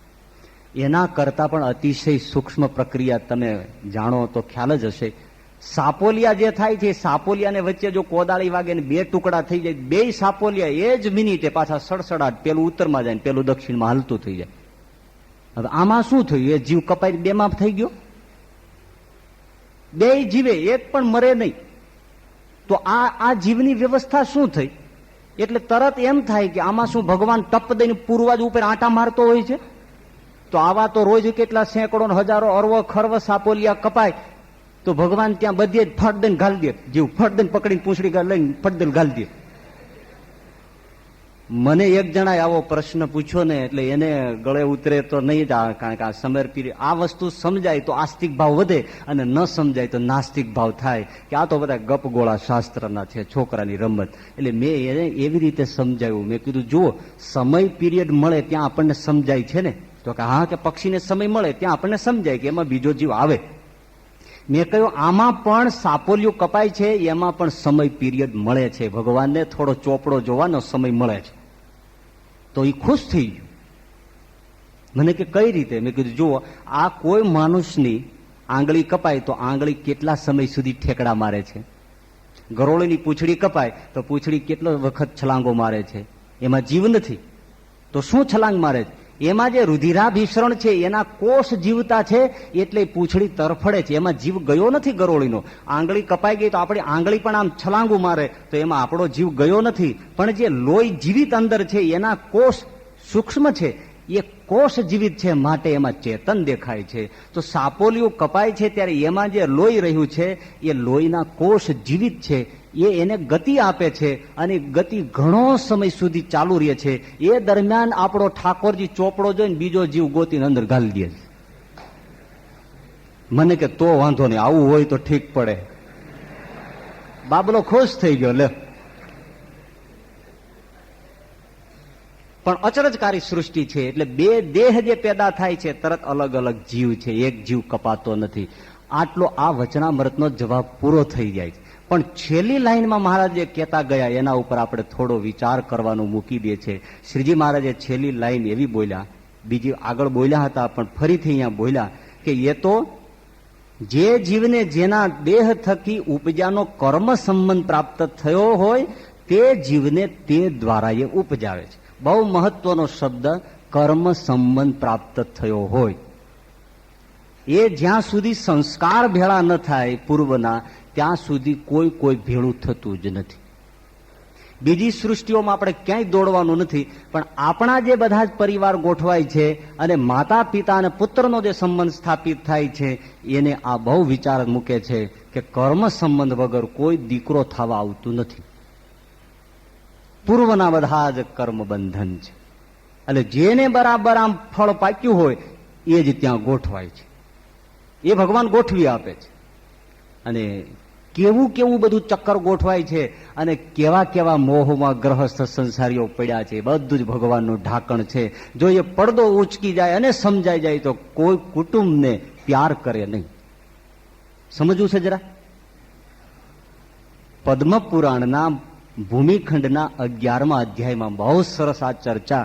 Speaker 2: એના કરતા પણ અતિશય સૂક્ષ્મ પ્રક્રિયા તમે જાણો તો ખ્યાલ જ હશે. સાપોલિયા જે થાય છે, સાપોલિયાને વચ્ચે જો કોદાળી વાગે ને 2 ટુકડા થઈ જાય, 2 સાપોલિયા એ જ મિનિટે પાછા સડસડાટ પેલું ઉત્તરમાં જાય ને પેલું દક્ષિણમાં હાલતું થઈ જાય. હવે આમાં શું થયું. એ જીવ કપાઈ 2માં થઈ ગયો. 2 જીવે, એક પણ મરે નહીં. તો આ જીવની વ્યવસ્થા શું થઈ. એટલે તરત એમ થાય કે આમાં શું ભગવાન ટપ દઈને પૂર્વજ ઉપર આંટા મારતો હોય છે. તો આવા તો રોજ કેટલા સેંકડો હજારો અરવો ખરવ સાપોલિયા કપાય, તો ભગવાન ત્યાં બધે જ ફટ દઈને ઘાલી દે, જીવ ફટ દઈને પકડીને પૂંછડી લઈને ફટ દઈને ઘાલી દે. મને એક જણાએ આવો પ્રશ્ન પૂછ્યો ને એટલે એને ગળે ઉતરે તો નહીં જ, કારણ કે આ સમર્પિત આ વસ્તુ સમજાય તો આસ્તિક ભાવ વધે અને ન સમજાય તો નાસ્તિક ભાવ થાય કે આ તો બધા ગપગોળા શાસ્ત્રના છે, છોકરાની રમત. એટલે મેં એને એવી રીતે સમજાવ્યું, મેં કીધું જુઓ, સમય પીરિયડ મળે ત્યાં આપણને સમજાય છે ને, તો કે હા કે પક્ષીને સમય મળે ત્યાં આપણને સમજાય કે એમાં બીજો જીવ આવે. મેં કહ્યું આમાં પણ સાપોલિયું કપાય છે, એમાં પણ સમય પીરિયડ મળે છે, ભગવાનને થોડો ચોપડો જોવાનો સમય મળે છે. તો એ ખુશ થઈ ગયું. મને કે કઈ રીતે? મેં કીધું જુઓ, આ કોઈ માણસની આંગળી કપાય તો આંગળી કેટલા સમય સુધી ઠેકડા મારે છે, ગરોળીની પૂંછડી કપાય તો પૂંછડી કેટલો વખત છલાંગો મારે છે, એમાં જીવ નથી તો શું છલાંગ મારે છે? એમાં જે રુધિરાભિસરણ છે એના કોષ જીવતા છે એટલે પૂંછડી તરફડે છે, એમાં જીવ ગયો નથી ગરોળીનો. આંગળી કપાઈ ગઈ તો આપણી આંગળી પણ આમ છલાંગુ મારે તો એમાં આપણો જીવ ગયો નથી, પણ જે લોહી જીવિત અંદર છે એના કોષ સૂક્ષ્મ છે, એ કોષ જીવિત છે, માટે એમાં ચેતન દેખાય છે. તો સાપોલિયું કપાય છે ત્યારે એમાં જે લોહી રહ્યું છે એ લોહીના કોષ જીવિત છે, એ એને ગતિ આપે છે અને ગતિ ઘણો સમય સુધી ચાલુ રહે છે. એ દરમિયાન આપણો ઠાકોરજી ચોપડો જોઈને બીજો જીવ ગોતીને અંદર ઘાલી દે. મને કે તો વાંધો નહીં, આવું હોય તો ઠીક પડે. બાબલો ખુશ થઈ ગયો. લે, પણ અચરજકારી સૃષ્ટિ છે એટલે બે દેહ જે પેદા થાય છે તરત અલગ અલગ જીવ છે, એક જીવ કપાતો નથી. આટલો આ વચનામૃતનો જવાબ પૂરો થઈ જાય છે. પણ છેલ્લી લાઈનમાં મહારાજ જે કહેતા ગયા એના ઉપર આપણે થોડો વિચાર કરવાનું મૂકી દે છે. શ્રીજી મહારાજે છેલ્લી લાઈન એવી બોલ્યા, બીજી આગળ બોલ્યા હતા પણ ફરીથી અહીંયા બોલ્યા કે એ તો જે જીવને જેના દેહ થકી ઉપજાનો કર્મ સંબંધ પ્રાપ્ત થયો હોય તે જીવને તે દ્વારા એ ઉપજાવે છે. બહુ મહત્વનો શબ્દ, કર્મ સંબંધ પ્રાપ્ત થયો હોય. એ જ્યાં સુધી સંસ્કાર ભેળા ન થાય પૂર્વના, ત્યાં સુધી કોઈ ભેળું થતું જ નથી. બીજી સૃષ્ટિઓમાં આપણે ક્યાંય દોડવાનું નથી, પણ આપણા જે બધા જ પરિવાર ગોઠવાય છે અને માતા પિતા અને પુત્રનો જે સંબંધ સ્થાપિત થાય છે એને આ બહુ વિચાર મૂકે છે કે કર્મ સંબંધ વગર કોઈ દીકરો થવા આવતું નથી. પૂર્વના બધા જ કર્મ બંધન છે. એટલે જેને બરાબર આમ ફળ પાક્યું હોય એ જ ત્યાં ગોઠવાય છે, એ ભગવાન ગોઠવી આપે છે. અને કેવું કેવું બધું ચક્કર ગોઠવાય છે અને કેવા કેવા મોહમાં ગ્રહસ્થ સંસારીઓ પડ્યા છે, બધું જ ભગવાનનું ઢાંકણ છે. જો એ પડદો ઉચકી જાય અને સમજાઈ જાય તો કોઈ કુટુંબને પ્યાર કરે નહીં. સમજવું છે જરા? પદ્મ પુરાણના ભૂમિખંડના 11મા અધ્યાયમાં બહુ સરસ આ ચર્ચા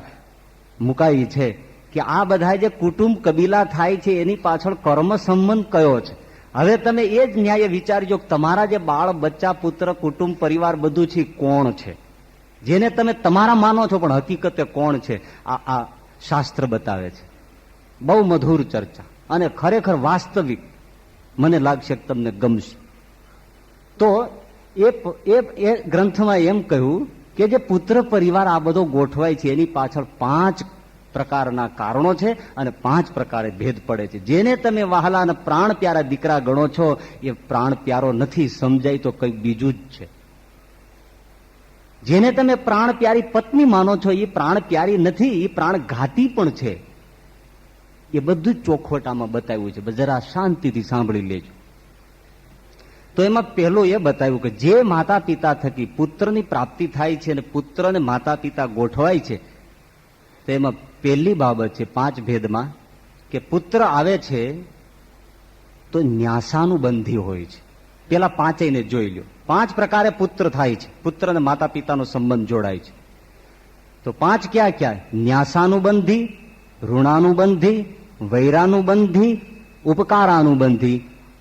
Speaker 2: મુકાઈ છે કે આ બધા જે કુટુંબ કબીલા થાય છે એની પાછળ કર્મ સંબંધ કયો છે. હવે તમે એ જ ન્યાય વિચારજો કે તમારા જે બાળ બચ્ચા પુત્ર કુટુંબ પરિવાર બધું છે કોણ છે, જેને તમે તમારા માનો છો પણ હકીકતે કોણ છે, આ શાસ્ત્ર બતાવે છે. બહુ મધુર ચર્ચા અને ખરેખર વાસ્તવિક. મને લાગશે કે તમને ગમશે. તો એ ગ્રંથમાં એમ કહ્યું કે જે પુત્ર પરિવાર આ બધો ગોઠવાય છે એની પાછળ 5 પ્રકારના કારણો છે અને 5 પ્રકારે ભેદ પડે છે. જેને તમે વહાલા અને પ્રાણ પ્યારા દીકરા ગણો છો એ પ્રાણ પ્યારો નથી, સમજાય તો કંઈક બીજું જ છે. જેને તમે પ્રાણ પ્યારી પત્ની માનો છો એ પ્રાણ પ્યારી નથી, એ પ્રાણ ઘાતી પણ છે. એ બધું જ ચોખવટામાં બતાવ્યું છે. જરા શાંતિથી સાંભળી લેજો. તો એમાં પહેલું એ બતાવ્યું કે જે માતા પિતા થકી પુત્રની પ્રાપ્તિ થાય છે અને પુત્ર અને માતા પિતા ગોઠવાય છે, તો એમાં પહેલી બાબત છે 5 ભેદમાં કે પુત્ર આવે છે તો ન્યાસાનુબંધી હોય છે. પેલા 5ને જોઈ લો. 5 પ્રકારે પુત્ર થાય છે, પુત્ર અને માતા પિતાનો સંબંધ જોડાય છે. તો 5 ક્યાં ક્યાં? ન્યાસાનુબંધી, ઋણાનુબંધી, વૈરાનુબંધી, ઉપકારાનુબંધી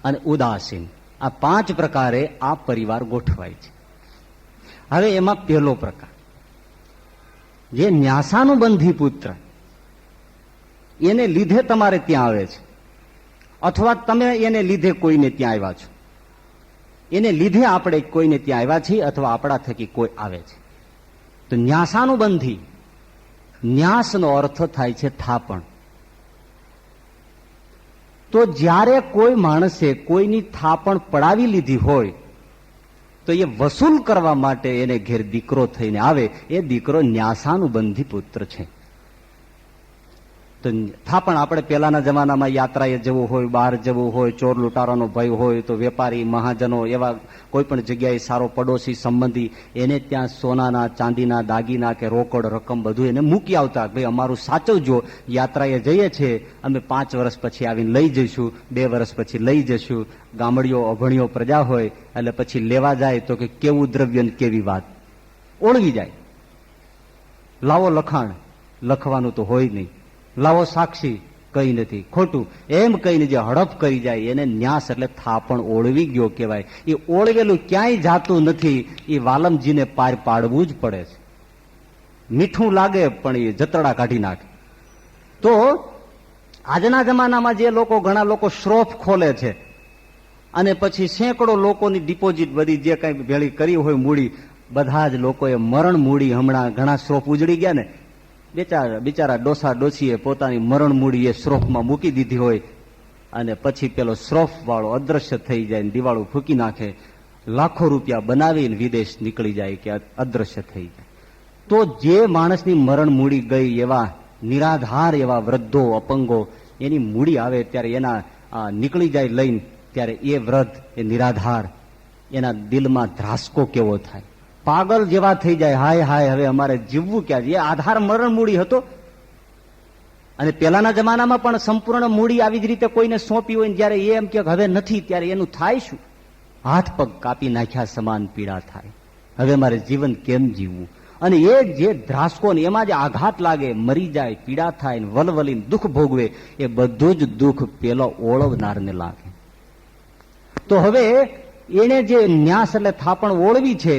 Speaker 2: અને ઉદાસીન. આ 5 પ્રકારે આ પરિવાર ગોઠવાય છે. હવે એમાં પહેલો પ્રકાર, જે ન્યાસાનુબંધી પુત્ર, એને લીધે તમારે ત્યાં આવે છે અથવા તમે એને લીધે કોઈને ત્યાં આવ્યા છો. એને લીધે આપણે કોઈને ત્યાં આવ્યા છીએ અથવા આપણા થકી કોઈ આવે છે. તો ન્યાસાનુબંધી, ન્યાસનો અર્થ થાય છે થાપણ. તો જ્યારે કોઈ માણસે કોઈની થાપણ પડાવી લીધી હોય તો એ વસૂલ કરવા માટે એને ઘેર દીકરો થઈને આવે, એ દીકરો ન્યાસાનુબંધી પુત્ર છે. તો થાપણ આપણે પહેલાના જમાનામાં યાત્રાએ જવું હોય, બહાર જવું હોય, ચોર લૂંટારાનો ભય હોય તો વેપારી મહાજનો એવા કોઈ પણ જગ્યાએ સારો પડોશી સંબંધી એને ત્યાં સોનાના ચાંદીના દાગીના કે રોકડ રકમ બધું એને મૂકી આવતા. ભાઈ અમારું સાચવજો, યાત્રાએ જઈએ છીએ, અમે 5 વર્ષ પછી આવીને લઈ જઈશું, 2 વર્ષ પછી લઈ જઈશું. ગામડીઓ અભણ્યો પ્રજા હોય એટલે પછી લેવા જાય તો કે કેવું દ્રવ્ય ને કેવી વાત, ઓળવી જાય. લાવો લખાણ, લખવાનું તો હોય નહીં. લાવો સાક્ષી, કઈ નથી, ખોટું એમ કહીને જે હડપ કરી જાય એને ન્યાસ એટલે થાપણ ઓળવી ગયો કહેવાય. એ ઓળવેલું ક્યાંય જાતું નથી, એ વાલમજીને પાર પાડવું જ પડે છે. મીઠું લાગે પણ એ જતરડા કાઢી નાખે. તો આજના જમાનામાં જે લોકો, ઘણા લોકો શ્રોફ ખોલે છે અને પછી સેંકડો લોકોની ડિપોઝિટ બધી જે કઈ ભેળી કરી હોય મૂડી, બધા જ લોકોએ મરણ મૂડી, હમણાં ઘણા શ્રોફ ઉજળી ગયા ને, બિચારા ડોસા ડોસીએ પોતાની મરણ મૂડી એ શ્રોફમાં મૂકી દીધી હોય અને પછી પેલો શ્રોફ વાળો અદ્રશ્ય થઈ જાય, દિવાળું ફૂકી નાખે, લાખો રૂપિયા બનાવીને વિદેશ નીકળી જાય કે અદ્રશ્ય થઈ જાય. તો જે માણસની મરણ મૂડી ગઈ, એવા નિરાધાર એવા વૃદ્ધો અપંગો, એની મૂડી આવે ત્યારે એના નીકળી જાય લઈને, ત્યારે એ વૃદ્ધ, એ નિરાધાર, એના દિલમાં ધ્રાસકો કેવો થાય, પાગલ જેવા થઈ જાય. હાય હાય, હવે અમારે જીવવું ક્યાં? એ આધાર મરણ મૂડી હતો. અને પેલાના જમાનામાં પણ સંપૂર્ણ મૂડી આવી જ રીતે કોઈને સોંપી હોય, જયારે એ એમ કે હવે નથી, ત્યારે એનું થાય શું? હાથ પગ કાપી નાખ્યા સમાન પીડા થાય. હવે મારે જીવન કેમ જીવવું? અને એ જે ધ્રાસકો ને એમાં જે આઘાત લાગે, મરી જાય, પીડા થાય, વલવલીને દુઃખ ભોગવે, એ બધું જ દુઃખ પેલો ઓળવનારને લાગે. તો હવે એને જે ન્યાસ એટલે થાપણ ઓળવી છે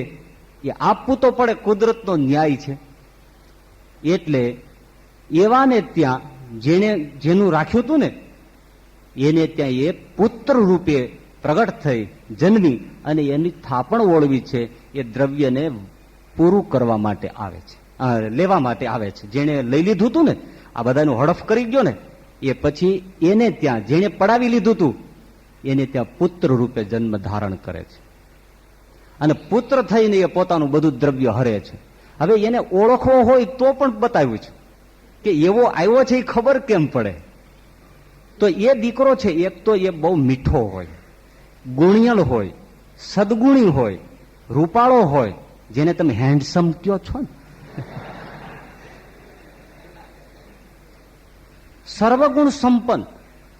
Speaker 2: એ આપવું તો પડે, કુદરતનો ન્યાય છે. એટલે એવાને ત્યાં જેનું રાખ્યું હતું ને, એને ત્યાં એ પુત્ર રૂપે પ્રગટ થઈ જન્મી અને એની થાપણ ઓળવી છે. એ દ્રવ્યને પૂરું કરવા માટે આવે છે, લેવા માટે આવે છે. જેને લઈ લીધું હતું ને, આ બધાનું હડફ કરી ગયો ને, એ પછી એને ત્યાં જેને પડાવી લીધું હતું એને ત્યાં પુત્ર રૂપે જન્મ ધારણ કરે છે. અને પુત્ર થઈને એ પોતાનું બધું દ્રવ્ય હરે છે. હવે એને ઓળખવો હોય તો પણ બતાવ્યું છે કે એવો આવ્યો છે એ ખબર કેમ પડે? તો એ દીકરો છે, એક તો એ બહુ મીઠો હોય, ગુણિયલ હોય, સદગુણી હોય, રૂપાળો હોય, જેને તમે હેન્ડસમ કયો છો ને, સર્વગુણ સંપન્ન,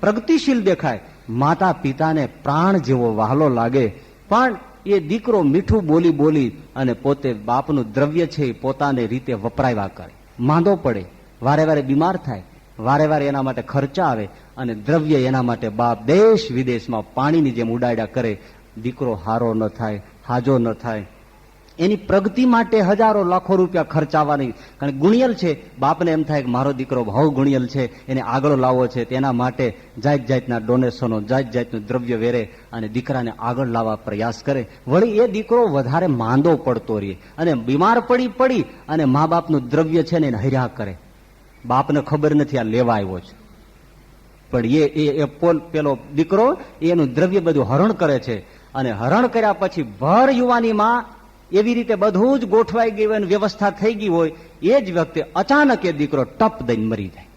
Speaker 2: પ્રગતિશીલ દેખાય, માતા પિતાને પ્રાણ જેવો વહાલો લાગે. પણ એ દીકરો મીઠું બોલી બોલી અને પોતે બાપનું દ્રવ્ય છે એ પોતાને રીતે વપરાવ્યા કરે, માંદો પડે, વારે વારે બીમાર થાય, વારે વારે એના માટે ખર્ચા આવે અને દ્રવ્ય એના માટે બાપ દેશ વિદેશમાં પાણીની જેમ ઉડાડ્યા કરે. દીકરો હારો ન થાય, હાજો ન થાય. એની પ્રગતિ માટે હજારો લાખો રૂપિયા ખર્ચાવાની. કારણ ગુણિયલ છે, બાપને એમ થાય કે મારો દીકરો બહુ ગુણિયલ છે, એને આગળ લાવવો છે, તેના માટે જાત જાતના ડોનેશનો, જાત જાતનું દ્રવ્ય વેરે અને દીકરાને આગળ લાવવા પ્રયાસ કરે. વળી એ દીકરો વધારે માંદો પડતો રહે અને બીમાર પડી અને મા બાપનું દ્રવ્ય છે ને એને હર્યા કરે. બાપને ખબર નથી આ લેવા આવ્યો છે, પણ એ પેલો દીકરો એનું દ્રવ્ય બધું હરણ કરે છે. અને હરણ કર્યા પછી ભર યુવાનીમાં એવી રીતે બધું જ ગોઠવાઈ ગયું હોય, વ્યવસ્થા થઈ ગઈ હોય, એ જ વખતે અચાનક એ દીકરો ટપ દઈને મરી જાય.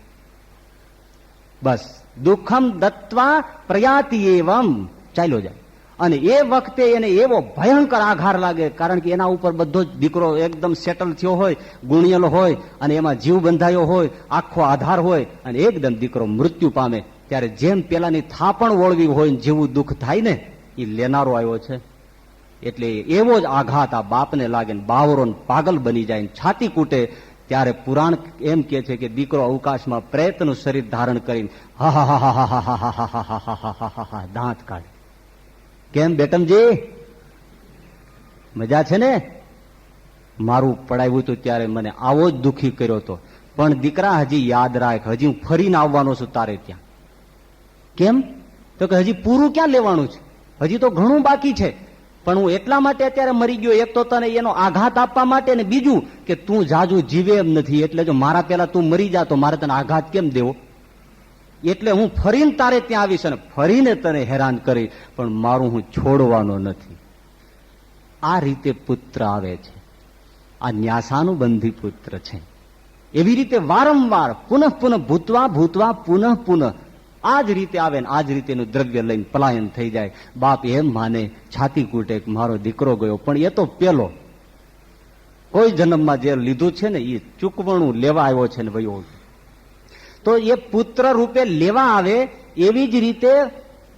Speaker 2: બસ દુઃખમ દત્વા પ્રયાતિ એવમ, ચાલ્યો જાય. અને એ વખતે એને એવો ભયંકર આઘાર લાગે, કારણ કે એના ઉપર બધો જ દીકરો એકદમ સેટલ થયો હોય, ગુણિયલ હોય અને એમાં જીવ બંધાયો હોય, આખો આધાર હોય અને એકદમ દીકરો મૃત્યુ પામે. ત્યારે જેમ પેલાની થાપણ વળવી હોય જેવું દુઃખ થાય ને, એ લેનારો આવ્યો છે. એટલે એવો જ આઘાત આ બાપને લાગે ને બાવરો પાગલ બની જાય, છાતી કૂટે. ત્યારે પુરાણ એમ કે છે કે દીકરો અવકાશમાં પ્રેતનું શરીર ધારણ કરીને હા હા હા હા હા હા હા હા હા હા દાંત કાઢે. કેમ બેટમજી, મજા છે ને? મારું પડાવ્યું હતું ત્યારે મને આવો જ દુઃખી કર્યો હતો, પણ દીકરા હજી યાદ રાખ, હજી હું ફરીને આવવાનો છું તારે ત્યાં. કેમ? તો કે હજી પૂરું ક્યાં લેવાનું છે, હજી તો ઘણું બાકી છે. પણ હું એટલા માટે અત્યારે મરી ગયો, એક તો તને એનો આઘાત આપવા માટે, ને બીજું કે તું જાજુ જીવે એમ નથી, એટલે જો મારા પેલા તું મરી જા તો મારે તને આઘાત કેમ દેવો? એટલે હું ફરીને તારે ત્યાં આવીશ અને ફરીને તને હેરાન કરી, પણ મારું હું છોડવાનો નથી. આ રીતે પુત્ર આવે છે. આ ન્યાસાનુબંધી પુત્ર છે. એવી રીતે વારંવાર પુનઃ પુનઃ ભૂતવા ભૂતવા પુનઃ પુનઃ આ જ રીતે આવે ને આ જ રીતે એનું દ્રવ્ય લઈને પલાયન થઈ જાય. બાપ એમ માને, છાતી કૂટે કે મારો દીકરો ગયો, પણ એ તો પેલો કોઈ જન્મમાં જે લીધું છે ને એ ચૂકવણું લેવા આવ્યો છે ને વયો. તો એ પુત્ર રૂપે લેવા આવે, એવી જ રીતે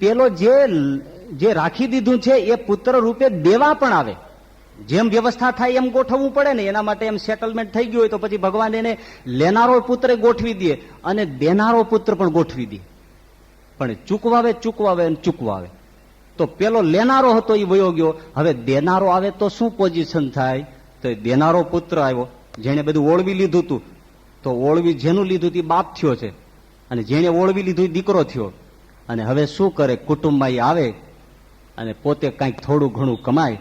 Speaker 2: પેલો જે રાખી દીધું છે એ પુત્ર રૂપે દેવા પણ આવે. જેમ વ્યવસ્થા થાય એમ ગોઠવવું પડે ને, એના માટે એમ સેટલમેન્ટ થઈ ગયું હોય તો પછી ભગવાન એને લેનારો પુત્ર ગોઠવી દે અને દેનારો પુત્ર પણ ગોઠવી દે. પણ ચૂકવાવે. તો પેલો લેનારો હતો એ વયો ગયો, હવે દેનારો આવે તો શું પોઝિશન થાય? તો દેનારો પુત્ર આવ્યો, જેને બધું ઓળવી લીધું હતું. તો ઓળવી જેનું લીધું તે બાપ થયો છે, અને જેને ઓળવી લીધું એ દીકરો થયો. અને હવે શું કરે? કુટુંબમાં આવે અને પોતે કંઈક થોડું ઘણું કમાય,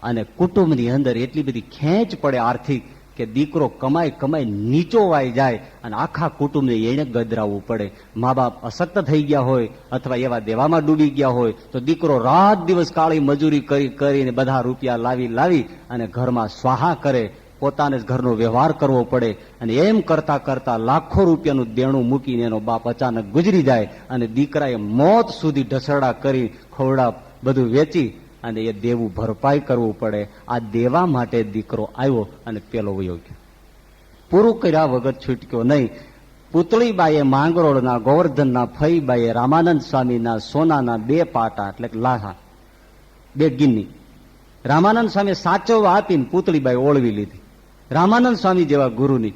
Speaker 2: અને કુટુંબની અંદર એટલી બધી ખેંચ પડે આર્થિક કે દીકરો કમાઈ નીચો વાઈ જાય અને આખા કુટુંબને એને ગદરાવવું પડે. મા બાપ અશક્ત થઈ ગયા હોય અથવા એવા દેવામાં ડૂબી ગયા હોય તો દીકરો રાત દિવસ કાળી મજૂરી કરીને બધા રૂપિયા લાવી અને ઘરમાં સ્વાહા કરે, પોતાને જ ઘરનો વ્યવહાર કરવો પડે. અને એમ કરતા કરતા લાખો રૂપિયાનું દેણું મૂકીને એનો બાપ અચાનક ગુજરી જાય અને દીકરાએ મોત સુધી ઢસરડા કરી ખોરડા બધું વેચી અને એ દેવું ભરપાઈ કરવું પડે. આ દેવા માટે દીકરો આવ્યો અને પેલો વયો ગયો. પૂરું કર્યા વગર છૂટક્યો નહીં. પુતળીબાઈએ માંગરોળના, ગોવર્ધનના ફઈબાઈએ રામાનંદ સ્વામીના સોનાના 2 પાટા એટલે લાહા 2 ગિન્ની રામાનંદ સ્વામી સાચવવા આપીને પુતળીબાઈ ઓળવી લીધી. રામાનંદ સ્વામી જેવા ગુરુની,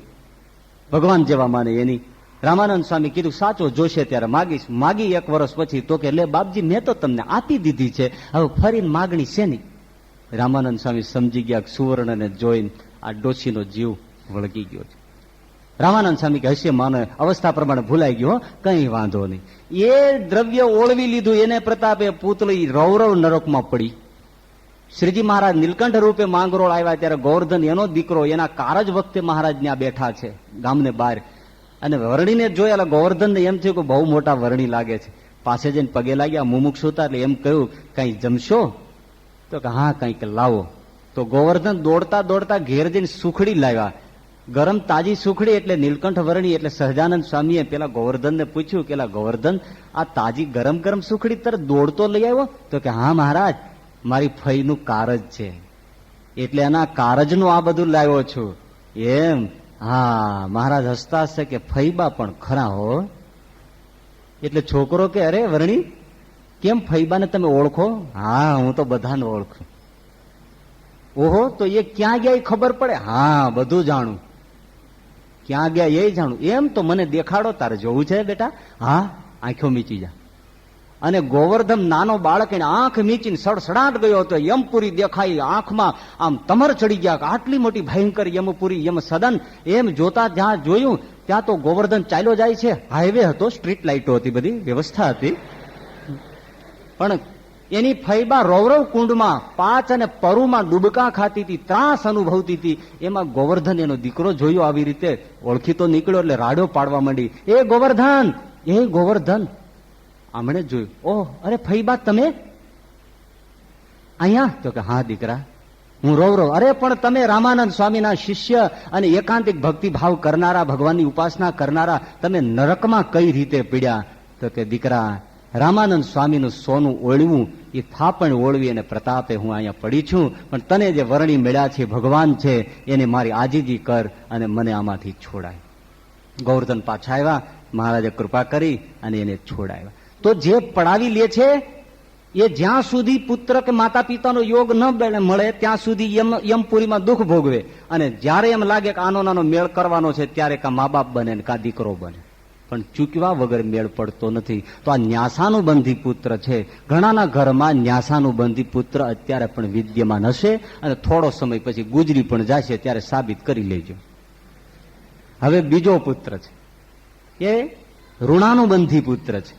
Speaker 2: ભગવાન જેવા માને એની. રામાનંદ સ્વામી કીધું સાચો જોશે ત્યારે માગીશ. માગી 1 વર્ષ પછી તો કે લે બાપજી મેં તો તમને આપી દીધી છે, હવે ફરીને માગણી છે નહીં. રામાનંદ સ્વામી સમજી ગયા સુવર્ણને જોઈને આ ડોશીનો જીવ વળગી ગયો છે. રામાનંદ સ્વામી કે હશે માને અવસ્થા પ્રમાણે ભૂલાઈ ગયો, કઈ વાંધો નહીં. એ દ્રવ્ય ઓળવી લીધું એને પ્રતાપે પૂતળી રૌરવ નરકમાં પડી. શ્રીજી મહારાજ નીલકંઠ રૂપે માંગરોળ આવ્યા ત્યારે ગોવર્ધન એનો દીકરો એના કારજ વખતે મહારાજ ત્યાં બેઠા છે ગામને બહાર. અને વરણીને જોયા, ગોવર્ધનને એમ થયું કે બહુ મોટા વરણી લાગે છે. પાસે જઈને પગે લાગ્યા, મુમુક્ષુ હતા એટલે એમ કહ્યું કઈ જમશો? તો કે હા કંઈક લાવો. તો ગોવર્ધન દોડતા ઘેર જઈને સુખડી લાવ્યા, ગરમ તાજી સુખડી. એટલે નીલકંઠ વરણી એટલે સહજાનંદ સ્વામીએ પેલા ગોવર્ધનને પૂછ્યું કે ગોવર્ધન આ તાજી ગરમ સુખડી તરત દોડતો લઈ આવ્યો? તો કે હા મહારાજ મારી ફઈનું કારજ છે એટલે એના કારજનું આ બધું લાવ્યો છું. એમ? હા. મહારાજ હસતા હશે કે ફઈબા પણ ખરા હો. એટલે છોકરો કે અરે વરણી કેમ ફઈબાને તમે ઓળખો? હા હું તો બધાને ઓળખું. ઓહો તો એ ક્યાં ગયા એ ખબર પડે? હા બધું જાણું. ક્યાં ગયા એ જાણું. એમ તો મને દેખાડો, તારે જોવું છે બેટા? હા આંખો મીચી જા. અને ગોવર્ધન નાનો બાળક એને આંખ મીચીને સડસડાટ ગયો હતો. યમપુરી દેખાઈ, આંખમાં આમ તમર ચડી ગયા. આટલી મોટી ભયંકર યમપુરી, યમ સદન. એમ જોતા જ્યાં જોયું ત્યાં તો ગોવર્ધન ચાલ્યો જાય છે. હાઈવે હતો, સ્ટ્રીટ લાઇટો હતી, બધી વ્યવસ્થા હતી. પણ એની ફઈબા રૌરવ કુંડમાં 5 અને પરુમાં ડૂબકા ખાતી હતી, ત્રાસ અનુભવતી હતી. એમાં ગોવર્ધન એનો દીકરો જોયો આવી રીતે, ઓળખી તો નીકળ્યો એટલે રાડો પાડવા માંડી. એ ગોવર્ધન આમણે જોયું. ઓહ અરે ફઈબા તમે અહીંયા? તો કે હા દીકરા હું રૌરવ. અરે પણ તમે રામાનંદ સ્વામીના શિષ્ય અને એકાંતિક ભક્તિભાવ કરનારા, ભગવાનની ઉપાસના કરનારા, તમે નરકમાં કઈ રીતે પીડ્યા? તો કે દીકરા રામાનંદ સ્વામીનું સોનું ઓળવું એ થાપણ ઓળવી અને પ્રતાપે હું અહીંયા પડી છું, પણ તને જે વરણી મળ્યા છે ભગવાન છે એને મારી આજીજી કર અને મને આમાંથી છોડાય. ગોવર્ધન પાછા આવ્યા, મહારાજે કૃપા કરી અને એને છોડાવ્યા. તો જે પડાવી લે છે એ જ્યાં સુધી પુત્ર કે માતા પિતાનો યોગ ન મળે ત્યાં સુધી યમપુરીમાં દુઃખ ભોગવે. અને જયારે એમ લાગે કે આનો નાનો મેળ કરવાનો છે ત્યારે કાં મા બાપ બને ને કાં દીકરો બને, પણ ચૂકવા વગર મેળ પડતો નથી. તો આ ન્યાસાનુબંધી પુત્ર છે. ઘણાના ઘરમાં ન્યાસાનુબંધી પુત્ર અત્યારે પણ વિદ્યમાન હશે અને થોડો સમય પછી ગુજરી પણ જશે, ત્યારે સાબિત કરી લેજો. હવે બીજો પુત્ર છે એ ઋણાનુબંધી પુત્ર છે.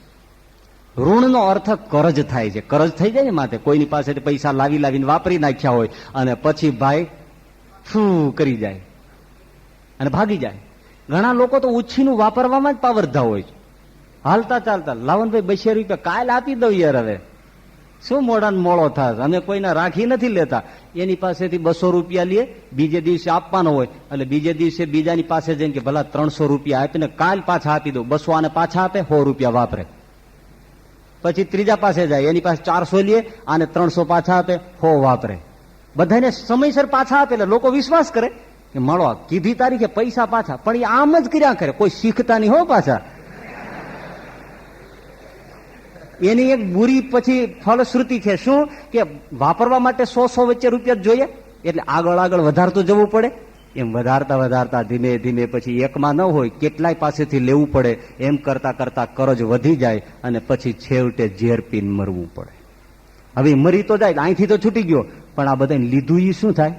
Speaker 2: ઋણનો અર્થ કરજ થાય છે. કરજ થઈ જાય ને માથે, કોઈની પાસેથી પૈસા લાવીને વાપરી નાખ્યા હોય અને પછી ભાઈ ફૂ કરી જાય અને ભાગી જાય. ઘણા લોકો તો ઉછીનું વાપરવામાં જ પાવરધા હોય છે. હાલતા ચાલતા લાવનભાઈ 200 રૂપિયા કાલ આપી દઉં યાર, હવે શું મોડા મોડો થાય, અમે કોઈને રાખી નથી લેતા. એની પાસેથી 200 રૂપિયા લે, બીજે દિવસે આપવાનો હોય એટલે બીજે દિવસે બીજાની પાસે જઈને કે ભલા 300 રૂપિયા આપીને કાલ પાછા આપી દઉં. 200 આને પાછા આપે, 100 રૂપિયા વાપરે. પછી ત્રીજા પાસે જાય, એની પાસે 400 લે, આને 300 પાછા આપે, 100 વાપરે. બધાને સમયસર પાછા આપે એટલે લોકો વિશ્વાસ કરે કે મળો કીધી તારીખે પૈસા પાછા. પણ એ આમ જ કર્યા કરે, કોઈ શીખતા નહીં હો પાછા. એની એક બુરી પછી ફલશ્રુતિ છે શું કે વાપરવા માટે 100 વચ્ચે રૂપિયા જોઈએ એટલે આગળ વધારતું જવું પડે. એમ વધારતા ધીમે ધીમે પછી એકમાં ન હોય કેટલાય પાસેથી લેવું પડે. એમ કરતા કરતા કરજ વધી જાય અને પછી છેવટે ઝેર પીને મરવું પડે. હવે મરી તો જાય, અહીંથી તો છૂટી ગયો, પણ આ બધાને લીધું એ શું થાય?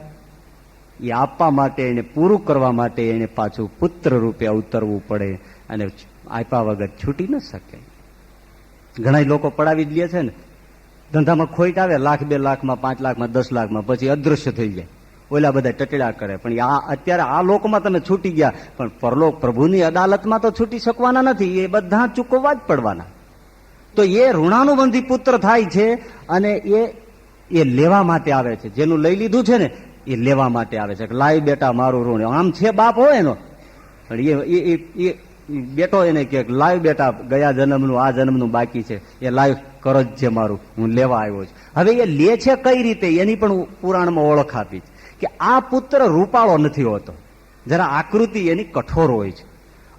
Speaker 2: એ આપવા માટે, એને પૂરું કરવા માટે એને પાછું પુત્ર રૂપે અવતરવું પડે અને આપ્યા વગર છૂટી ન શકે. ઘણા લોકો પડાવી જ લે છે ને, ધંધામાં ખોટ આવે, 1,00,000 2 લાખમાં 5 લાખમાં 10 લાખમાં, પછી અદૃશ્ય થઈ જાય. ઓલા બધા ટટેડા કરે. પણ અત્યારે આ લોકમાં તમે છૂટી ગયા, પણ પરલોક પ્રભુની અદાલતમાં તો છૂટી શકવાના નથી, એ બધા ચૂકવવા જ પડવાના. તો એ ઋણાનુબંધી પુત્ર થાય છે અને એ લેવા માટે આવે છે. જેનું લઈ લીધું છે ને એ લેવા માટે આવે છે કે લાય બેટા મારું ઋણ. આમ છે બાપ હોય એનો, પણ એ બેટો એને કે લાવ બેટા ગયા જન્મનું આ જન્મનું બાકી છે, એ લાવ કરજ છે મારું, હું લેવા આવ્યો છું. હવે એ લે છે કઈ રીતે એની પણ પુરાણમાં ઓળખ આપી છે કે આ પુત્ર રૂપાળો નથી હોતો, જરા આકૃતિ એની કઠોર હોય છે,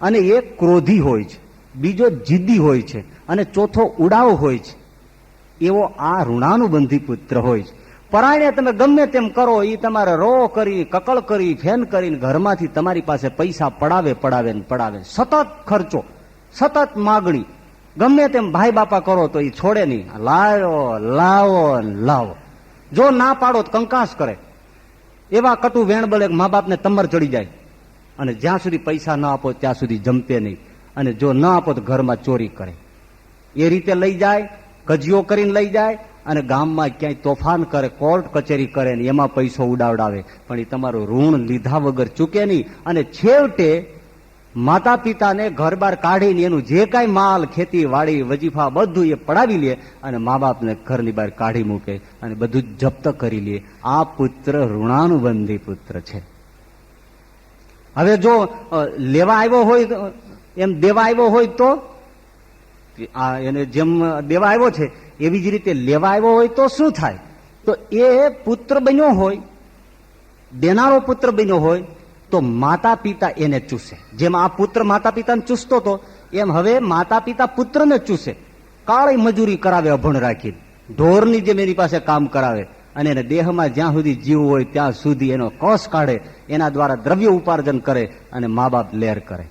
Speaker 2: અને એ ક્રોધી હોય છે, બીજો જિદ્દી હોય છે, અને ચોથો ઉડાવ હોય છે. એવો આ ઋણાનુબંધી પુત્ર હોય છે. પરાયણે તમે ગમે તેમ કરો, એ તમારે રો કરી, કકળ કરી, ફેન કરીને ઘરમાંથી તમારી પાસે પૈસા પડાવે. સતત ખર્ચો, સતત માગણી, ગમે તેમ ભાઈ બાપા કરો તો એ છોડે નહીં. લાવો. જો ના પાડો તો કંકાસ કરે. એવા કટુ વેણ બળે મા બાપને તમર ચડી જાય. અને જ્યાં સુધી પૈસા ન આપો ત્યાં સુધી જમતે નહીં. અને જો ન આપો તો ઘરમાં ચોરી કરે. એ રીતે લઈ જાય, કજિયો કરીને લઈ જાય, અને ગામમાં ક્યાંય તોફાન કરે, કોર્ટ કચેરી કરે ને એમાં પૈસો ઉડાવડાવે. પણ એ તમારું ઋણ લીધા વગર ચૂકે નહીં. અને છેવટે માતા પિતાને ઘર બહાર કાઢીને એનું જે કાંઈ માલ, ખેતી વાડી વજીફા બધું એ પડાવી લે અને મા બાપને ઘરની બહાર કાઢી મૂકે અને બધું જપ્ત કરી લે. આ પુત્ર ઋણાનુબંધી પુત્ર છે. હવે જો લેવા આવ્યો હોય એમ દેવા આવ્યો હોય તો એને જેમ દેવા આવ્યો છે એવી જ રીતે લેવા આવ્યો હોય તો શું થાય? તો એ પુત્ર બન્યો હોય, દેનારો પુત્ર બન્યો હોય તો માતા પિતા એને ચૂસે. જેમ આ પુત્ર માતા પિતાને ચૂસતો હતો એમ હવે માતા પિતા પુત્રને ચૂસે. કાળી મજૂરી કરાવે અભણ રાખીને, ઢોરની જેમ એની પાસે કામ કરાવે અને એને દેહમાં જ્યાં સુધી જીવ હોય ત્યાં સુધી એનો કસ કાઢે, એના દ્વારા દ્રવ્ય ઉપાર્જન કરે અને મા બાપ લેર કરે.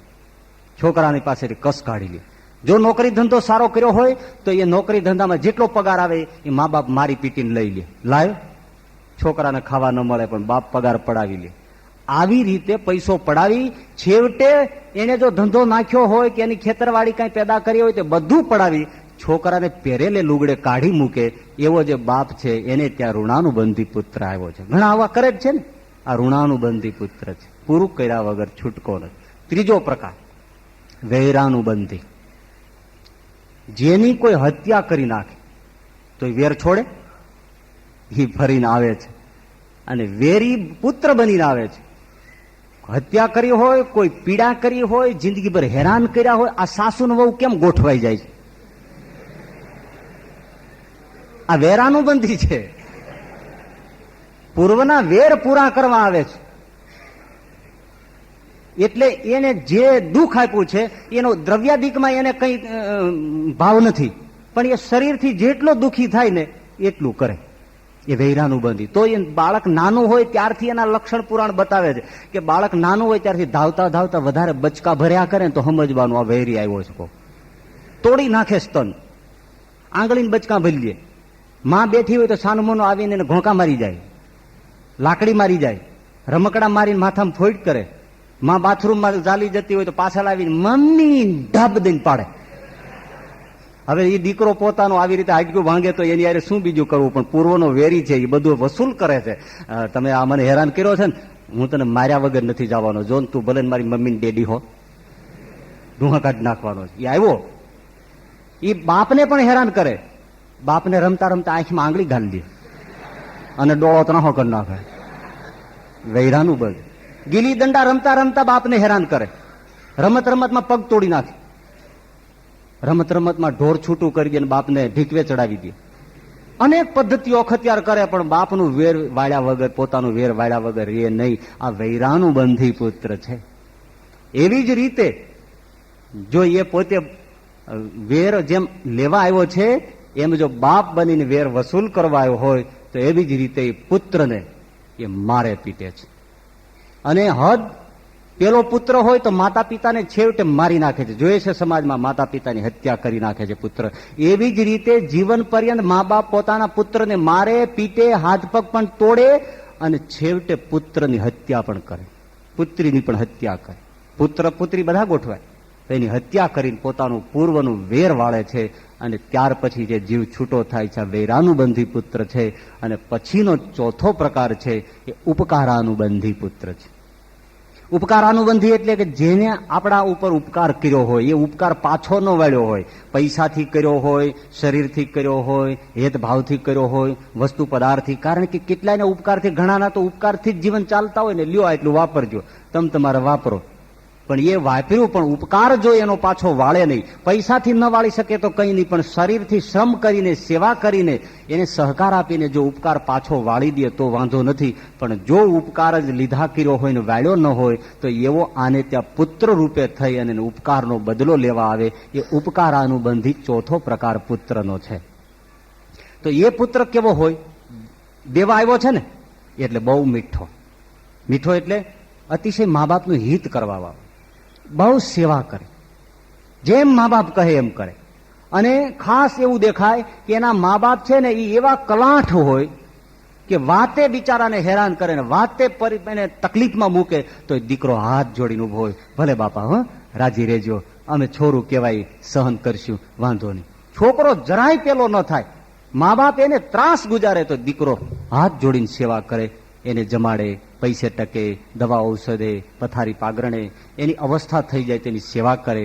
Speaker 2: છોકરાની પાસેથી કસ કાઢી લે. જો નોકરી ધંધો સારો કર્યો હોય તો એ નોકરી ધંધામાં જેટલો પગાર આવે એ મા બાપ મારી પીટીને લઈ લે. લાય છોકરાને ખાવા ન મળે પણ બાપ પગાર પડાવી લે. આવી રીતે પૈસો પડાવી છેવટે એને જો ધંધો નાખ્યો હોય કે એની ખેતરવાડી કઈ પેદા કરી હોય તો બધું પડાવી છોકરાને પહેરેલે લુગડે કાઢી મૂકે. એવો જે બાપ છે એને ત્યાં ઋણાનુબંધી પુત્ર આવ્યો છે. ઘણા આવા કરે જ છે ને. આ ઋણાનુબંધી પુત્ર છે, પૂરું કર્યા વગર છૂટકો નથી. ત્રીજો પ્રકાર વૈરાનુબંધી. જેની કોઈ હત્યા કરી નાખે તો એ વેર છોડે? એ ફરીને આવે છે અને વેરી પુત્ર બનીને આવે છે. હત્યા કરી હોય, કોઈ પીડા કરી હોય, જિંદગીભર હેરાન કર્યા હોય, આ સાસુ ને વહુ કેમ ગોઠવાઈ જાય છે? આ વેરાનુબંધી છે. પૂર્વના વેર પૂરા કરવા આવે છે. એટલે એને જે દુઃખ આપ્યું છે એનો દ્રવ્યાદિકમાં એને કઈ ભાવ નથી, પણ એ શરીરથી જેટલો દુઃખી થાય ને એટલું કરે. એ વૈરાનુબંધી. તો એ બાળક નાનું હોય ત્યારથી એના લક્ષણ પુરાણ બતાવે છે કે બાળક નાનું હોય ત્યારથી ધાવતા ધાવતા વધારે બચકા ભર્યા કરે ને તો સમજવાનું આ વૈરી આવ્યો છે. તોડી નાખે સ્તન, આંગળીને બચકા ભરી લે. માં બેઠી હોય તો સાનમોનો આવીને એને ઘોંકા મારી જાય, લાકડી મારી જાય, રમકડા મારીને માથામાં ફોઈટ કરે. માં બાથરૂમમાં ચાલી જતી હોય તો પાછળ આવીને મમ્મી ઢબ દઈને પાડે. હવે એ દીકરો પોતાનો આવી રીતે હાડકું ભાંગે તો એની યારે શું બીજું કરવું? પણ પૂર્વનો વેરી છે એ બધું વસૂલ કરે છે. તમે આ મને હેરાન કર્યો છે ને, હું તને માર્યા વગર નથી જવાનો. જો તું ભલે મારી મમ્મીની ડેડી હો, ડુહા કાઢી નાખવાનો. એ આવ્યો
Speaker 3: એ બાપને પણ હેરાન કરે. બાપને રમતા રમતા આંખમાં આંગળી ઘાલી દે અને ડોળો ત્રાહો કરી નાખે. વૈરાનું બળ. ગીલી દંડા રમતા રમતા બાપને હેરાન કરે. રમત રમતમાં પગ તોડી નાખે. રમત રમતમાં ઢોર છૂટું કરી દે અને બાપને ઢીકવે ચડાવી દે. અનેક પદ્ધતિઓ અખત્યાર કરે પણ બાપનું વેર વાળ્યા વગર, પોતાનું વેર વાળ્યા વગર એ નહીં. આ વૈરાનું બંધી પુત્ર છે. એવી જ રીતે જો એ પોતે વેર જેમ લેવા આવ્યો છે એમ જો બાપ બનીને વેર વસૂલ કરવા આવ્યો હોય તો એવી જ રીતે એ પુત્રને એ મારે પીટે છે. અને હદ પેલો પુત્ર હોય તો માતા પિતાને છેવટે મારી નાખે છે. જોઈએ છે સમાજમાં માતા પિતાની હત્યા કરી નાખે છે પુત્ર. એવી જ રીતે જીવન પર્યંત મા બાપ પોતાના પુત્રને મારે, પીટે, હાથ પગ પણ તોડે અને છેવટે પુત્રની હત્યા પણ કરે, પુત્રીની પણ હત્યા કરે. પુત્ર પુત્રી બધા ગોઠવાય, એની હત્યા કરીને પોતાનું પૂર્વનું વેર વાળે છે. અને ત્યાર પછી જે જીવ છૂટો થાય છે આ વૈરાનુબંધી પુત્ર છે. અને પછીનો ચોથો પ્રકાર છે એ ઉપકારાનુબંધી પુત્ર છે. ઉપકારાનુબંધી એટલે કે જેને આપણા ઉપર ઉપકાર કર્યો હોય, એ ઉપકાર પાછો ન વાળ્યો હોય, પૈસાથી કર્યો હોય, શરીરથી કર્યો હોય, હેતભાવથી કર્યો હોય, વસ્તુ પદાર્થથી. કારણ કે કેટલાયના ઉપકારથી, ઘણાના તો ઉપકારથી જ જીવન ચાલતા હોય ને, લ્યો એટલું વાપરજો, તમે તમારે વાપરો. પણ એ વાપર્યું પણ ઉપકાર જો એનો પાછો વાળે નહીં. પૈસાથી ન વાળી શકે તો કંઈ નહીં, પણ શરીરથી શ્રમ કરીને, સેવા કરીને, એને સહકાર આપીને જો ઉપકાર પાછો વાળી દે તો વાંધો નથી. પણ જો ઉપકાર જ લીધા કર્યો હોય ને વાળ્યો ન હોય તો એવો આને ત્યાં પુત્ર રૂપે થઈ અને ઉપકારનો બદલો લેવા આવે. એ ઉપકારાનુબંધી ચોથો પ્રકાર પુત્રનો છે. તો એ પુત્ર કેવો હોય? દેવા આવ્યો છે ને એટલે બહુ મીઠો. મીઠો એટલે અતિશય મા બાપનું હિત કરવા વાળો, બહુ સેવા કરે, જેમ મા બાપ કહે એમ કરે. અને ખાસ એવું દેખાય કે એના મા બાપ છે ને એ એવા કલાઠ હોય કે વાતે બિચારાને હેરાન કરે ને વાતે એને તકલીફમાં મૂકે તો દીકરો હાથ જોડીને ઉભો હોય, ભલે બાપા હ રાજી રહેજો, અમે છોરું કહેવાય સહન કરશું, વાંધો નહીં. છોકરો જરાય પેલો ન થાય, મા બાપ એને ત્રાસ ગુજારે તો દીકરો હાથ જોડીને સેવા કરે, એને જમાડે, પૈસે ટકે, દવા ઔષધે, પથારી પાગરણે, એની અવસ્થા થઈ જાય તેની સેવા કરે.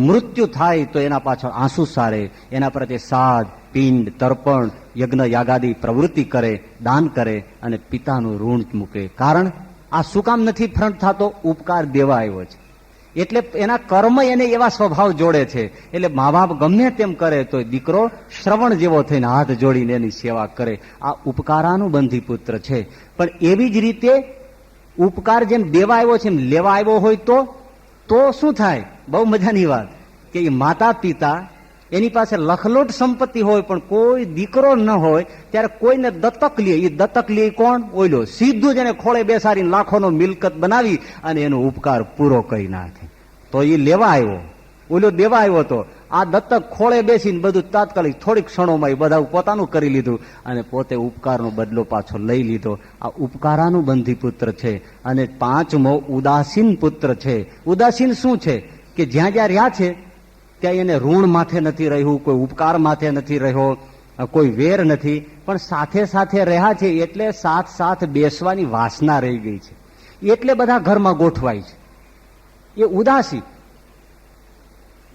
Speaker 3: મૃત્યુ થાય તો એના પાછળ આંસુ સારે, એના પ્રત્યે સાદ, પિંડ, તર્પણ, યજ્ઞ યાગાદી પ્રવૃત્તિ કરે, દાન કરે અને પિતાનું ઋણ મૂકે. કારણ આ શું કામ નથી ફ્રન્ટ થતો? ઉપકાર દેવા આવ્યો છે એટલે એના કર્મ એને એવા સ્વભાવ જોડે છે. એટલે મા બાપ ગમે તેમ કરે તો દીકરો શ્રવણ જેવો થઈને હાથ જોડીને એની સેવા કરે. આ ઉપકારાનુબંધી પુત્ર છે. પણ એવી જ રીતે ઉપકાર જેમ દેવા આવ્યો છે એમ લેવા આવ્યો હોય તો શું થાય? બહુ મજાની વાત કે એ માતા પિતા એની પાસે લખલોટ સંપત્તિ હોય પણ કોઈ દીકરો ન હોય ત્યારે કોઈને દત્તક લે. એ દત્તક લે કોણ? ઓઈલો સીધું જ એને ખોળે બેસાડીને લાખોનો મિલકત બનાવી અને એનો ઉપકાર પૂરો કરી નાખે. તો એ લેવા આવ્યો, ઓઈલો દેવા આવ્યો. તો આ દત્તક ખોળે બેસીને બધું તાત્કાલિક થોડીક ક્ષણોમાં એ બધા પોતાનું કરી લીધું અને પોતે ઉપકારનો બદલો પાછો લઈ લીધો. આ ઉપકારાનુબંધી પુત્ર છે. અને પાંચમો ઉદાસીન પુત્ર છે. ઉદાસીન શું છે? કે જ્યાં જ્યાં રહ્યા છે ત્યાં એને ઋણ માથે નથી રહ્યું, કોઈ ઉપકાર માથે નથી રહ્યો, કોઈ વેર નથી, પણ સાથે સાથે રહ્યા છે એટલે સાથ બેસવાની વાસના રહી ગઈ છે. એટલે બધા ઘરમાં ગોઠવાય છે. એ ઉદાસી.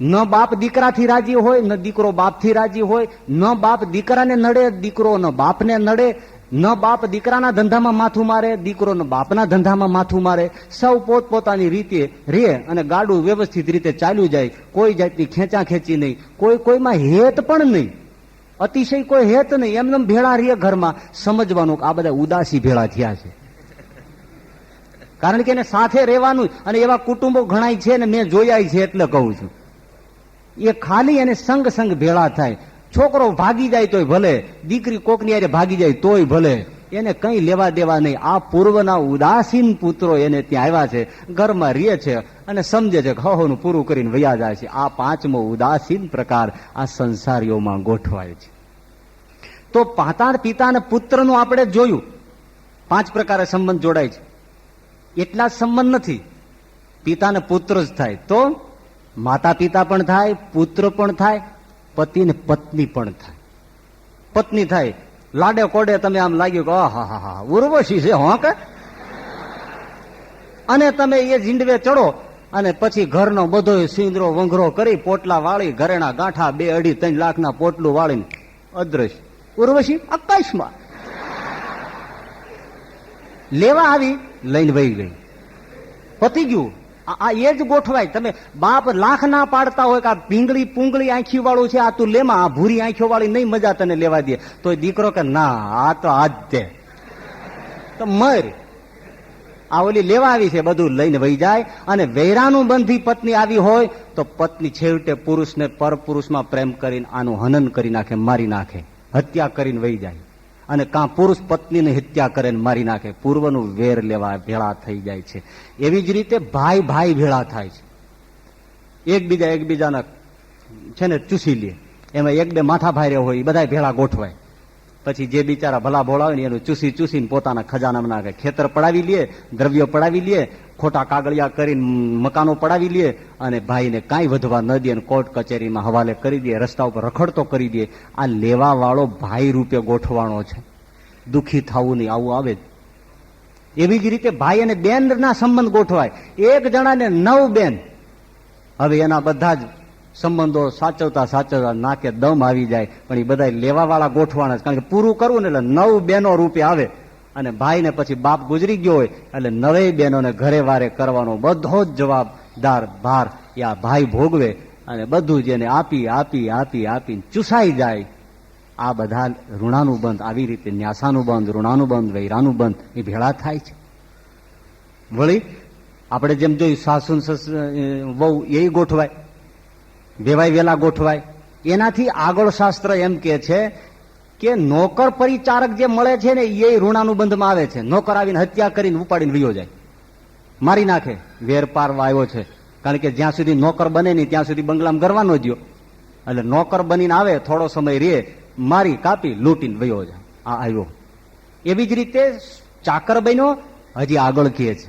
Speaker 3: ન બાપ દીકરાથી રાજી હોય, ન દીકરો બાપથી રાજી હોય, ન બાપ દીકરાને નડે, દીકરો ન બાપને નડે, ન બાપ દીકરાના ધંધામાં માથું મારે, દીકરો ન બાપના ધંધામાં માથું મારે. સૌ પોતપોતાની રીતે રે અને ગાડું વ્યવસ્થિત રીતે ચાલ્યું જાય. કોઈ જાતની ખેંચાખેંચી નહીં, કોઈમાં હેત પણ નહીં, અતિશય કોઈ હેત નહીં. એમને ભેળા રે ઘરમાં. સમજવાનું આ બધા ઉદાસી ભેળા થયા છે. કારણ કે એને સાથે રહેવાનું. અને એવા કુટુંબો ઘણાય છે ને, મેં જોયા છે એટલે કહું છું. એ ખાલી એને સંગ ભેળા થાય. છોકરો ભાગી જાય તોય ભલે, દીકરી કોકની હારે ભાગી જાય તોય ભલે, એને કઈ લેવા દેવા નહીં. આ પૂર્વના ઉદાસીન પુત્રો એને ત્યાં આવ્યા છે, ઘરમાં રહે છે અને સમજે છે હહોનું પૂરું કરીને વયા જાય છે. આ પાંચમો ઉદાસીન પ્રકાર આ સંસારીઓમાં ગોઠવાય છે. તો માતા પિતા અને પુત્રનું આપણે જોયું, 5 પ્રકારે સંબંધ જોડાય છે. એટલા જ સંબંધ નથી, પિતા ને પુત્ર જ થાય તો માતા પિતા પણ થાય, પુત્ર પણ થાય, પતિ ને પત્ની પણ થાય. પત્ની થાય, લાડે કોડે તમે આમ લાગ્યું કે આહા ઉર્વશી છે હો કે, અને તમે એ ઝીંડવે ચડો અને પછી ઘરનો બધો સિંદરો વંઘરો કરી પોટલા વાળી ઘરેણા ગાંઠા 2, 2.5, 3 લાખના પોટલું વાળીને અદ્રશ્ય. ઉર્વશી આકાશમાં લેવા આવી, લઈને વહી ગઈ. પતી ગયું. આ એ જ ગોઠવાય. તમે બાપ લાખ ના પાડતા હોય કે આ પીંગળી પૂંગળી આંખી વાળું છે, આ તું લેમાં, આ ભૂરી આંખીઓ વાળી નહીં મજા તને લેવા દે, તો દીકરો કે ના આ તો આજ તે તો મર. આ ઓલી લેવા આવી છે બધું લઈને વહી જાય. અને વૈરાનું બંધી પત્ની આવી હોય તો પત્ની છેવટે પુરુષને પરપુરુષમાં પ્રેમ કરીને આનું હનન કરી નાખે, મારી નાખે, હત્યા કરીને વહી જાય. અને કાં પુરુષ પત્નીને હત્યા કરે ને મારી નાખે, પૂર્વનું વેર લેવા ભેળા થઈ જાય છે. એવી જ રીતે ભાઈ ભાઈ ભેળા થાય છે, એકબીજાના છે ને ચૂસી લે. એમાં 1-2 માથા ભાઈ હોય એ બધા ભેળા ગોઠવાય. પછી જે બિચારા ભલા ભોળા હોય ને એનું ચૂસીને પોતાના ખજાનામાં નાખે. ખેતર પડાવી લે, દ્રવ્યો પડાવી લે, ખોટા કાગળિયા કરીને મકાનો પડાવી લે, અને ભાઈને કાંઈ વધવા ન દે, કોર્ટ કચેરીમાં હવાલે કરી દે, રસ્તા ઉપર રખડતો કરી દે. આ લેવા વાળો ભાઈ રૂપે ગોઠવાણો છે. દુઃખી થવું નહીં, આવું આવે જ. એવી જ રીતે ભાઈ અને બેનના સંબંધ ગોઠવાય. એક જણાને 9 બેન, હવે એના બધા જ સંબંધો સાચવતા નાકે દમ આવી જાય. પણ એ બધા લેવા વાળા ગોઠવાના, કારણ કે પૂરું કરવું ને એટલે 9 બેનો રૂપે આવે. અને ભાઈને પછી બાપ ગુજરી ગયો હોય એટલે 9 બહેનોને ઘરે વારે કરવાનો બધો જ જવાબદાર ભાર એ આ ભાઈ ભોગવે. અને બધું જ એને આપીને ચૂસાઈ જાય. આ બધા ઋણાનું બંધ, આવી રીતે ન્યાસાનું બંધ, ઋણાનું બંધ, વૈરાનું બંધ એ ભેળા થાય છે. વળી આપણે જેમ જોયું સાસુ વહુ એ ગોઠવાય, વેવાય વેલા ગોઠવાય. એનાથી આગળ શાસ્ત્ર એમ કે છે કે નોકર પરિચારક જે મળે છે ને એ ઋણાનું બંધમાં આવે છે. નોકર આવીને હત્યા કરીને ઉપાડીને વયો જાય, મારી નાખે. વેર પારવા આવ્યો છે, કારણ કે જ્યાં સુધી નોકર બને નહીં ત્યાં સુધી બંગલામાં ગરવાનો દ્યો. એટલે નોકર બનીને આવે, થોડો સમય રે, મારી કાપી લૂંટીને વયો જાય. આ આવ્યો. એવી જ રીતે ચાકર બન્યો, હજી આગળ કહે છે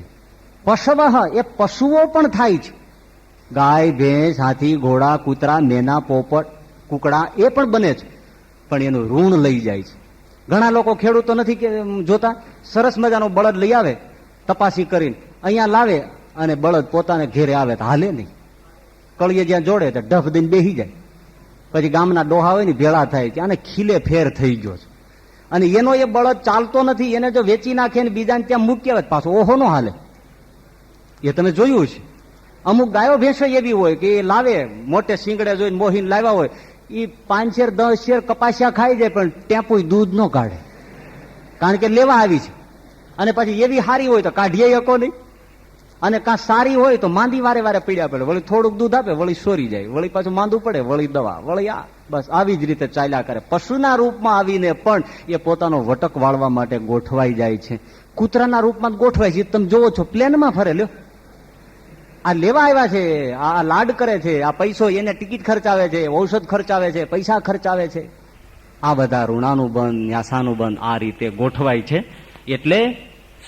Speaker 3: પશવ, એ પશુઓ પણ થાય છે. ગાય, ભેંસ, હાથી, ઘોડા, કૂતરા, મેના, પોપટ, કુકડા એ પણ બને છે. પણ એનું ઋણ લઈ જાય છે. ઘણા લોકો ખેડૂતો નથી કે જોતા, સરસ મજાનો બળદ લઈ આવે, તપાસી કરીને અહીંયા લાવે, અને બળદ પોતાને ઘેરે આવે તો હાલે નહીં. કળીએ જ્યાં જોડે તો ડફ દઈને બેસી જાય. પછી ગામના ડોહા હોય ને ભેળા થાય છે, આને ખીલે ફેર થઈ ગયો છે. અને એનો એ બળદ ચાલતો નથી, એને જો વેચી નાખે ને બીજાને ત્યાં મૂકી આવે પાછો ઓહો નો હાલે. એ તમે જોયું છે. અમુક ગાયો ભેંસો એવી હોય કે એ લાવે, મોટે શીંગડે જોઈને મોહીને લાવ્યા હોય, એ 5 શેર 10 શેર કપાસિયા ખાઈ જાય, પણ ટેપુય દૂધ ન કાઢે, કારણ કે લેવા આવી છે. અને પછી એવી હારી હોય તો કાઢીએ શકો નહીં, અને કાં સારી હોય તો માંદી વારે વારે પીડ્યા પડે. વળી થોડુંક દૂધ આપે, વળી સોરી જાય, વળી પાછું માંદું પડે, વળી દવા, વળી આ, બસ આવી જ રીતે ચાલ્યા કરે. પશુના રૂપમાં આવીને પણ એ પોતાનો વટક વાળવા માટે ગોઠવાઈ જાય છે. કૂતરાના રૂપમાં ગોઠવાય છે, તમે જોવો છો પ્લેનમાં ફરે. લ્યો, આ લેવા આવ્યા છે, આ લાડ કરે છે, આ પૈસો એને ટિકિટ ખર્ચાવે છે, ઔષધ ખર્ચાવે છે, પૈસા ખર્ચાવે છે. આ બધા ઋણાનું બંધ, ન્યાસાનું બંધ આ રીતે ગોઠવાય છે. એટલે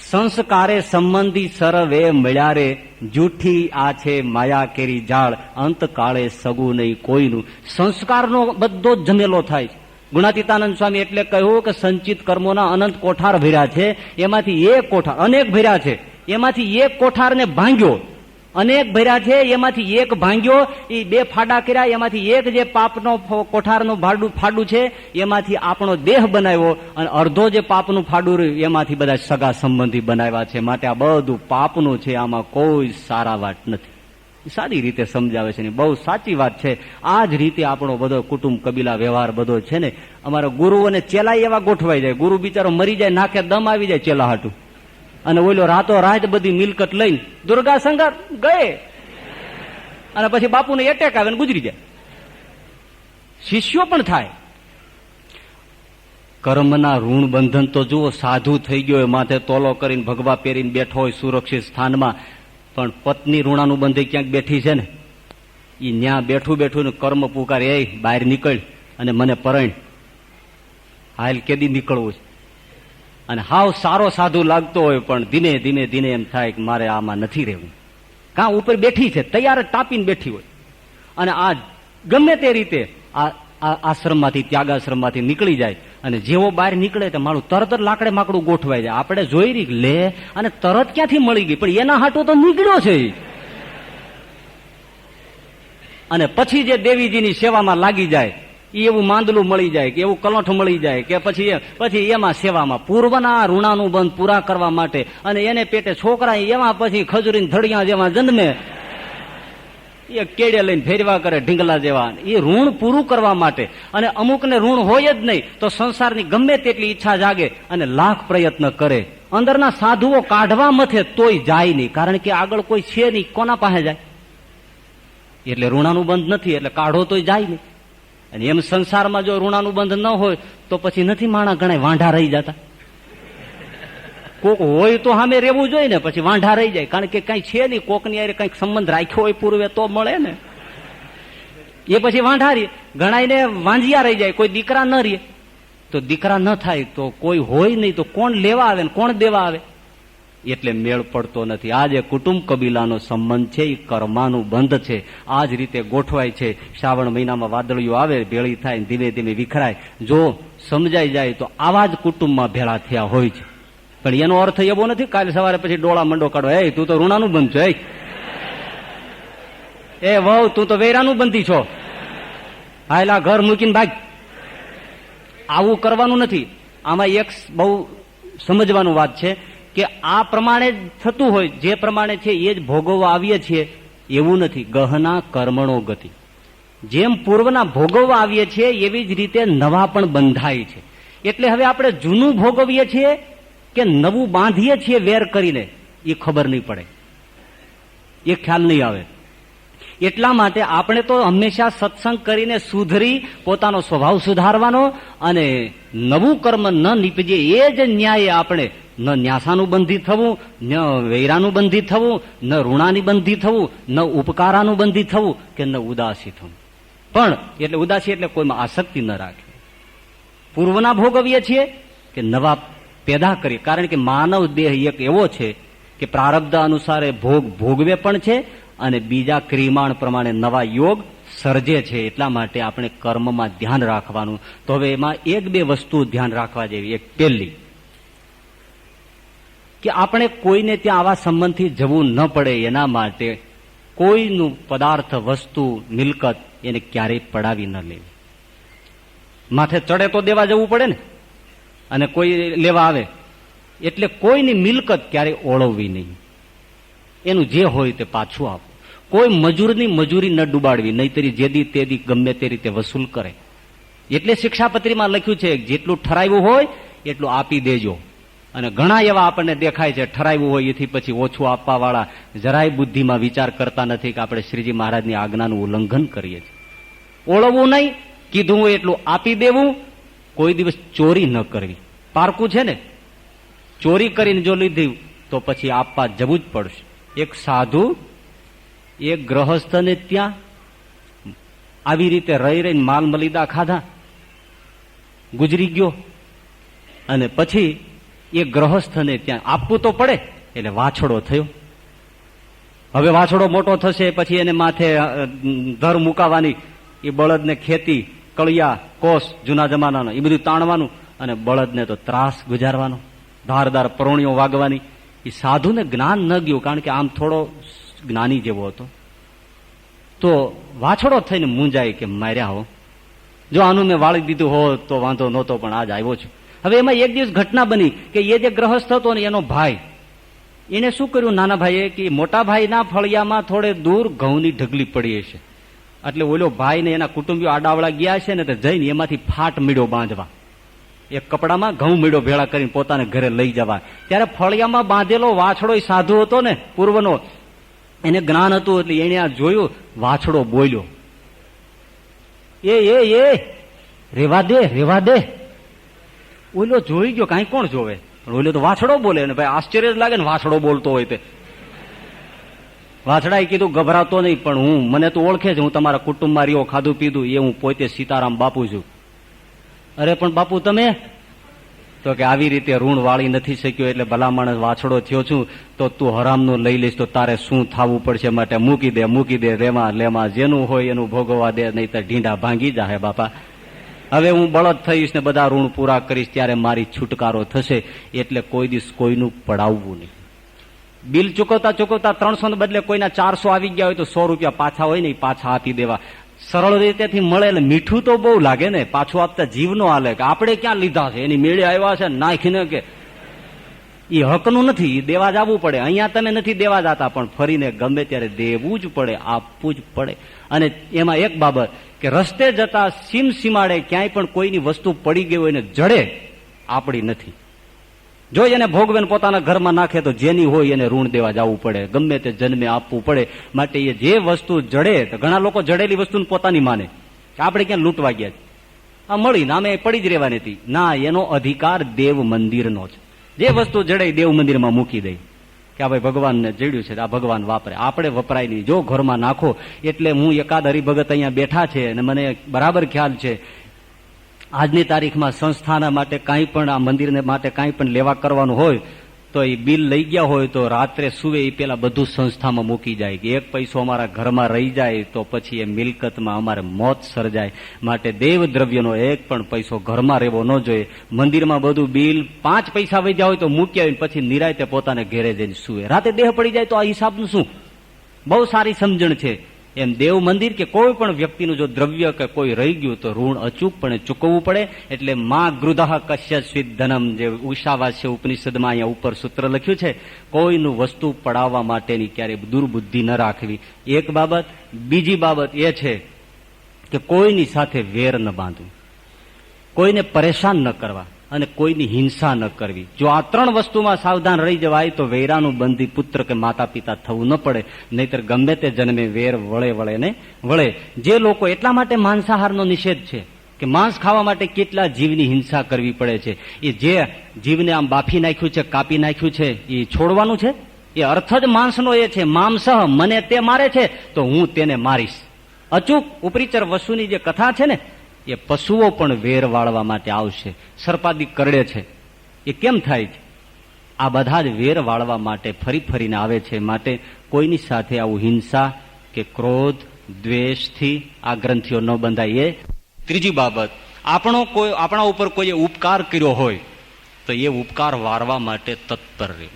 Speaker 3: સંસ્કારે સંબંધી સરવે મળ્યા રે, જૂઠી આ છે માયા કેરી જાળ, અંતકાળે સગું નહીં કોઈનું. સંસ્કારનો બધો જ જમેલો થાય છે. ગુણાતીતાનંદ સ્વામી એટલે કહ્યું કે સંચિત કર્મોના અનંત કોઠાર ભર્યા છે, એમાંથી એક કોઠાર, અનેક ભર્યા છે, એમાંથી એક કોઠારને ભાંગ્યો. અનેક ભર્યા છે, એમાંથી એક ભાંગ્યો, એ 2 ફાડા કર્યા, એમાંથી એક જે પાપનો કોઠારનું ફાડું છે એમાંથી આપણો દેહ બનાવ્યો, અને અડધો જે પાપનું ફાડું રહ્યું એમાંથી બધા સગા સંબંધી બનાવ્યા છે. માટે આ બધું પાપનું છે, આમાં કોઈ સારા વાત નથી. સારી રીતે સમજાવે છે, બહુ સાચી વાત છે. આ જ રીતે આપણો બધો કુટુંબ કબીલા વ્યવહાર બધો છે ને. અમારા ગુરુઓને ચેલા એવા ગોઠવાઈ જાય, ગુરુ બિચારો મરી જાય, નાકે દમ આવી જાય ચેલા હાટું, અને ઓલો રાતો રાત બધી મિલકત લઈને દુર્ગા સંગાર ગયે, અને પછી બાપુને એટેક આવે ને ગુજરી જાય. શિષ્યો પણ થાય. કર્મના ઋણ બંધન તો જુઓ, સાધુ થઈ ગયો હોય, માથે તોલો કરીને ભગવા પહેરીને બેઠો હોય સુરક્ષિત સ્થાનમાં, પણ પત્ની ઋણાનું બંધે ક્યાંક બેઠી છે ને, એ ન્યા બેઠું ને કર્મ પુકાર, એ બહાર નીકળ અને મને પરણ, હાલ કેદી નીકળવું છે. અને હાવ સારો સાધુ લાગતો હોય, પણ ધીમે એમ થાય કે મારે આમાં નથી રહેવું. કાં ઉપર બેઠી છે, તૈયાર ટાપીને બેઠી હોય, અને આ ગમે તે રીતે આ આશ્રમમાંથી, ત્યાગાશ્રમમાંથી નીકળી જાય, અને જેવો બહાર નીકળે તો મારું તરત જ લાકડે માકડું ગોઠવાઈ જાય. આપણે જોઈ રહી લે, અને તરત ક્યાંથી મળી ગઈ, પણ એના હાટો તો નીકળ્યો છે.
Speaker 2: અને પછી જે દેવીજીની સેવામાં લાગી જાય, એવું માંદલું મળી જાય કે એવું કલોઠ મળી જાય કે પછી એમાં સેવામાં પૂર્વના ઋણાનું બંધ પૂરા કરવા માટે, અને એને પેટે છોકરા એમાં પછી ખજૂરી ધડિયા જેવા જન્મે, એ કેડે લઈને ફેરવા કરે ઢીંગલા જેવા, એ ઋણ પૂરું કરવા માટે. અને અમુકને ઋણ હોય જ નહીં તો સંસારની ગમે તેટલી ઈચ્છા જાગે અને લાખ પ્રયત્ન કરે, અંદરના સાધુઓ કાઢવા મથે તોય જાય નહીં, કારણ કે આગળ કોઈ છે નહીં, કોના પાસે જાય? એટલે ઋણાનું બંધ નથી એટલે કાઢો તોય જાય નહીં. અને એમ સંસારમાં જો ઋણાનું બંધ ન હોય તો પછી નથી માણા ઘણા વાંઢા રહી જતા. કોક હોય તો સામે રહેવું જોઈએ ને, પછી વાંઢા રહી જાય, કારણ કે કઈ છે નહીં, કોકની હારે કઈક સંબંધ રાખ્યો હોય પૂર્વે તો મળે ને, એ પછી વાંઢા રહે. ઘણાને વાંજિયા રહી જાય, કોઈ દીકરા ન રહે. તો દીકરા ન થાય તો કોઈ હોય નહીં તો કોણ લેવા આવે ને કોણ દેવા આવે? એટલે મેળ પડતો નથી. આ જે કુટુંબ કબીલાનો સંબંધ છે એ કર્માનું બંધ છે. આ જ રીતે ગોઠવાય છે. શ્રાવણ મહિનામાં વાદળીઓ આવે, ભેળી થાય, ધીમે ધીમે વિખરાય. જો સમજાઈ જાય તો આવા જ કુટુંબમાં ભેળા થયા હોય છે. પણ એનો અર્થ એવો નથી કાલે સવારે પછી ડોળા મંડો કાઢો, એ તું તો ઋણાનું બંધ છો, એ વહુ તું તો વેરાનું બંધી છો, હાયલા ઘર મૂકીને ભાગ. આવું કરવાનું નથી. આમાં એક બહુ સમજવાનું વાત છે કે આ પ્રમાણે થતું હોય, જે પ્રમાણે છે એ જ ભોગવવા આવીએ છીએ એવું નથી. ગહના કર્મણો ગતિ, જેમ પૂર્વના ભોગવવા આવીએ છીએ એવી જ રીતે નવા પણ બંધાય છે. એટલે હવે આપણે જૂનું ભોગવીએ છીએ કે નવું બાંધીએ છીએ વેર કરીને, એ ખબર નહીં પડે, એ ખ્યાલ નહીં આવે. એટલા માટે આપણે તો હંમેશા સત્સંગ કરીને સુધરી પોતાનો સ્વભાવ સુધારવાનો, અને નવું કર્મ ન નીપજે એ જ ન્યાય. આપણે ન ન્યાસાનું બંધી થવું, ન વૈરાનું બંધી થવું, ન ઋણાની બંધી થવું, ન ઉપકારાનું બંધી થવું, કે ન ઉદાસી થવું. પણ એટલે ઉદાસી એટલે કોઈમાં આસક્તિ ન રાખે. પૂર્વના ભોગવીએ છીએ કે નવા પેદા કરીએ, કારણ કે માનવ દેહ એક એવો છે કે પ્રારબ્ધ અનુસારે ભોગવે પણ છે અને બીજા ક્રિમાણ પ્રમાણે નવા યોગ સર્જે છે. એટલા માટે આપણે કર્મમાં ધ્યાન રાખવાનું. તો હવે એમાં એક બે વસ્તુ ધ્યાન રાખવા જેવી. એક પહેલી કે આપણે કોઈને ત્યાં આવા સંબંધથી જવું ન પડે, એના માટે કોઈનું પદાર્થ, વસ્તુ, મિલકત એને ક્યારેય પડાવી ન લેવી. માથે ચડે તો દેવા જવું પડે ને, અને કોઈ લેવા આવે એટલે કોઈની મિલકત ક્યારેય ઓળવવી નહીં. એનું જે હોય તે પાછું આપવું. કોઈ મજૂરની મજૂરી ન ડૂબાડવી, નહીતરી જેદી તેદી ગમે તે રીતે વસૂલ કરે. એટલે શિક્ષાપત્રીમાં લખ્યું છે જેટલું ઠરાવ્યું હોય એટલું આપી દેજો. અને ઘણા એવા આપણને દેખાય છે ઠરાવ્યું હોય એથી પછી ઓછું આપવા વાળા જરાય બુદ્ધિમાં વિચાર કરતા નથી કે આપણે શ્રીજી મહારાજની આજ્ઞાનું ઉલ્લંઘન કરીએ છીએ. ઓળવવું નહીં, કીધું હોય એટલું આપી દેવું. કોઈ દિવસ ચોરી ન કરવી. પારકું છે ને, ચોરી કરીને જો લીધી તો પછી આપવા જવું જ પડશે. એક સાધુ એક ગ્રહસ્થને ત્યાં આવી રીતે રહી રહીને માલ મલિદા ખાધા, ગુજરી ગયો, અને પછી એ ગ્રહસ્થને ત્યાં આપવું તો પડે એટલે વાછડો થયો. હવે વાછડો મોટો થશે પછી એને માથે ધર મુકાવાની, એ બળદને ખેતી, કળિયા, કોસ જૂના જમાનાનો એ બધું તાણવાનું, અને બળદને તો ત્રાસ ગુજારવાનો, ધારદાર પરોણીઓ વાગવાની. એ સાધુને જ્ઞાન ન ગયું, કારણ કે આમ થોડો જ્ઞાની જેવો હતો. તો વાછડો થઈને મૂંઝાય કે માર્યા હો, જો આનું મેં વાળી દીધું હોત તો વાંધો નહોતો, પણ આજ આવ્યો છું. હવે એમાં એક દિવસ ઘટના બની કે એ જે ગ્રહસ્થ હતો ને એનો ભાઈ, એને શું કર્યું નાના ભાઈએ કે મોટા ભાઈના ફળિયામાં થોડે દૂર ઘઉંની ઢગલી પડી હશે, એટલે ઓલો ભાઈ ને એના કુટુંબીઓ આડાવડા ગયા છે ને તો જઈને એમાંથી ફાટ મીડો બાંધવા, એક કપડામાં ઘઉં મીડો ભેળા કરીને પોતાને ઘરે લઈ જવા. ત્યારે ફળિયામાં બાંધેલો વાછડો સાધુ હતો ને પૂર્વનો, એને જ્ઞાન હતું એટલે એને આ જોયું, વાછડો બોલ્યો, એ રેવા દે રેવા દે. ઓલો જોઈ ગયો, કાંઈ કોણ જોવે, પણ ઓલો તો વાછડો બોલે ને ભાઈ આશ્ચર્ય જ લાગે ને વાછડો બોલતો હોય તે. વાછડાએ કીધું ગભરાતો નહીં, પણ મને તો ઓળખે છે, હું તમારા કુટુંબમાં રહ્યો, ખાધું પીધું, એ હું પોતે સીતારામ બાપુ છું. અરે પણ બાપુ તમે, તો કે આવી રીતે ઋણ વાળી નથી શક્યો એટલે ભલા માણસ વાછડો થયો છું, તો તું હરામનું લઈ લઈશ તો તારે શું થવું પડશે, માટે મૂકી દે રેમાં લેમાં, જેનું હોય એનું ભોગવવા દે, નહીં તો ઢીંડા ભાંગી જાય બાપા. હવે હું બળદ થઈશ ને બધા ઋણ પૂરા કરીશ ત્યારે મારી છુટકારો થશે, એટલે કોઈ દિવસ કોઈનું પડાવવું નહીં. બિલ ચૂકવતા ચૂકવતા 300 ને બદલે કોઈના 400 આવી ગયા હોય તો 100 રૂપિયા પાછા હોય ને પાછા આપી દેવા. સરળ રીતેથી મળે એટલે મીઠું તો બહુ લાગે ને, પાછું આપતા જીવ નો હાલે કે આપણે ક્યાં લીધા છે, એની મેળે આવ્યા છે નાખીને, કે એ હકનું નથી, એ દેવા જ આવવું પડે. અહીંયા તમે નથી દેવા જતા, પણ ફરીને ગમે ત્યારે દેવું જ પડે, આપવું જ પડે. અને એમાં એક બાબત કે રસ્તે જતા સીમ સીમાડે ક્યાંય પણ કોઈની વસ્તુ પડી ગઈ હોય ને જડે, આપણી નથી. જો એને ભોગવે પોતાના ઘરમાં નાખે તો જેની હોય એને ઋણ દેવા જવું પડે, ગમે તે જન્મે આપવું પડે. માટે એ જે વસ્તુ જડે, તો ઘણા લોકો જડેલી વસ્તુને પોતાની માને કે આપણે ક્યાં લૂંટવા ગયા છે, આ મળીને આમે પડી જ રહેવાની હતી. ના, એનો અધિકાર દેવ મંદિરનો છે. જે વસ્તુ જડે દેવ મંદિરમાં મૂકી દે કે આ ભાઈ ભગવાનને જડ્યું છે, આ ભગવાન વાપરે, આપણે વપરાય નહીં. જો ઘરમાં નાખો. એટલે હું એકાદ હરિભગત અહીંયા બેઠા છે અને મને બરાબર ખ્યાલ છે, આજની તારીખમાં સંસ્થાના માટે કાંઈ પણ, આ મંદિરને માટે કાંઈ પણ લેવા કરવાનું હોય તો એ બિલ લઈ ગયા હોય તો રાત્રે સુવે એ પેલા બધું સંસ્થામાં મૂકી જાય કે એક પૈસો અમારા ઘરમાં રહી જાય તો પછી એ મિલકતમાં અમારે મોત સર્જાય. માટે દેવ દ્રવ્યનો એક પણ પૈસો ઘરમાં રહેવો ન જોઈએ. મંદિરમાં બધું બિલ 5 પૈસા વધ્યા હોય તો મૂકી આવીને પછી નિરાયતે પોતાને ઘેરે જઈને સુવે. રાતે દેહ પડી જાય તો આ હિસાબનું શું? બહુ સારી સમજણ છે. એમ દેવ મંદિર કે કોઈ પણ વ્યક્તિનું જો દ્રવ્ય કે કોઈ રહી ગયું તો ઋણ અચૂકપણે ચૂકવવું પડે. એટલે માં ગૃધઃ કશ્યસ્વિત ધનમ, જે ઉષાવાસ્ય ઉપનિષદમાં અહીંયા ઉપર સૂત્ર લખ્યું છે, કોઈનું વસ્તુ પડાવવા માટેની ક્યારેય દુર્બુદ્ધિ ન રાખવી. એક બાબત. બીજી બાબત એ છે કે કોઈની સાથે વેર ન બાંધવું, કોઈને પરેશાન ન કરવા અને કોઈની હિંસા ન કરવી. જો આ 3 વસ્તુમાં સાવધાન રહી જવાય તો વેરાનું બંધી પુત્ર કે માતા પિતા થવું ન પડે. નહીતર ગમે તે જન્મે વેર વળે ને વળે. જે લોકો, એટલા માટે માંસાહારનો નિષેધ છે કે માંસ ખાવા માટે કેટલા જીવની હિંસા કરવી પડે છે. એ જે જીવને આમ બાફી નાખ્યું છે, કાપી નાખ્યું છે, એ છોડવાનું છે. એ અર્થ જ માંસનો એ છે, માંસઃ, મને તે મારે છે તો હું તેને મારીશ. અચૂક ઉપરીચર વસુની જે કથા છે ને, એ પશુઓ પણ વેર વાળવા માટે આવશે. સર્પાદી કરડે છે, એ કેમ થાય છે? આ બધા જ વેર વાળવા માટે ફરી ફરીને આવે છે. માટે કોઈની સાથે આવું હિંસા કે ક્રોધ, દ્વેષથી આ ગ્રંથિઓ ન બંધાય. એ ત્રીજી બાબત. આપણા ઉપર કોઈએ ઉપકાર કર્યો હોય તો એ ઉપકાર વારવા માટે તત્પર રહે.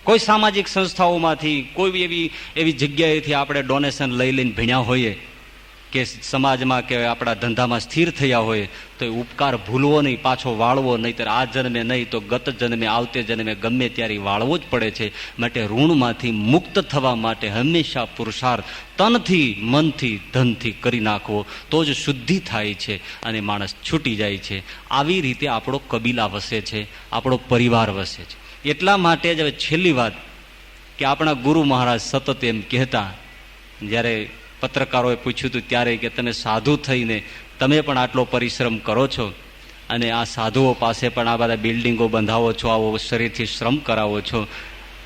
Speaker 2: કોઈ સામાજિક સંસ્થાઓમાંથી, કોઈ એવી જગ્યાએથી આપણે ડોનેશન લઈને ભણ્યા હોઈએ કે સમાજમાં કે આપણા ધંધામાં સ્થિર થયા હોય તો એ ઉપકાર ભૂલવો નહીં, પાછો વાળવો. નહીતર આ જન્મે નહીં તો ગત જન્મે, આવતે જન્મે ગમે ત્યારે વાળવો જ પડે છે. માટે ઋણમાંથી મુક્ત થવા માટે હંમેશા પુરુષાર્થ તનથી, મનથી, ધનથી કરી નાખવો તો જ શુદ્ધિ થાય છે અને માણસ છૂટી જાય છે. આવી રીતે આપણો કબીલા વસે છે, આપણો પરિવાર વસે છે. એટલા માટે જ હવે છેલ્લી વાત કે આપણા ગુરુ મહારાજ સતત એમ કહેતા, જ્યારે પત્રકારોએ પૂછ્યું હતું ત્યારે, કે તમે સાધુ થઈને તમે પણ આટલો પરિશ્રમ કરો છો અને આ સાધુઓ પાસે પણ આ બધા બિલ્ડિંગો બંધાવો છો, આવો શરીરથી શ્રમ કરાવો છો,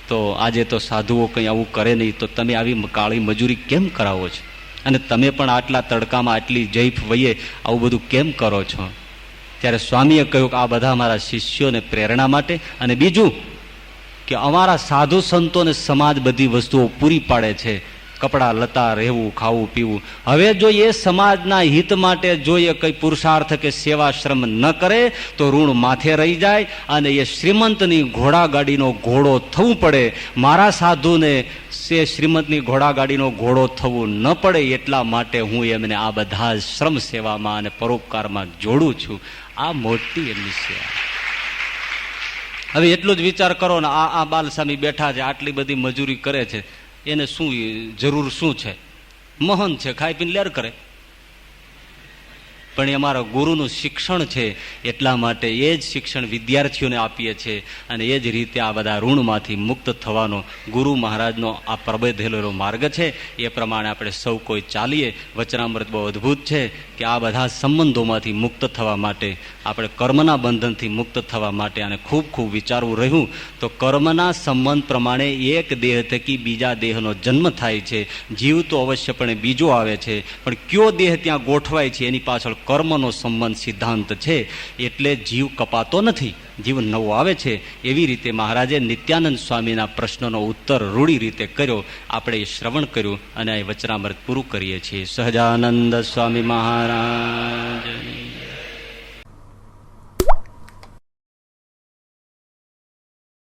Speaker 2: તો આજે તો સાધુઓ કંઈ આવું કરે નહીં, તો તમે આવી કાળી મજૂરી કેમ કરાવો છો? અને તમે પણ આટલા તડકામાં આટલી જૈફ વયે આવું બધું કેમ કરો છો? ત્યારે સ્વામીએ કહ્યું કે આ બધા અમારા શિષ્યોને પ્રેરણા માટે, અને બીજું કે અમારા સાધુ સંતોને સમાજ બધી વસ્તુઓ પૂરી પાડે છે, કપડાં લતા, રહેવું, ખાવું, પીવું. હવે જો એ સમાજના હિત માટે જો એ કઈ પુરુષાર્થ કે સેવાશ્રમ ન કરે તો ઋણ માથે રહી જાય અને એ શ્રીમંતની ઘોડાગાડીનો ઘોડો થવું પડે. મારા સાધુને શ્રીમંતની ઘોડાગાડીનો ઘોડો થવું ન પડે એટલા માટે હું એમને આ બધા શ્રમ સેવામાં અને પરોપકારમાં જોડું છું. આ મોટી એમની સેવા. હવે એટલું જ વિચાર કરો ને, આ બાલસ્વામી બેઠા છે, આટલી બધી મજૂરી કરે છે, એને શું જરૂર શું છે? મહન છે, ખાઈ પીને લેર કરે. પણ એ અમારા ગુરુનું શિક્ષણ છે, એટલા માટે એ જ શિક્ષણ વિદ્યાર્થીઓને આપીએ છીએ અને એ જ રીતે આ બધા ઋણમાંથી મુક્ત થવાનો ગુરુ મહારાજનો આ પ્રબોધેલો માર્ગ છે. એ પ્રમાણે આપણે સૌ કોઈ ચાલીએ. વચનામૃત બહુ અદભુત છે કે આ બધા સંબંધોમાંથી મુક્ત થવા માટે, આપણે કર્મના બંધનથી મુક્ત થવા માટે આને ખૂબ ખૂબ વિચારવું રહ્યું તો કર્મના સંબંધ પ્રમાણે એક દેહ થકી બીજા દેહનો જન્મ થાય છે. જીવ તો અવશ્યપણે બીજો આવે છે, પણ કયો દેહ ત્યાં ગોઠવાય છે એની પાછળ કર્મનો સંબંધ સિદ્ધાંત છે. એટલે જીવ કપાતો નથી, જીવ નવો આવે છે. એવી રીતે મહારાજે નિત્યાનંદ સ્વામીના પ્રશ્નનો ઉત્તર રૂઢી રીતે કર્યો. આપણે એ શ્રવણ કર્યું અને આ વચનામૃત પૂરું કરીએ છીએ. સહજાનંદ સ્વામી મહારાજ.